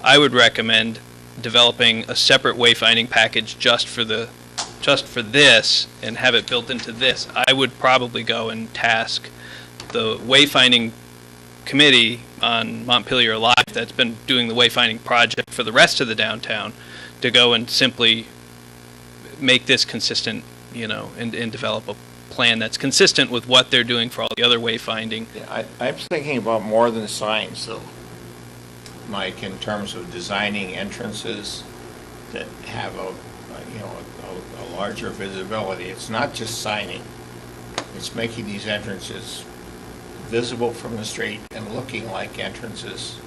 I would recommend developing a separate wayfinding package just for this and have it built into this. I would probably go and task the wayfinding committee on Montpelier Alive that's been doing the wayfinding project for the rest of the downtown to go and simply make this consistent, and develop a plan that's consistent with what they're doing for all the other wayfinding. Yeah, I'm thinking about more than signs, though, Mike, in terms of designing entrances that have a larger visibility. It's not just signing. It's making these entrances visible from the street and looking like entrances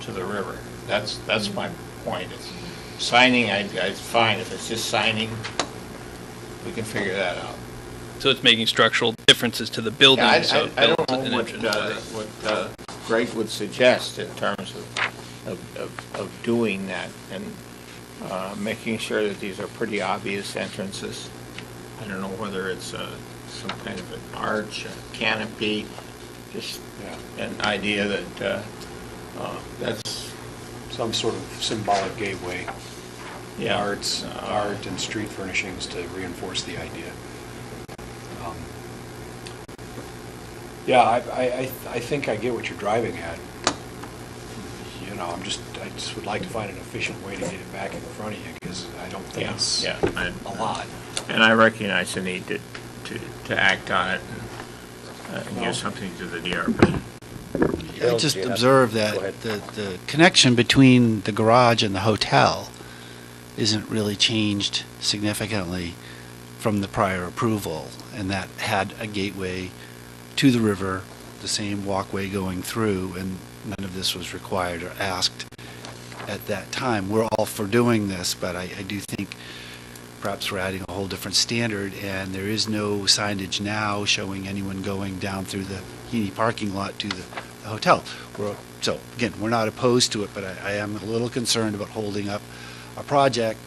to the river. That's my point. Signing, I'd fine. If it's just signing, we can figure that out. So it's making structural differences to the building. Yeah, so I don't know what Greg would suggest in terms of doing that and making sure that these are pretty obvious entrances. I don't know whether it's some kind of an arch, a canopy, just an idea that that's some sort of symbolic gateway. Yeah. Art and street furnishings to reinforce the idea. I think I get what you're driving at. I just would like to find an efficient way to get it back in front of you, because I don't think it's a lot. And I recognize the need to act on it and give something to the DRB. I just observed that the connection between the garage and the hotel isn't really changed significantly from the prior approval, and that had a gateway to the river, the same walkway going through, and none of this was required or asked at that time. We're all for doing this, but I do think perhaps we're adding a whole different standard, and there is no signage now showing anyone going down through the Heaney parking lot to the hotel. So again, we're not opposed to it, but I am a little concerned about holding up a project,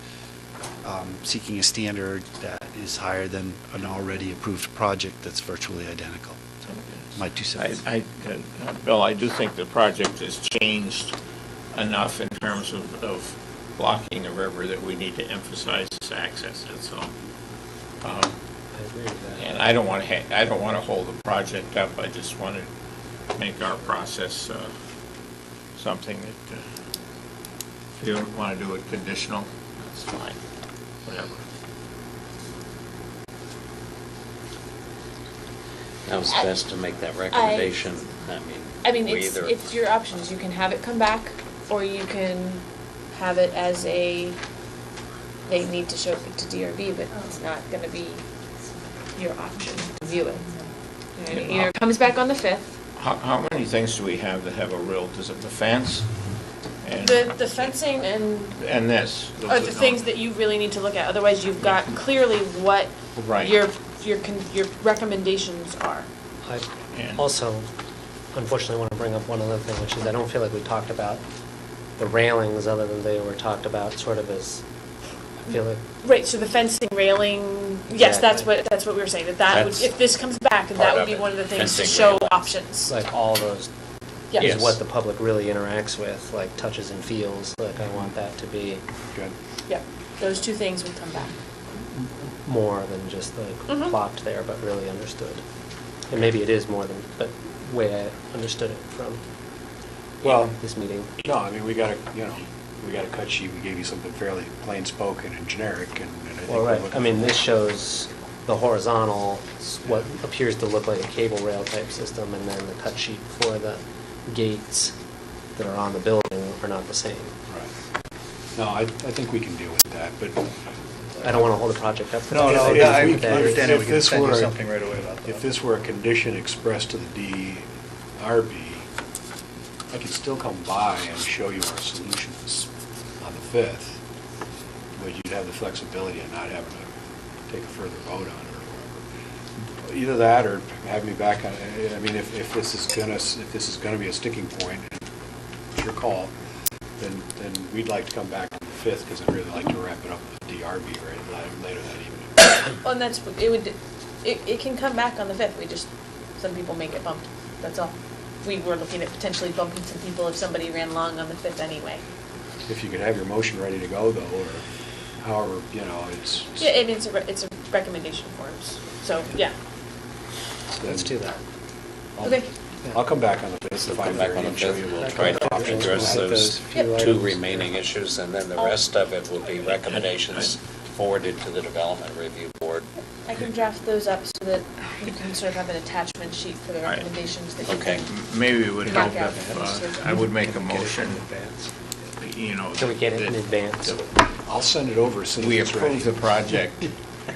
seeking a standard that is higher than an already approved project that's virtually identical. So, my 2 cents. Bill, I do think the project has changed enough in terms of blocking the river that we need to emphasize this access. That's all. I agree with that. And I don't want to hold the project up. I just want to make our process something that if you don't want to do it conditional, that's fine. Whatever. How's best to make that recommendation? It's your options. You can have it come back, or you can have it as they need to show it to DRB, but it's not going to be your option to view it. And it either comes back on the 5th. How many things do we have that have a real, does it the fence? And The fencing and this? are the things that you really need to look at. Otherwise, you've got clearly what Right. your recommendations are. I And- also, unfortunately, want to bring up one other thing, which is I don't feel like we talked about the railings other than they were talked about sort of as, I feel like, Right, so the fencing, railing, yes, that's what we were saying, that would, That's if this comes back, part that would of be it. one of the things to Fencing, show railing. options. like all those Yes. is what the public really interacts with, like touches and feels, like I want that to be Good. Yep, those two things would come back. more than just like Mhm. plopped there, but really understood. And maybe it is more than, but way I understood it from Well, this meeting. no, I mean, we got a cut sheet, we gave you something fairly plain spoken and generic, and I think Well, we're right, looking I mean, for this more. shows the horizontal, what appears to look like a cable rail type system, and then the cut sheet for the gates that are on the building are not the same. Right. No, I think we can deal with that, but. I don't want to hold the project up for No, that. no, If yeah, I we- understand it. We if can this send you were- something right away about that. If this were a condition expressed to the DRB, I could still come by and show you our solutions on the 5th, but you'd have the flexibility of not having to take a further vote on it or whatever. Either that or have me back on, I mean, if this is gonna be a sticking point, it's your call, then we'd like to come back on the 5th, because I'd really like to wrap it up with the DRB later that evening. Well, and that's, it can come back on the 5th, some people may get bumped, that's all. We were looking at potentially bumping some people if somebody ran long on the 5th anyway. If you could have your motion ready to go, though, or however, it's. Yeah, I mean, it's a recommendation forms, so, yeah. Let's do that. Okay. I'll come back on the 5th We'll to come back on the and show 5th, you. we'll try to address those few two items. remaining issues, and then the rest of it will be recommendations forwarded to the Development Review Board. I can draft those up so that you can sort of have an attachment sheet for the Right. recommendations that you Okay. can. Maybe it would help Knock out if, I would make a motion, you know. Can we get it in that- advance? that I'll send it over as soon as We it's ready. approve the project, you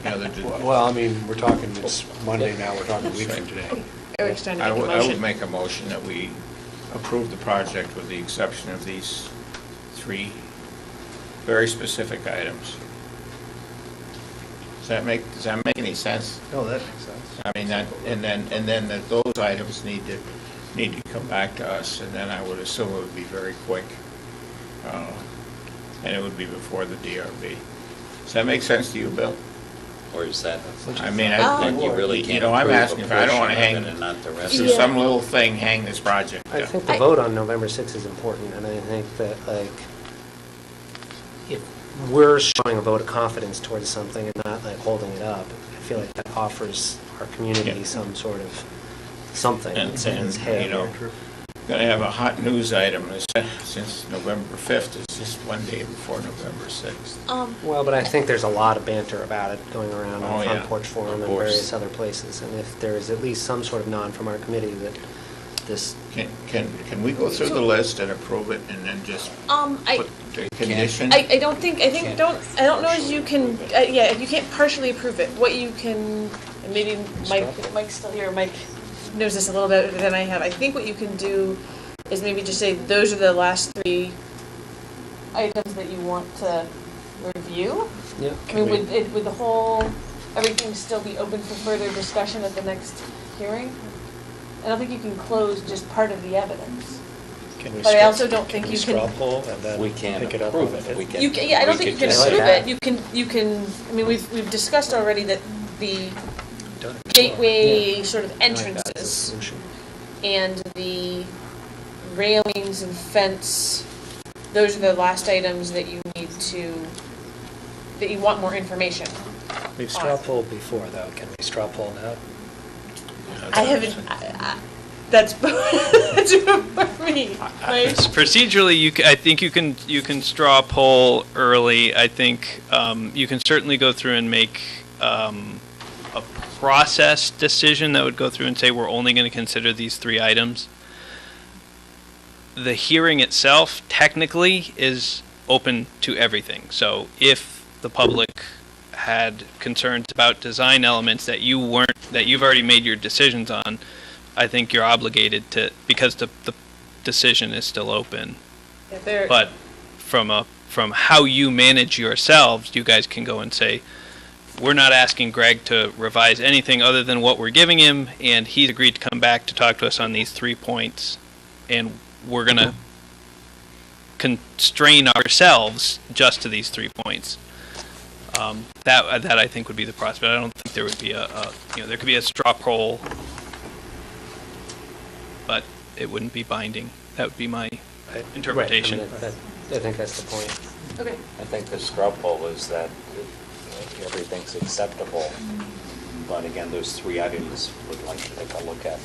know, that- Well, I mean, we're talking, it's Monday now, we're talking a week from today. Eric's trying to I make a would motion. make a motion that we approve the project with the exception of these 3 very specific items. Does that make any sense? No, that makes sense. I mean, that, and then that those items need to come back to us, and then I would assume it would be very quick. And it would be before the DRB. Does that make sense to you, Bill? Or is that, I mean, then you really you can't know, I'm approve asking a if I don't want to portion hang, of it and not the rest through of it. some little thing, hang this project I up. think the vote on November 6th is important, and I think that, like, if we're showing a vote of confidence towards something and not, like, holding it up, I feel like that offers our community Yeah. some sort of something. And, that says, and, hey, you know, going to have a hot news item since November 5th is just one day before November 6th. Well, but I think there's a lot of banter about it going around Oh, on Front yeah. Porch Forum Of and course. various other places, and if there is at least some sort of nod from our committee that this, Can we go through the list and approve it and then just I put the condition? I don't know as you can, yeah, you can't partially approve it. What you can, and maybe Mike's still here, Mike knows this a little better than I have. I think what you can do is maybe just say, those are the last 3 items that you want to review. yeah. I mean, would the whole, everything still be open for further discussion at the next hearing? I don't think you can close just part of the evidence. But I also don't think you can. We can't approve it. We can. Yeah, I don't we think you could can just- approve that. it. You can, I mean, we've discussed already that the gateway sort of entrances and the railings and fence, those are the last items that you need to, that you want more information. We've straw polled before, though. Can we straw poll now? I haven't, that's, that's for me. Like, Procedurally, I think you can straw poll early. I think you can certainly go through and make a process decision that would go through and say we're only going to consider these 3 items. The hearing itself technically is open to everything. So if the public had concerns about design elements that you've already made your decisions on, I think you're obligated to, because the decision is still open. But from how you manage yourselves, you guys can go and say, we're not asking Greg to revise anything other than what we're giving him, and he's agreed to come back to talk to us on these 3 points, and we're going to constrain ourselves just to these 3 points. That I think would be the process. I don't think there would be there could be a straw poll, but it wouldn't be binding. That would be my interpretation. Right, I think that's the point. Okay. I think the straw poll is that everything's acceptable, but again, those 3 items would like to take a look at.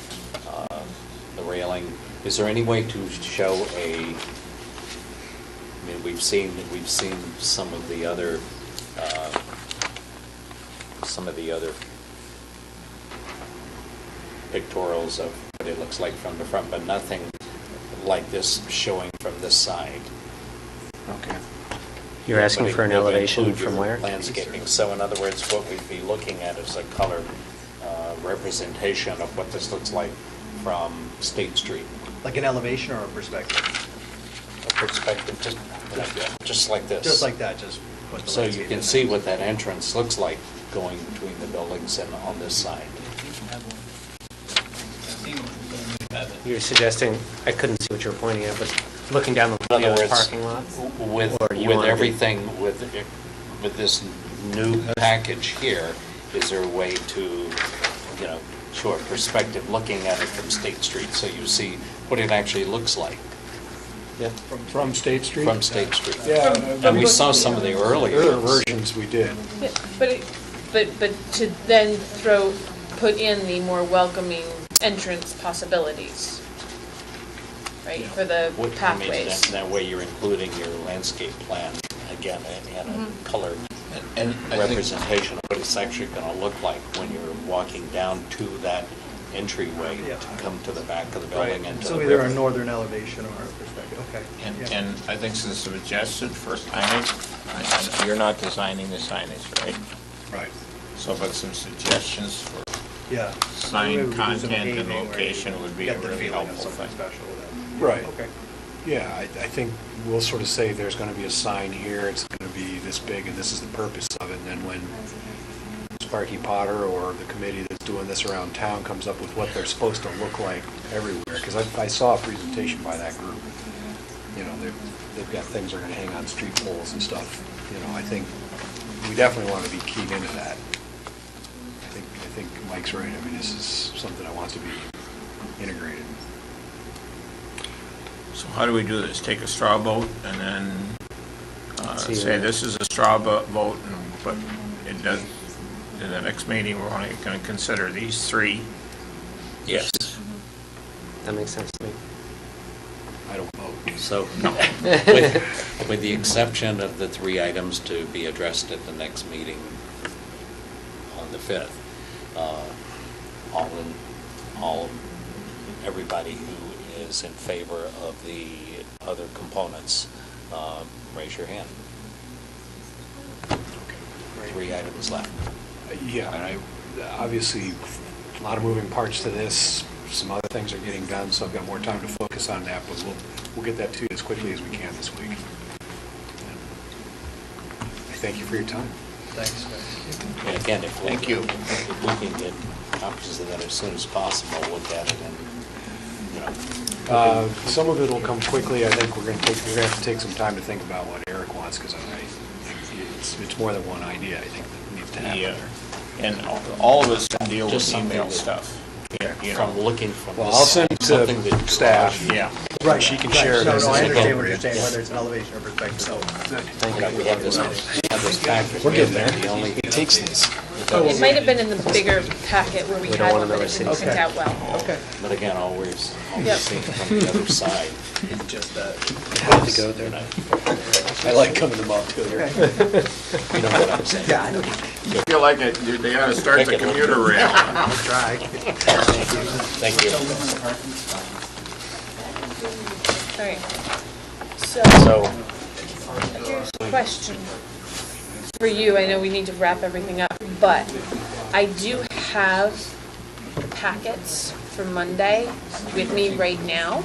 The railing, is there any way to show I mean, we've seen some of the other pictorials of what it looks like from the front, but nothing like this showing from this side. Okay. You're asking for an elevation from where? Landscaping. So in other words, what we'd be looking at is a color representation of what this looks like from State Street. Like an elevation or a perspective? A perspective, just like this. Just like that, just what the So you landscape can is. see what that entrance looks like going between the buildings and on this side. You're suggesting, I couldn't see what you were pointing at, but looking down the In other words, parking lot? with everything, with this new package here, is there a way to, show a perspective looking at it from State Street, so you see what it actually looks like? Yeah. From State Street? From State Street. Yeah. And we saw some of the earlier versions we did. Yeah, but to then put in the more welcoming entrance possibilities, right, for the pathways. That way you're including your landscape plan, again, and a color And I representation of what it's actually going to look like when you're walking down to that entryway to come to the back of the building and to So the either river. a northern elevation or a perspective, okay. And I think since suggested for signage, you're not designing the signage, right? Right. So, but some suggestions for Yeah. sign Maybe we could do some content and paving where location you would be a get the really feeling of helpful something thing. special with it. Right. Okay. Yeah, I think we'll sort of say there's going to be a sign here, it's going to be this big, and this is the purpose of it. And then when Sparky Potter or the committee that's doing this around town comes up with what they're supposed to look like everywhere, because I saw a presentation by that group. They've got things that are going to hang on street poles and stuff. I think we definitely want to be keyed into that. I think Mike's right. I mean, this is something that wants to be integrated. So how do we do this? Take a straw vote and then See say what- this is a straw vote, but it does, in the next meeting, we're only going to consider these 3. Yes. That makes sense to me. I don't vote. So, with the exception of the 3 items to be addressed at the next meeting on the 5th, everybody who is in favor of the other components, raise your hand. 3 items left. Yeah, and obviously, a lot of moving parts to this. Some other things are getting done, so I've got more time to focus on that, but we'll get that to you as quickly as we can this week. I thank you for your time. Thanks. And again, Thank you. If we can get copies of that as soon as possible, look at it and, Some of it will come quickly. I think we're going to have to take some time to think about what Eric wants, because it's more than one idea, I think, that needs to happen there. And all of us can deal with Just something email that- stuff. from looking from Well, this I'll send side, to something that staff. Yeah. Right. She can right. share it No, as I it's understand what you're appropriate. saying, whether it's an elevation or perspective. We have this package. We're getting there. The only- It takes this. It might have been in the bigger packet where we We don't had want one, but another it city didn't print Okay. out well. Okay. But again, always Yep. seeing from the other side. Just that. Have to go there. I like coming to Montpelier. You know what I'm saying? Yeah, I know. I feel like they ought to start the commuter rail. I'll try. Thank you. All right. So, So, here's a question. for you, I know we need to wrap everything up, but I do have packets for Monday with me right now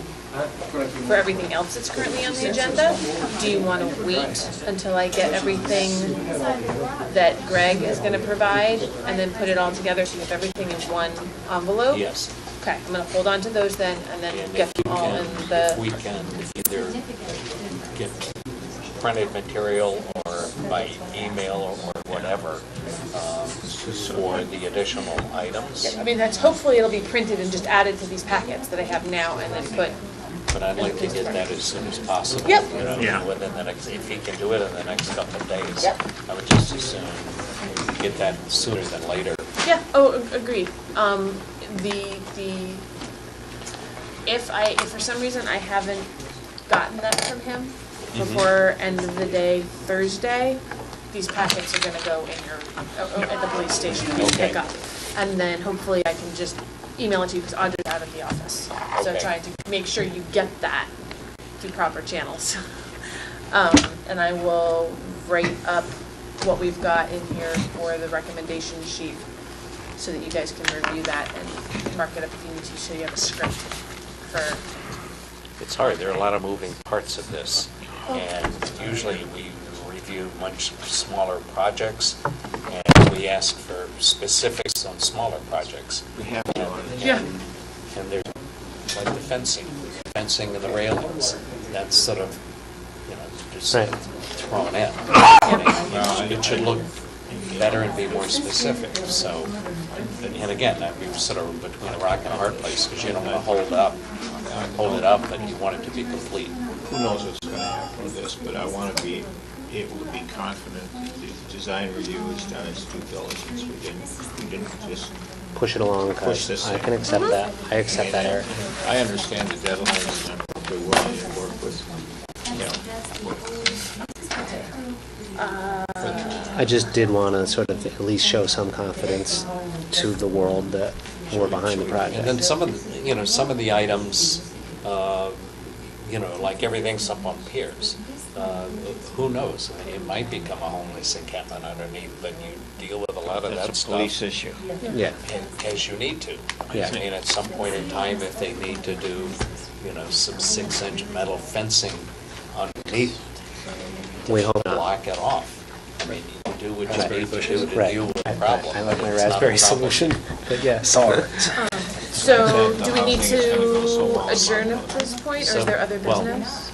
for everything else that's currently on the agenda. Do you want to wait until I get everything that Greg is going to provide and then put it all together so you have everything in one envelope? Yes. Okay, I'm going to hold on to those then and then get them all in the... If we can either get printed material or by email or whatever for the additional items. I mean, that's, hopefully it'll be printed and just added to these packets that I have now and then put... But I'd like to get that as soon as possible. Yep. You know, Yeah. within the next, if he can do it in the next couple of days. Yep. I would just as soon get that sooner than later. Yeah, oh, agreed. If for some reason I haven't gotten that from him before end of the day Thursday, these packets are gonna go in your, at the police station and Okay. pick up. And then hopefully I can just email it to you because Audra's out of the office. So Okay. trying to make sure you get that through proper channels. And I will write up what we've got in here for the recommendation sheet so that you guys can review that and mark it up if you need to, so you have a script for... It's hard, there are a lot of moving parts of this, and usually we review much smaller projects, and we ask for specifics on smaller projects. We have to on it. Yeah. And there's, like the fencing of the railings, that's sort of, you know, just thrown in. And it should look better and be more specific, so, and again, that we're sort of between a rock and a hard place, because you don't want to hold it up, but you want it to be complete. Who knows what's going to happen with this, but I want to be able to be confident the design review has done its due diligence. We didn't just Push it along, push because this. I can accept that. I accept that, Eric. I understand the deadlines, and I'm perfectly willing to work with, I just did want to sort of at least show some confidence to the world that we're behind the project. And then some of the items, like everything's up on piers. Who knows? I mean, it might become a homeless encampment underneath, but you deal with a lot of that that's a stuff. police issue. Yeah. In case you need to. Yeah. I mean, at some point in time, if they need to do, some 6-inch metal fencing underneath We to hope not. block it off. I mean, you do what you need to do to Right. deal with the I problem. like my It's not a raspberry problem. solution, but yes. So, do we need to adjourn at this point, or So, is there other well, business?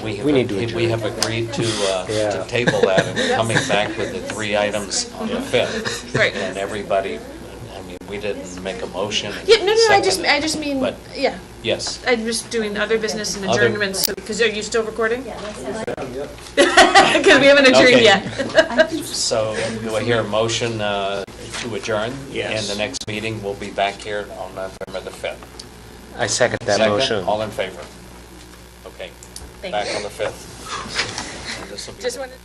We We need to we adjourn. have agreed to Yeah. table that and coming back with the 3 items on the 5th. Right. And everybody, I mean, we didn't make a motion. and Yeah, no, I second just mean, But- yeah. Yes. I'm just doing other business and Other- adjournments, because are you still recording? Because we haven't adjourned Okay. yet. So do I hear a motion to adjourn? Yes. And the next meeting, we'll be back here on November the 5th. I second that Second? motion. All in favor? Okay. Thank Back you. on the 5th. And this will be- Just wanted.